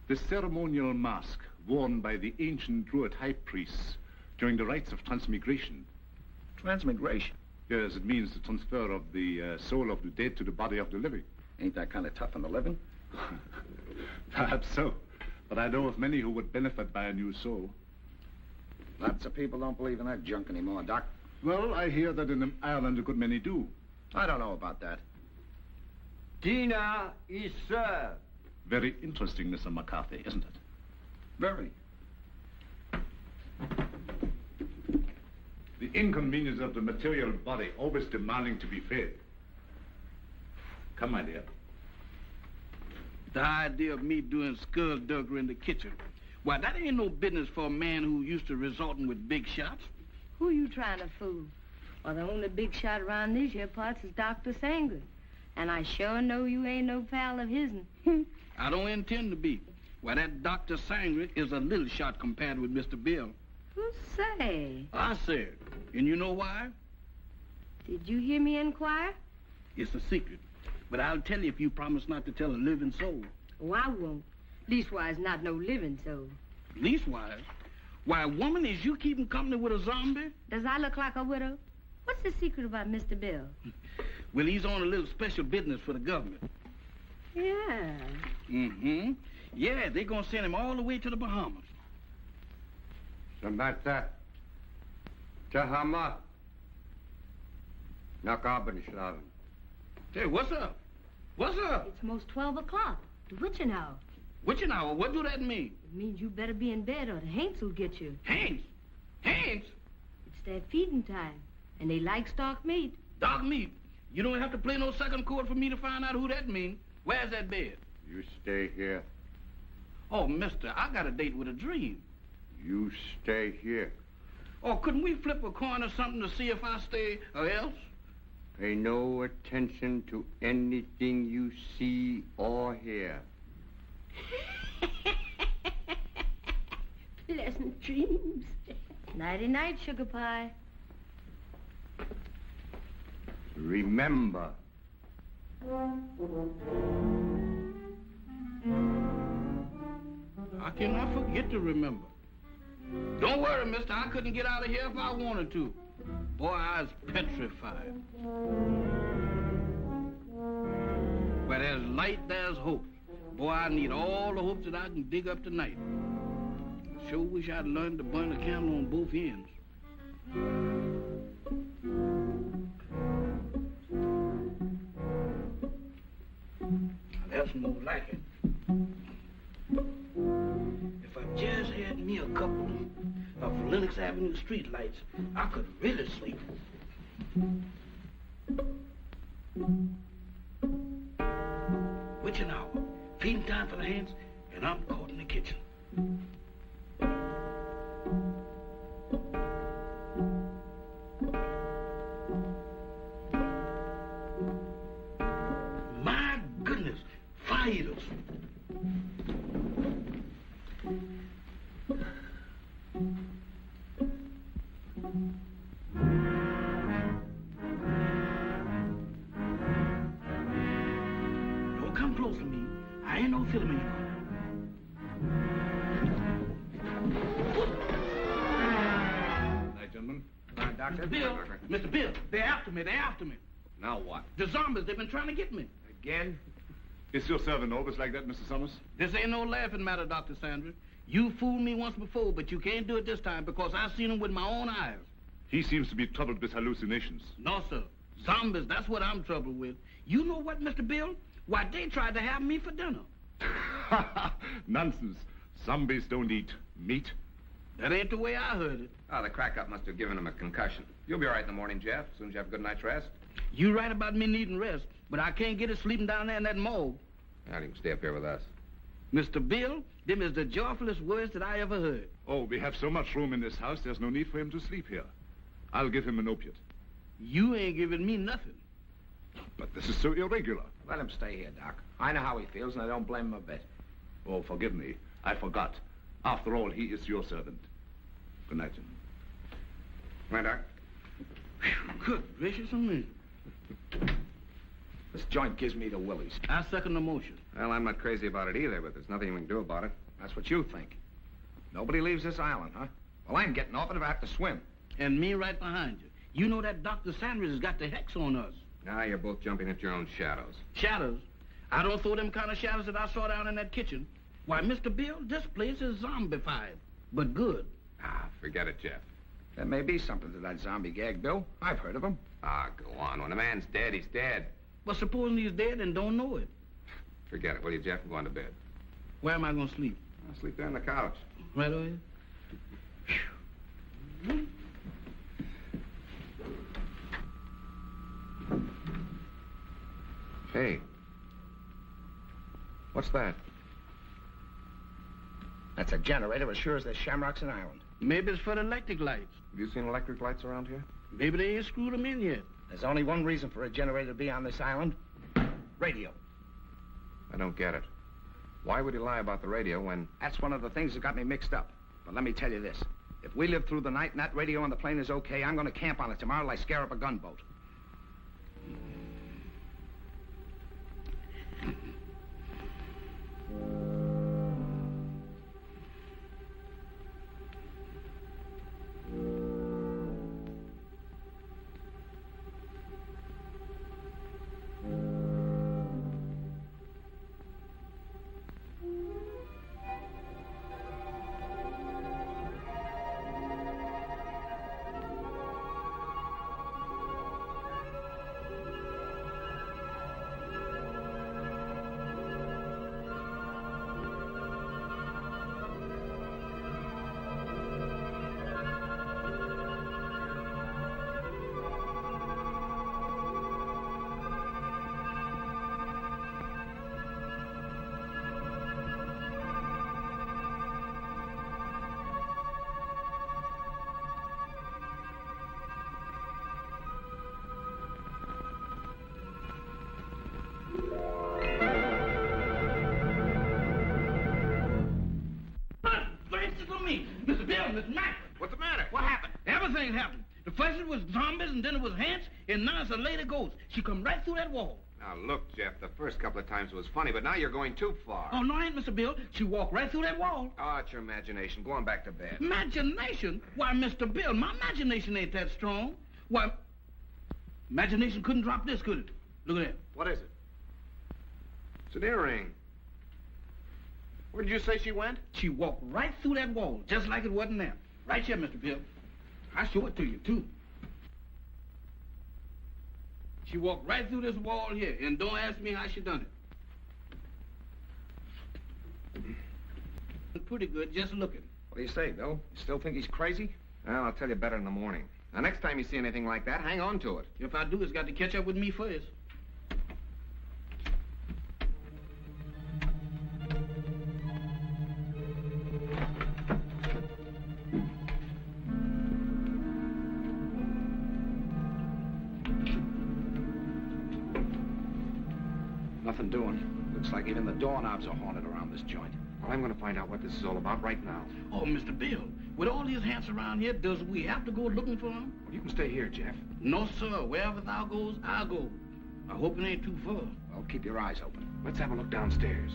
The ceremonial mask worn by the ancient Druid high priests during the rites of transmigration. Transmigration? Yes, it means the transfer of the soul of the dead to the body of the living. Ain't that kind of tough on the living? Perhaps so. But I know of many who would benefit by a new soul. Lots of people don't believe in that junk anymore, Doc. Well, I hear that in Ireland a good many do. I don't know about that. Dinner is served. Very interesting, Mr. McCarthy, isn't it? Very. The inconvenience of the material body always demanding to be fed. Come, my dear. The idea of me doing skullduggery in the kitchen. Why, that ain't no business for a man who used to resorting with big shots. Who you trying to fool? Well, the only big shot around these here parts is Dr. Sangley. And I sure know you ain't no pal of his'n. I don't intend to be. Why, that Dr. Sangley is a little shot compared with Mr. Bill. Who say? I said. And you know why? Did you hear me inquire? It's a secret. But I'll tell you if you promise not to tell a living soul. Oh, I won't. Leastwise, not no living soul. Leastwise? Why, woman, is you keeping company with a zombie? Does I look like a widow? What's the secret about Mr. Bill? Well, he's on a little special business for the government. Yeah. Mm-hmm. Yeah, they're gonna send him all the way to the Bahamas. Sabata. Tahama. Nach Abend schlafen. Hey, what's up? What's up? It's most 12 o'clock. The witching hour. Witching hour? What do that mean? It means you better be in bed or the Haints will get you. Haints? Haints? It's their feeding time, and they like stock meat. Dog meat? You don't have to play no second chord for me to find out who that means. Where's that bed? You stay here. Oh, mister, I got a date with a dream. You stay here. Oh, couldn't we flip a coin or something to see if I stay or else? Pay no attention to anything you see or hear. Pleasant dreams. Nighty-night, sugar pie. Remember. I cannot forget to remember. Don't worry, mister. I couldn't get out of here if I wanted to. Boy, I was petrified. Where there's light, there's hope. Boy, I need all the hopes that I can dig up tonight. I sure wish I'd learned to burn a candle on both ends. That's more like it. If I just had me a couple of Lenox Avenue streetlights, I could really sleep. Witching hour, feeding time for the hands, and I'm caught in the kitchen. My goodness, fire eaters. Don't come close to me. I ain't no filming you. Night, gentlemen. Come on, Doctor. Mr. Bill, they're after me, they're after me. Now what? The zombies, they've been trying to get me. Again? Is your servant always like that, Mr. Summers? This ain't no laughing matter, Dr. Sanders. You fooled me once before, but you can't do it this time because I seen him with my own eyes. He seems to be troubled with hallucinations. No, sir. Zombies, that's what I'm troubled with. You know what, Mr. Bill? Why, they tried to have me for dinner. Nonsense. Zombies don't eat meat. That ain't the way I heard it. Oh, the crack-up must have given him a concussion. You'll be all right in the morning, Jeff, as soon as you have a good night's rest. You right about me needing rest, but I can't get it sleeping down there in that morgue. Now you can stay up here with us. Mr. Bill, them is the joyfulest words that I ever heard. Oh, we have so much room in this house, there's no need for him to sleep here. I'll give him an opiate. You ain't giving me nothing. But this is so irregular. Let him stay here, Doc. I know how he feels, and I don't blame him a bit. Oh, forgive me. I forgot. After all, he is your servant. Good night, gentlemen. Come on, Doc. Good gracious of me. This joint gives me the willies. I second the motion. Well, I'm not crazy about it either, but there's nothing we can do about it. That's what you think. Nobody leaves this island, huh? Well, I'm getting off it if I have to swim. And me right behind you. You know that Dr. Sanders has got the hex on us. Now you're both jumping at your own shadows. Shadows? I don't throw them kind of shadows that I saw down in that kitchen. Why, Mr. Bill, this place is zombified, but good. Ah, forget it, Jeff. There may be something to that zombie gag, Bill. I've heard of them. Ah, go on. When a man's dead, he's dead. But supposing he's dead and don't know it. Forget it, will you, Jeff? Go on to bed. Where am I going to sleep? I'll sleep there on the couch. Right over here? Hey. What's that? That's a generator as sure as there's shamrocks in Ireland. Maybe it's for the electric lights. Have you seen electric lights around here? Maybe they ain't screwed them in yet. There's only one reason for a generator to be on this island. Radio. I don't get it. Why would he lie about the radio when... That's one of the things that got me mixed up. But let me tell you this. If we live through the night and that radio on the plane is okay, I'm going to camp on it tomorrow till I scare up a gunboat. Everything happened. The first it was zombies, and then it was ants, and now it's a lady ghost. She come right through that wall. Now, look, Jeff, the first couple of times was funny, but now you're going too far. Oh, no, I ain't, Mr. Bill. She walked right through that wall. Oh, it's your imagination. Go on back to bed. Imagination? Why, Mr. Bill, my imagination ain't that strong. Why, imagination couldn't drop this, could it? Look at that. What is it? It's an earring. Where did you say she went? She walked right through that wall, just like it wasn't there. Right here, Mr. Bill. I'll show it to you, too. She walked right through this wall here, and don't ask me how she done it. Pretty good, just looking. What do you say, Bill? You still think he's crazy? Well, I'll tell you better in the morning. Now, next time you see anything like that, hang on to it. If I do, it's got to catch up with me first. Nothing doing. Looks like even the doorknobs are haunted around this joint. Well, I'm going to find out what this is all about right now. Oh, Mr. Bill, with all these ants around here, does we have to go looking for them? Well, you can stay here, Jeff. No, sir. Wherever thou goes, I'll go. I hope it ain't too far. Well, keep your eyes open. Let's have a look downstairs.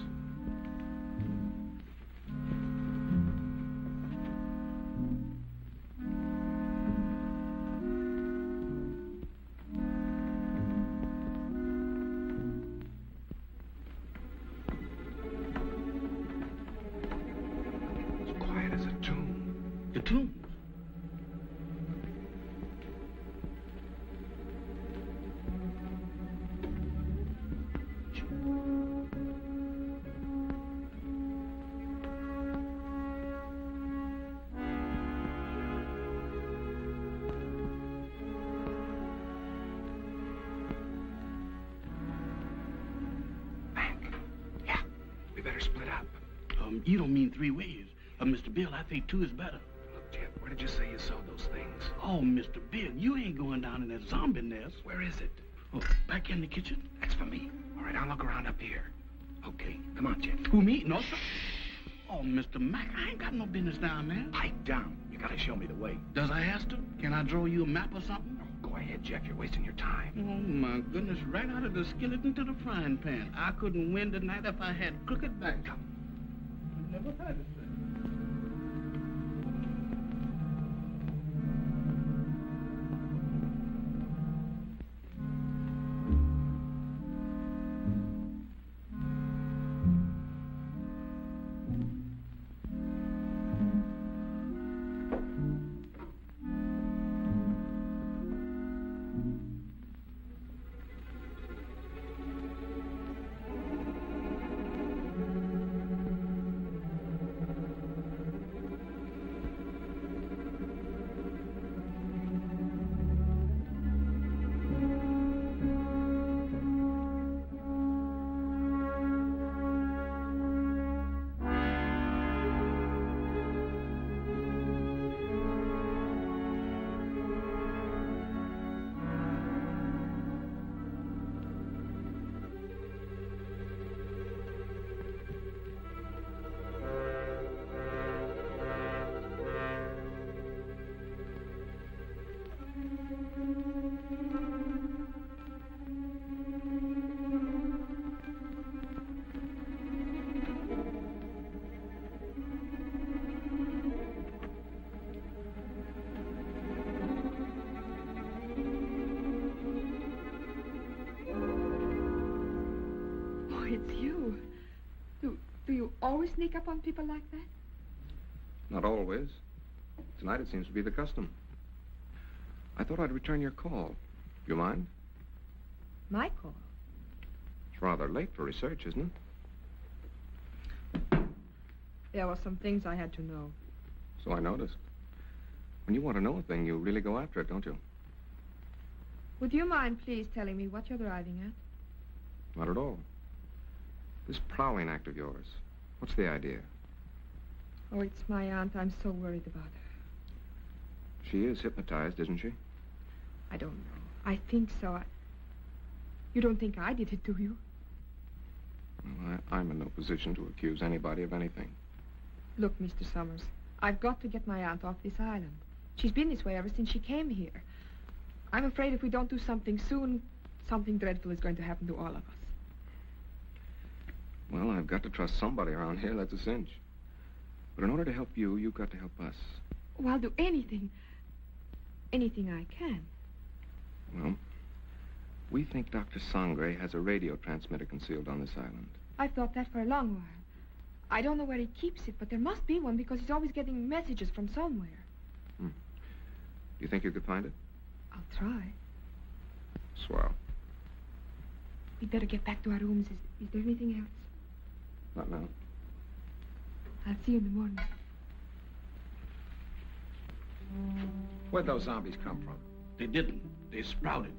The tombs. Yeah, we better split up. You don't mean 3 ways. Mr. Bill, I think 2 is better. Jeff, where did you say you saw those things? Oh, Mr. Bill, you ain't going down in that zombie nest. Where is it? Oh, back in the kitchen? That's for me. All right, I'll look around up here. Okay, come on, Jeff. Who, me? No, sir. Oh, Mr. Mac, I ain't got no business down there. Pipe down. You gotta show me the way. Does I have to? Can I draw you a map or something? Go ahead, Jeff. You're wasting your time. Oh, my goodness. Right out of the skillet into the frying pan. I couldn't win tonight if I had crooked back. Come. I never had it. Always sneak up on people like that? Not always. Tonight it seems to be the custom. I thought I'd return your call. You mind? My call? It's rather late for research, isn't it? There were some things I had to know. So I noticed. When you want to know a thing, you really go after it, don't you? Would you mind, please, telling me what you're driving at? Not at all. This prowling act of yours, what's the idea? Oh, it's my aunt. I'm so worried about her. She is hypnotized, isn't she? I don't know. I think so. You don't think I did it, do you? Well, I'm in no position to accuse anybody of anything. Look, Mr. Summers, I've got to get my aunt off this island. She's been this way ever since she came here. I'm afraid if we don't do something soon, something dreadful is going to happen to all of us. Well, I've got to trust somebody around here, that's a cinch. But in order to help you, you've got to help us. Oh, I'll do anything. Anything I can. Well, we think Dr. Sangre has a radio transmitter concealed on this island. I've thought that for a long while. I don't know where he keeps it, but there must be one because he's always getting messages from somewhere. Do you think you could find it? I'll try. Swell. We'd better get back to our rooms. Is there anything else? Not now. I'll see you in the morning. Where'd those zombies come from? They didn't. They sprouted.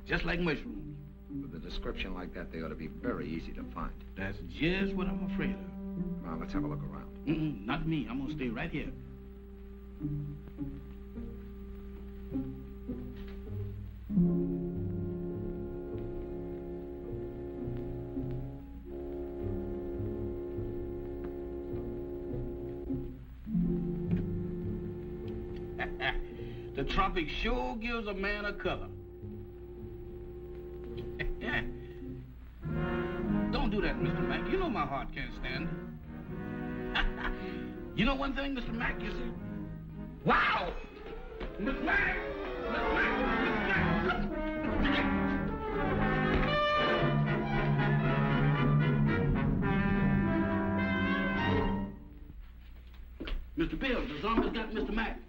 Just like mushrooms. With a description like that, they ought to be very easy to find. That's just what I'm afraid of. Well, let's have a look around. Not me. I'm gonna stay right here. The tropic sure gives a man a color. Don't do that, Mr. Mack. You know my heart can't stand it. You know one thing, Mr. Mack, you see? Wow! Mr. Mack! Mr. Mack! Mr. Mack! Mr. Bill, the zombies got Mr. Mack.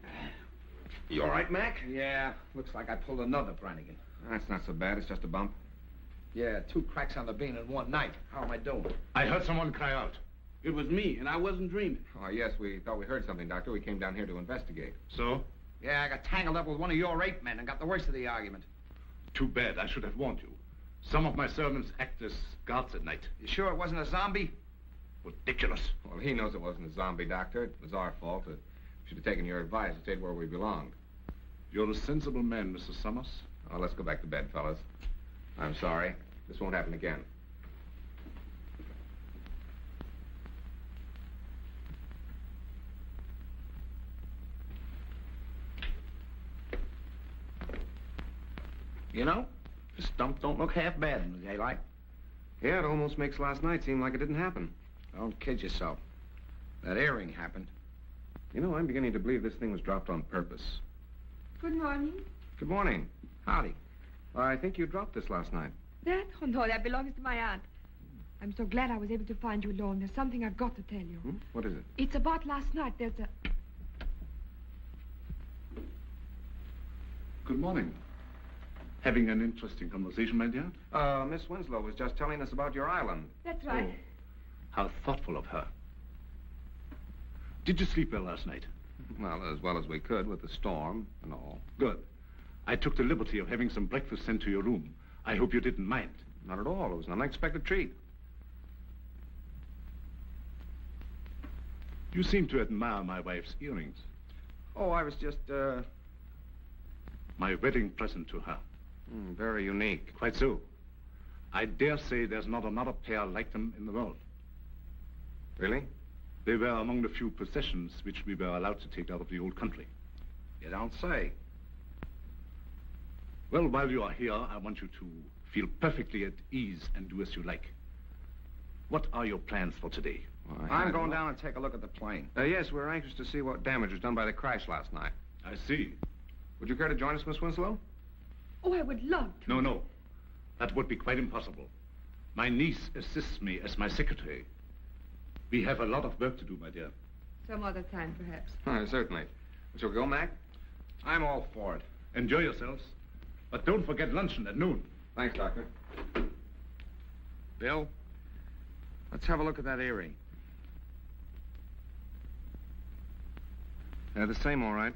You all right, Mac? Yeah, looks like I pulled another Brannigan. That's not so bad. It's just a bump. Yeah, 2 cracks on the bean in one night. How am I doing? I heard someone cry out. It was me, and I wasn't dreaming. Oh, yes, we thought we heard something, Doctor. We came down here to investigate. So? Yeah, I got tangled up with one of your ape men and got the worst of the argument. Too bad. I should have warned you. Some of my servants act as guards at night. You sure it wasn't a zombie? Ridiculous. Well, he knows it wasn't a zombie, Doctor. It was our fault. We should have taken your advice and stayed where we belonged. You're a sensible man, Mr. Summers. Oh, let's go back to bed, fellas. I'm sorry. This won't happen again. You know, this dump don't look half bad in the daylight. Yeah, it almost makes last night seem like it didn't happen. Don't kid yourself. That earring happened. You know, I'm beginning to believe this thing was dropped on purpose. Good morning. Good morning. Howdy. I think you dropped this last night. That? Oh, no, that belongs to my aunt. I'm so glad I was able to find you alone. There's something I've got to tell you. What is it? It's about last night. There's a... Good morning. Having an interesting conversation, my dear? Miss Winslow was just telling us about your island. That's right. Oh, how thoughtful of her. Did you sleep well last night? Well as we could with the storm and all. Good. I took the liberty of having some breakfast sent to your room. I hope you didn't mind. Not at all. It was an unexpected treat. You seem to admire my wife's earrings. Oh, I was just, My wedding present to her. Very unique. Quite so. I dare say there's not another pair like them in the world. Really? They were among the few possessions which we were allowed to take out of the old country. You don't say. Well, while you are here, I want you to feel perfectly at ease and do as you like. What are your plans for today? Well, I'm going down and take a look at the plane. Yes, we're anxious to see what damage was done by the crash last night. I see. Would you care to join us, Miss Winslow? Oh, I would love to. No. That would be quite impossible. My niece assists me as my secretary. We have a lot of work to do, my dear. Some other time, perhaps. Certainly. Shall we go, Mac? I'm all for it. Enjoy yourselves. But don't forget luncheon at noon. Thanks, Doctor. Bill, let's have a look at that earring. They're the same, all right.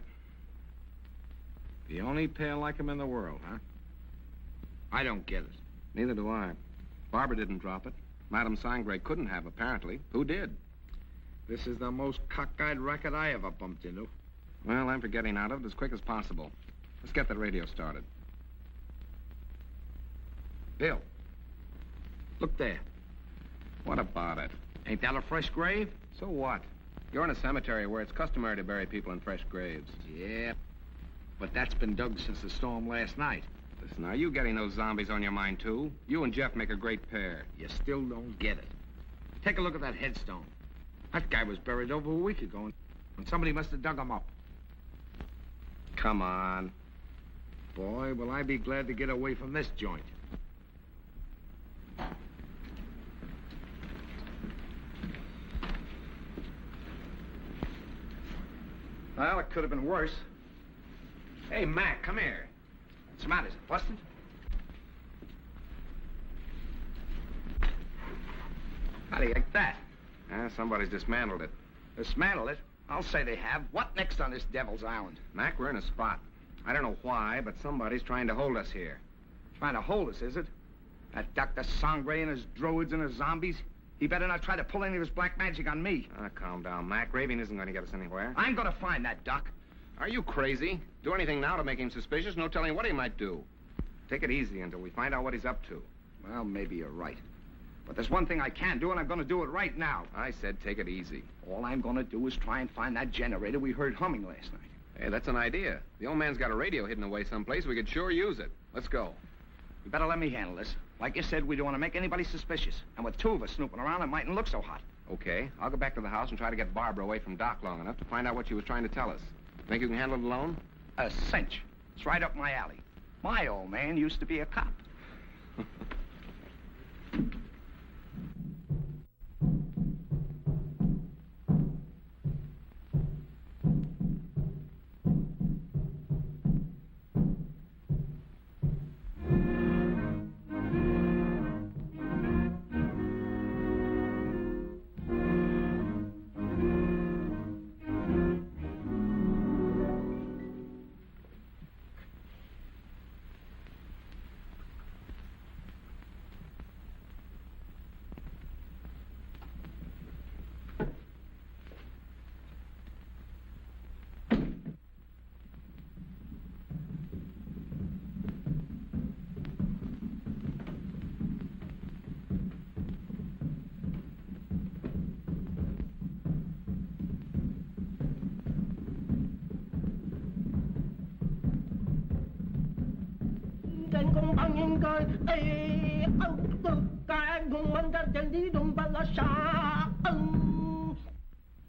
The only pair like them in the world, huh? I don't get it. Neither do I. Barbara didn't drop it. Madame Sangre couldn't have, apparently. Who did? This is the most cockeyed racket I ever bumped into. Well, I'm for getting out of it as quick as possible. Let's get the radio started. Bill, look there. What about it? Ain't that a fresh grave? So what? You're in a cemetery where it's customary to bury people in fresh graves. Yeah, but that's been dug since the storm last night. Listen, are you getting those zombies on your mind, too? You and Jeff make a great pair. You still don't get it. Take a look at that headstone. That guy was buried over a week ago, and somebody must have dug him up. Come on. Boy, will I be glad to get away from this joint. Well, it could have been worse. Hey, Mac, come here. What's the matter? Is it busted? How do you like that? Somebody's dismantled it. Dismantled it? I'll say they have. What next on this Devil's Island? Mac, we're in a spot. I don't know why, but somebody's trying to hold us here. Trying to hold us, is it? That Dr. Sangre and his druids and his zombies? He better not try to pull any of his black magic on me. Calm down, Mac. Raving isn't going to get us anywhere. I'm going to find that, Doc. Are you crazy? Do anything now to make him suspicious? No telling what he might do. Take it easy until we find out what he's up to. Well, maybe you're right. But there's one thing I can do, and I'm going to do it right now. I said take it easy. All I'm going to do is try and find that generator we heard humming last night. Hey, that's an idea. The old man's got a radio hidden away someplace. We could sure use it. Let's go. You better let me handle this. Like you said, we don't want to make anybody suspicious. And with two of us snooping around, it mightn't look so hot. Okay. I'll go back to the house and try to get Barbara away from Doc long enough to find out what she was trying to tell us. Think you can handle it alone? A cinch. It's right up my alley. My old man used to be a cop.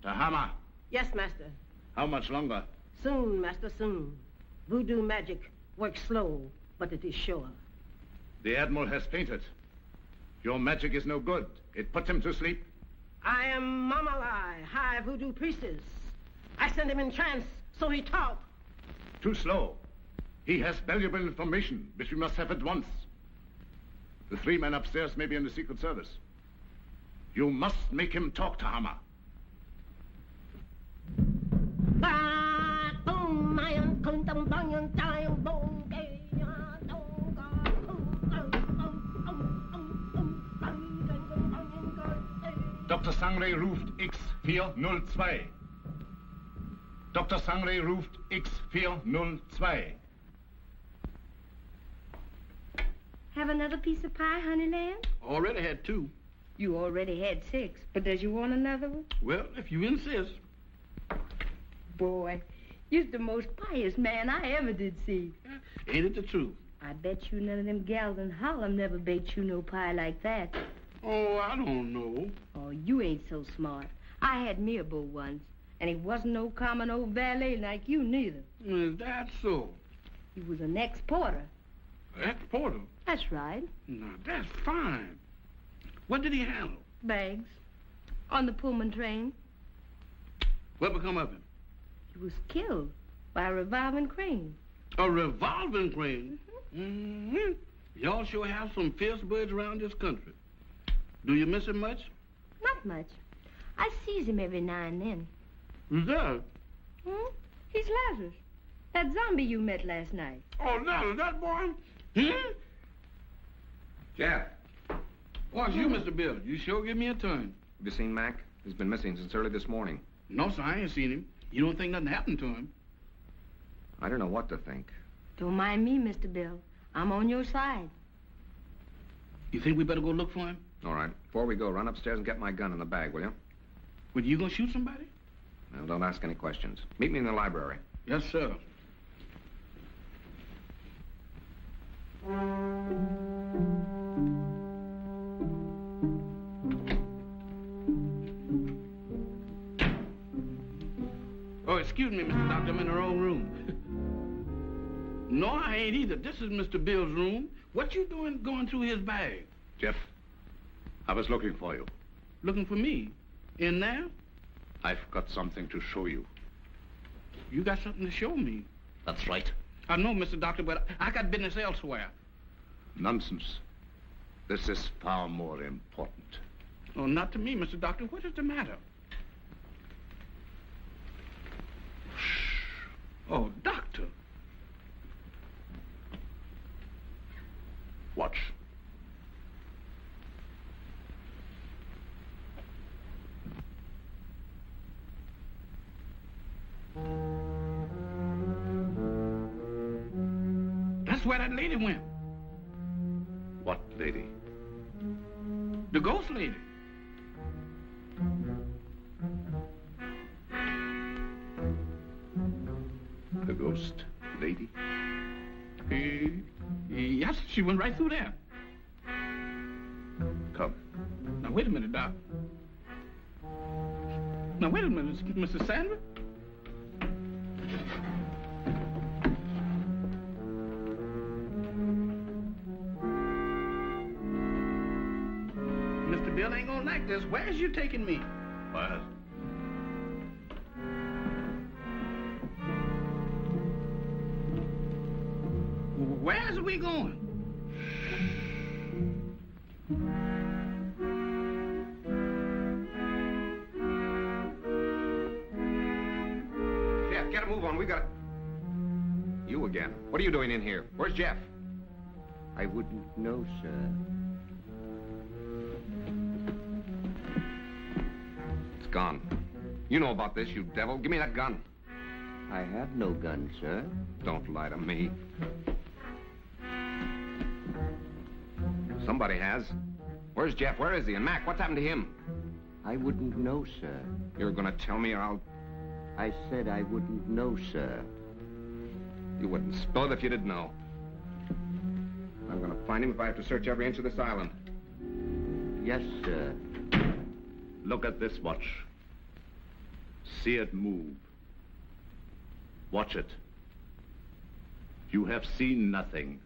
Tahama. Yes, Master. How much longer? Soon, Master, soon. Voodoo magic works slow, but it is sure. The Admiral has fainted. Your magic is no good. It put him to sleep. I am Mamalai, High Voodoo Priestess. I send him in trance, so he talk. Too slow. He has valuable information, which we must have at once. The three men upstairs may be in the Secret Service. You must make him talk, Tahama. Dr. Sangre ruft X402. Dr. Sangre ruft X402. Have another piece of pie, honey lamb? Already had 2. You already had 6, but does you want another one? Well, if you insist. Boy, you're the most pious man I ever did see. Ain't it the truth? I bet you none of them gals in Harlem never baked you no pie like that. Oh, I don't know. Oh, you ain't so smart. I had me a beau once, and he wasn't no common old valet like you neither. Is that so? He was an ex-porter. Ex-porter? That's right. Now, that's fine. What did he handle? Bags. On the Pullman train. What become of him? He was killed by a revolving crane. A revolving crane? Mm-hmm. Y'all sure have some fierce birds around this country. Do you miss him much? Not much. I sees him every now and then. Who's that? He's Lazarus. That zombie you met last night. Oh, Lazarus, that boy? Hmm? Jeff. Oh, it's you, Mr. Bill. You sure give me a turn. Have you seen Mac? He's been missing since early this morning. No, sir, I ain't seen him. You don't think nothing happened to him? I don't know what to think. Don't mind me, Mr. Bill. I'm on your side. You think we better go look for him? All right. Before we go, run upstairs and get my gun in the bag, will you? Well, you gonna shoot somebody? Well, don't ask any questions. Meet me in the library. Yes, sir. Oh, excuse me, Mr. Doctor, I'm in the wrong room. No, I ain't either. This is Mr. Bill's room. What you doing going through his bag? Jeff, I was looking for you. Looking for me? In there? I've got something to show you. You got something to show me? That's right. I know, Mr. Doctor, but I got business elsewhere. Nonsense. This is far more important. Oh, not to me, Mr. Doctor. What is the matter? Oh, Doctor. Watch. That's where that lady went. What lady? The ghost lady. The ghost lady? Yes, she went right through there. Come. Now, wait a minute, Doc. Now, wait a minute, Mr. Sandra. Mr. Bill ain't gonna like this. Where's you taking me? What? Where's we going? Jeff, get a move on. We got... You again. What are you doing in here? Where's Jeff? I wouldn't know, sir. It's gone. You know about this, you devil. Give me that gun. I have no gun, sir. Don't lie to me. Somebody has. Where's Jeff? Where is he? And Mac, what's happened to him? I wouldn't know, sir. You're gonna tell me or I'll... I said I wouldn't know, sir. You wouldn't spill it if you didn't know. I'm gonna find him if I have to search every inch of this island. Yes, sir. Look at this watch. See it move. Watch it. You have seen nothing.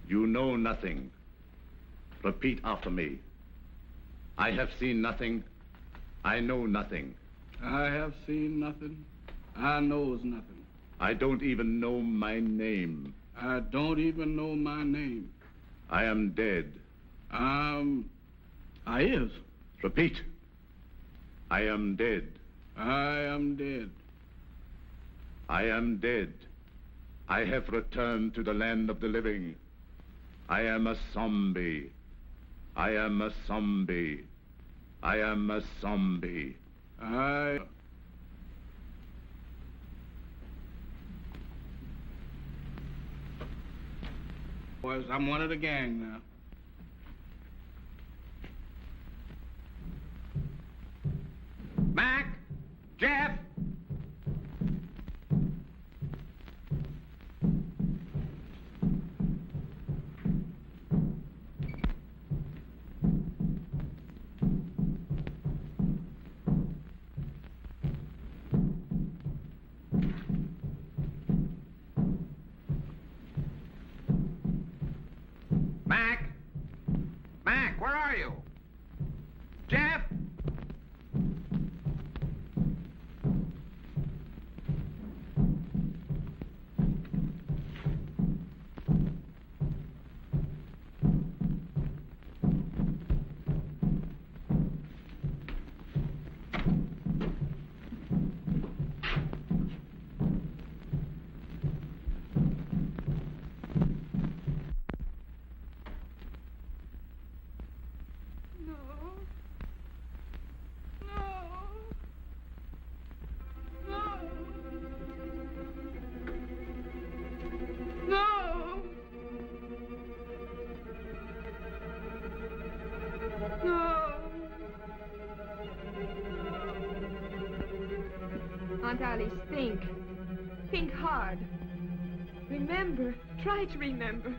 You know nothing. Repeat after me. I have seen nothing. I know nothing. I have seen nothing. I knows nothing. I don't even know my name. I don't even know my name. I am dead. I is. Repeat. I am dead. I am dead. I am dead. I have returned to the land of the living. I am a zombie. I am a zombie. I am a zombie. Boys, I'm one of the gang now. Mac! Jeff! Mac! Alice, think. Think hard. Remember. Try to remember.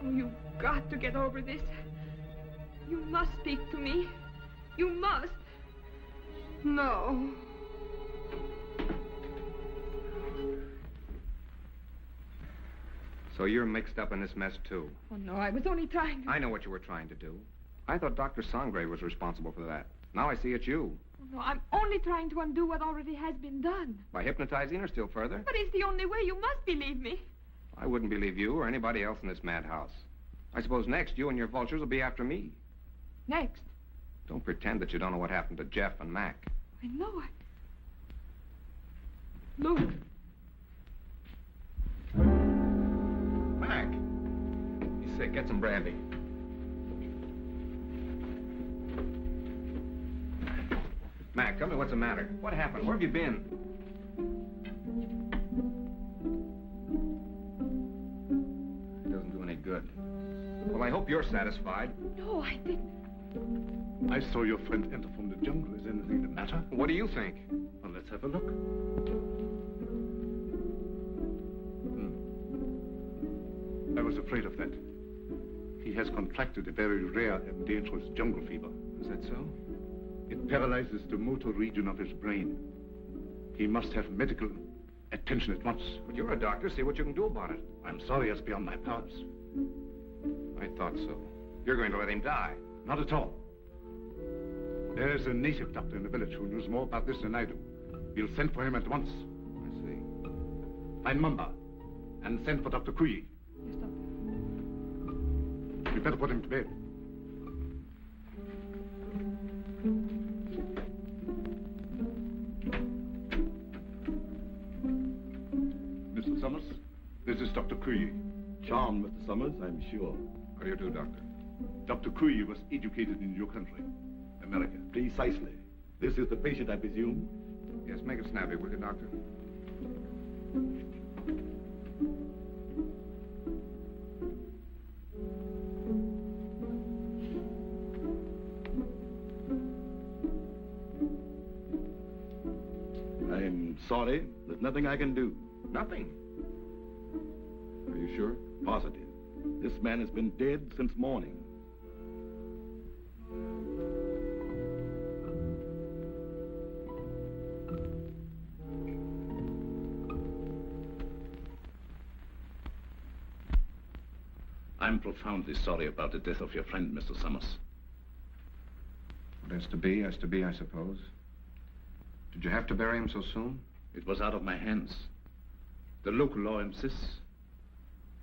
Oh, you've got to get over this. You must speak to me. You must. No. So you're mixed up in this mess, too. Oh, no, I was only trying to... I know what you were trying to do. I thought Dr. Sangre was responsible for that. Now I see it's you. Oh, no, I'm only trying to undo what already has been done. By hypnotizing her still further? But it's the only way. You must believe me. I wouldn't believe you or anybody else in this madhouse. I suppose next you and your vultures will be after me. Next? Don't pretend that you don't know what happened to Jeff and Mac. I know. Look. Mac. He's sick. Get some brandy. Mac, tell me what's the matter. What happened? Where have you been? It doesn't do any good. Well, I hope you're satisfied. No, I didn't. I saw your friend enter from the jungle. Is anything the matter? What do you think? Well, let's have a look. I was afraid of that. He has contracted a very rare and dangerous jungle fever. Is that so? It paralyzes the motor region of his brain. He must have medical attention at once. But you're a doctor. See what you can do about it. I'm sorry, it's beyond my powers. I thought so. You're going to let him die. Not at all. There's a native doctor in the village who knows more about this than I do. We'll send for him at once. I see. Find Mamba and send for Dr. Kuyi. Yes, Doctor. You better put him to bed. Mr. Summers, this is Dr. Kuyi. Charmed, Mr. Summers, I'm sure. How do you do, Doctor? Dr. Kuyi was educated in your country, America. Precisely. This is the patient, I presume? Yes, make it snappy, will you, Doctor? I'm sorry. There's nothing I can do. Nothing? Are you sure? Positive. This man has been dead since morning. I'm profoundly sorry about the death of your friend, Mr. Summers. What has to be, I suppose. Did you have to bury him so soon? It was out of my hands. The local law insists.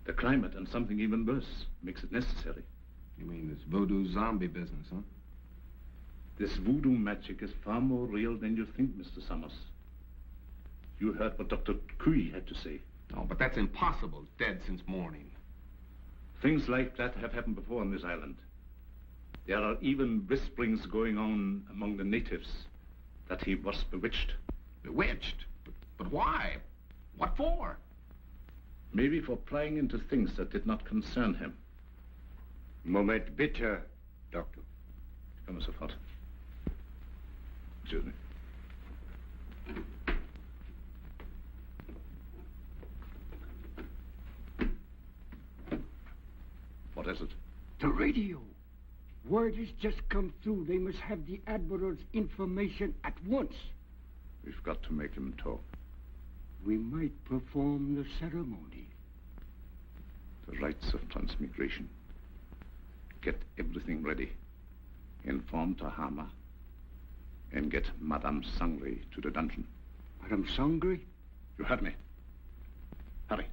The climate and something even worse makes it necessary. You mean this voodoo zombie business, huh? This voodoo magic is far more real than you think, Mr. Summers. You heard what Dr. Kuyi had to say. Oh, but that's impossible. Dead since morning. Things like that have happened before on this island. There are even whisperings going on among the natives that he was bewitched. Bewitched? But why? What for? Maybe for prying into things that did not concern him. Moment bitte, Doctor. Come sofort. Excuse me. What is it? The radio. Word has just come through. They must have the Admiral's information at once. We've got to make him talk. We might perform the ceremony. The rites of transmigration. Get everything ready. Inform Tahama. And get Madame Sangre to the dungeon. Madame Sangre? You heard me. Hurry.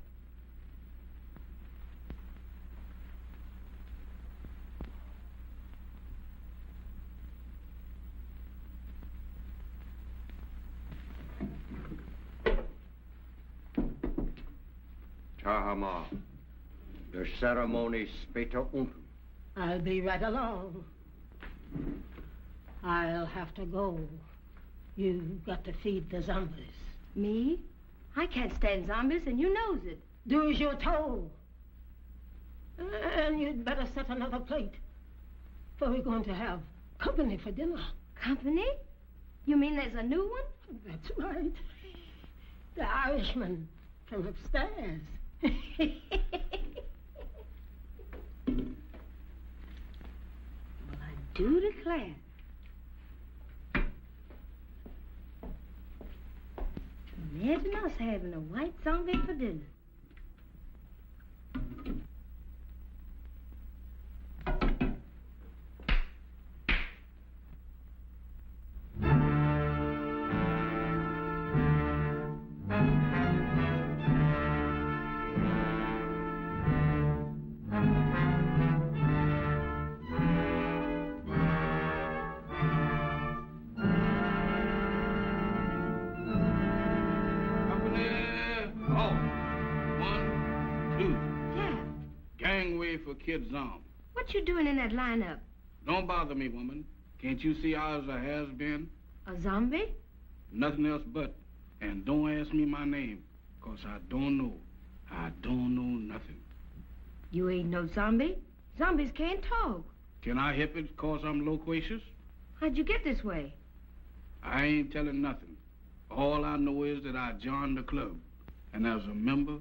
Tahama. The ceremony später unten. I'll be right along. I'll have to go. You've got to feed the zombies. Me? I can't stand zombies, and you knows it. Do as you're told. And you'd better set another plate. For we're going to have company for dinner. Company? You mean there's a new one? That's right. The Irishman from upstairs. Well, I do declare. Imagine us having a white zombie for dinner. For Kid Zom. What you doing in that lineup? Don't bother me, woman. Can't you see I was a has-been? A zombie? Nothing else but. And don't ask me my name, 'cause I don't know. I don't know nothing. You ain't no zombie. Zombies can't talk. Can I help it 'cause I'm loquacious? How'd you get this way? I ain't telling nothing. All I know is that I joined the club. And as a member,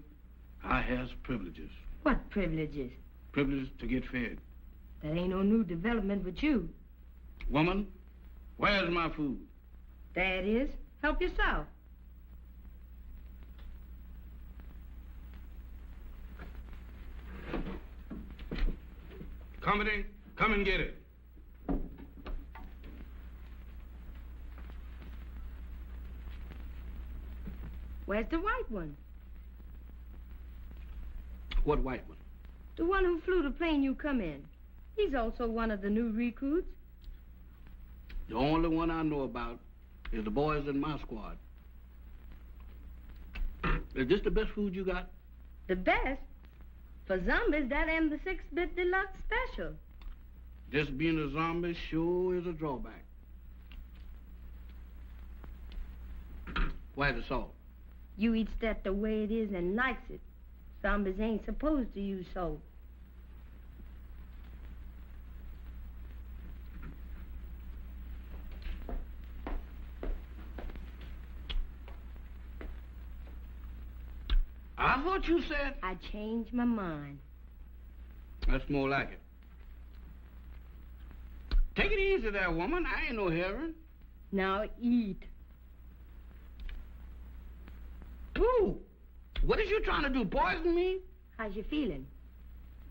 I has privileges. What privileges? Privilege to get fed. That ain't no new development with you. Woman, where's my food? There it is. Help yourself. Company, come and get it. Where's the white one? What white one? The one who flew the plane you come in. He's also one of the new recruits. The only one I know about is the boys in my squad. Is this the best food you got? The best? For zombies, that am the 6-bit deluxe special. Just being a zombie sure is a drawback. Where's the salt? You eats that the way it is and likes it. Zombies ain't supposed to use salt. I thought you said... I changed my mind. That's more like it. Take it easy there, woman. I ain't no heroin. Now eat. Ooh, what is you trying to do, poison me? How's you feeling?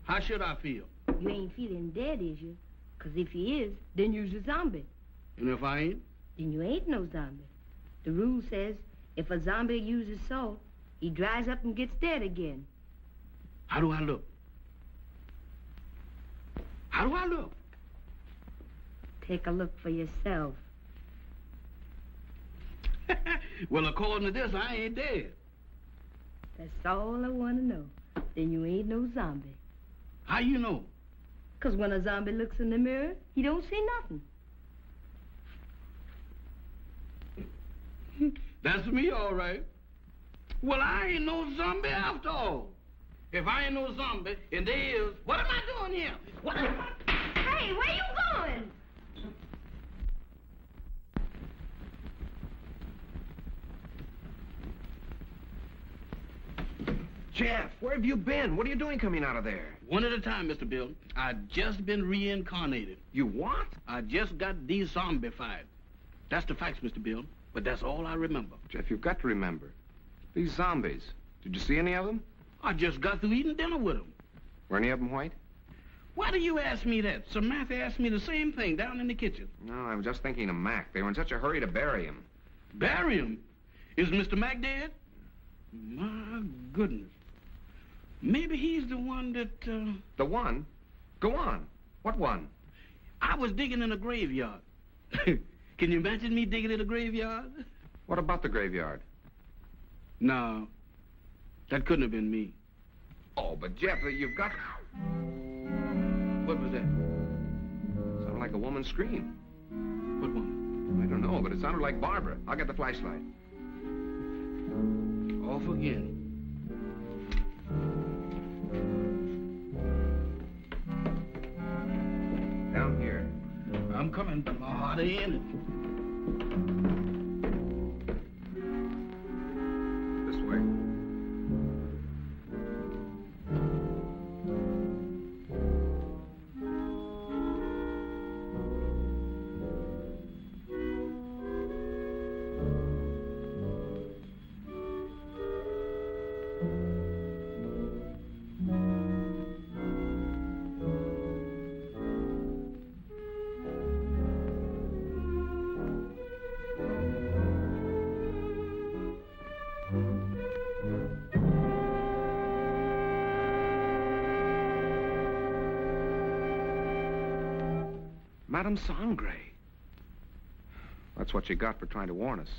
How should I feel? You ain't feeling dead, is you? 'Cause if you is, then you's a zombie. And if I ain't? Then you ain't no zombie. The rule says if a zombie uses salt, he dries up and gets dead again. How do I look? How do I look? Take a look for yourself. Well, according to this, I ain't dead. That's all I want to know. Then you ain't no zombie. How you know? 'Cause when a zombie looks in the mirror, he don't see nothing. That's me, all right. Well, I ain't no zombie after all. If I ain't no zombie, and there is, what am I doing here? What am I... Hey, where you going? Jeff, where have you been? What are you doing coming out of there? One at a time, Mr. Bill. I just been reincarnated. You what? I just got de-zombified. That's the facts, Mr. Bill. But that's all I remember. Jeff, you've got to remember. These zombies. Did you see any of them? I just got through eating dinner with them. Were any of them white? Why do you ask me that? Samantha asked me the same thing down in the kitchen. No, I was just thinking of Mac. They were in such a hurry to bury him. Bury him? Is Mr. Mac dead? My goodness. Maybe he's the one that, The one? Go on. What one? I was digging in a graveyard. Can you imagine me digging in a graveyard? What about the graveyard? No. That couldn't have been me. Oh, but Jeff, you've got... What was that? Sounded like a woman's scream. What woman? I don't know, but it sounded like Barbara. I'll get the flashlight. Off again. Down here. I'm coming, but my heart ain't in it. Madame Sangre. That's what you got for trying to warn us.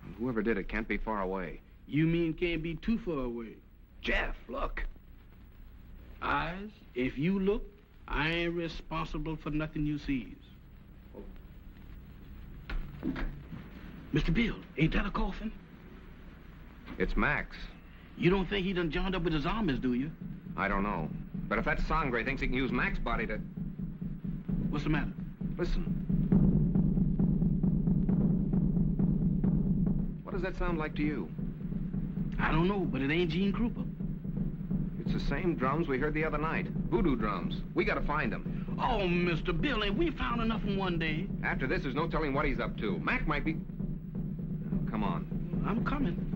And whoever did it can't be far away. You mean can't be too far away? Jeff, look. Eyes, if you look, I ain't responsible for nothing you sees. Mr. Bill, ain't that a coffin? It's Max. You don't think he done joined up with his armies, do you? I don't know. But if that Sangre thinks he can use Max's body to... What's the matter? Listen. What does that sound like to you? I don't know, but it ain't Gene Krupa. It's the same drums we heard the other night. Voodoo drums. We gotta find them. Oh, Mr. Bill, ain't we found enough in one day? After this, there's no telling what he's up to. Mac might be... Come on. I'm coming.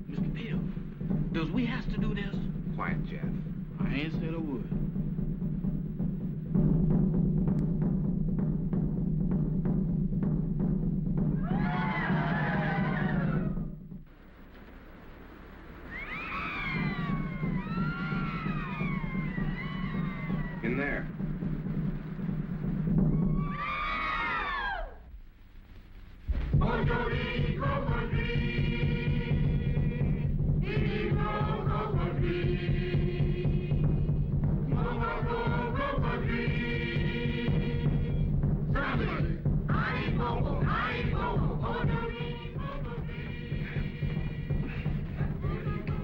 Mr. Bill, does we have to do this? Quiet, Jeff. I ain't said a word. In there.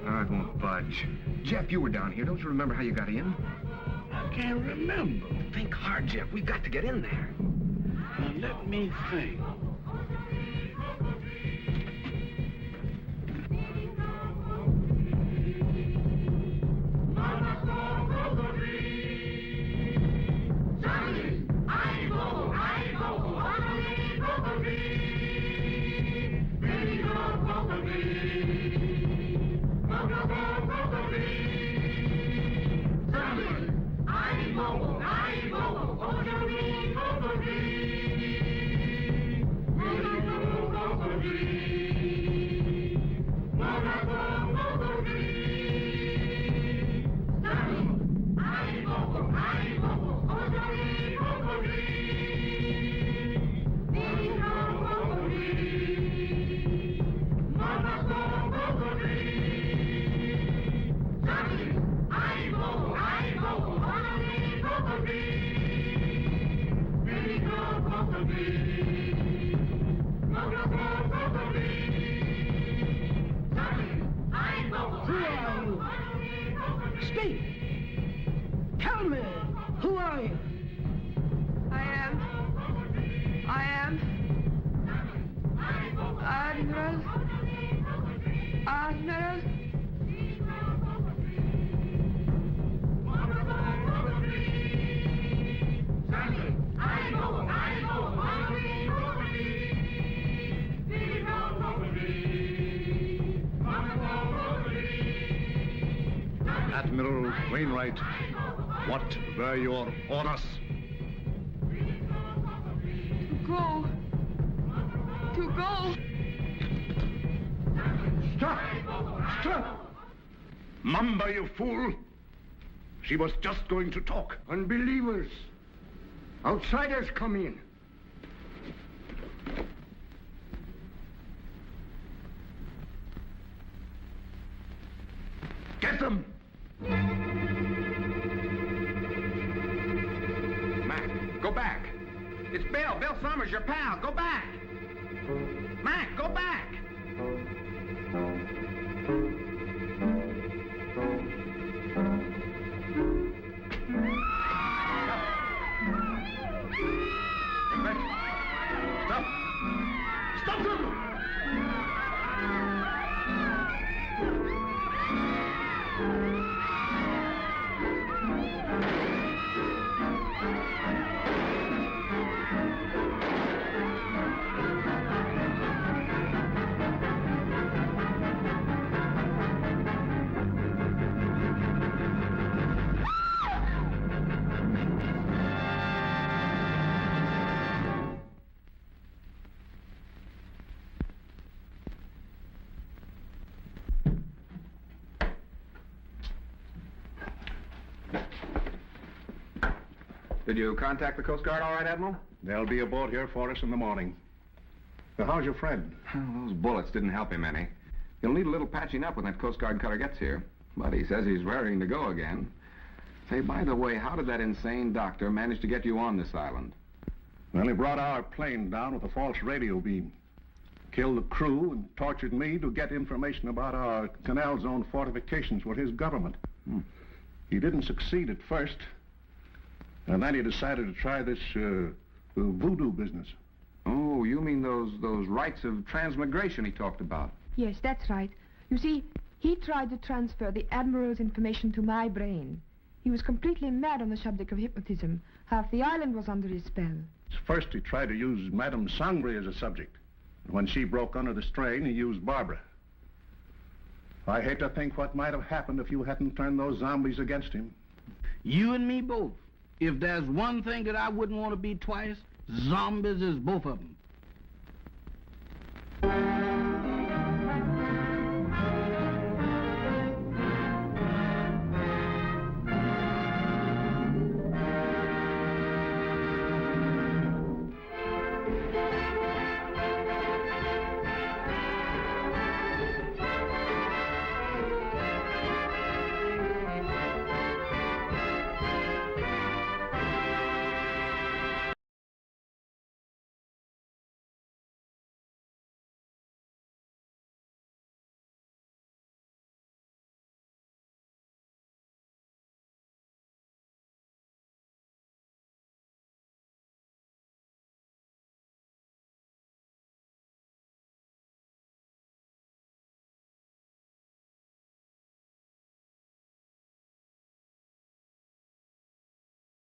I won't budge. Jeff, you were down here. Don't you remember how you got in? I can't remember. Think hard, Jeff. We've got to get in there. Now, let me think. Speak! Tell me! Who are you? I am Admiral. Admiral Wainwright, what were your orders? To go. Stop! Stop! Mamba, you fool! She was just going to talk. Unbelievers. Outsiders come in. Get them! Mac, go back. It's Bill. Bill Summers, your pal. Go back. Mac, go back. Stop! Stop them! Did you contact the Coast Guard all right, Admiral? There'll be a boat here for us in the morning. Now, how's your friend? Well, those bullets didn't help him any. He'll need a little patching up when that Coast Guard cutter gets here. But he says he's raring to go again. Say, by the way, how did that insane doctor manage to get you on this island? Well, he brought our plane down with a false radio beam. Killed the crew and tortured me to get information about our canal zone fortifications with his government. He didn't succeed at first. And then he decided to try this voodoo business. Oh, you mean those rites of transmigration he talked about? Yes, that's right. You see, he tried to transfer the Admiral's information to my brain. He was completely mad on the subject of hypnotism. Half the island was under his spell. First, he tried to use Madame Sangre as a subject. When she broke under the strain, he used Barbara. I hate to think what might have happened if you hadn't turned those zombies against him. You and me both. If there's one thing that I wouldn't want to be twice, zombies is both of them.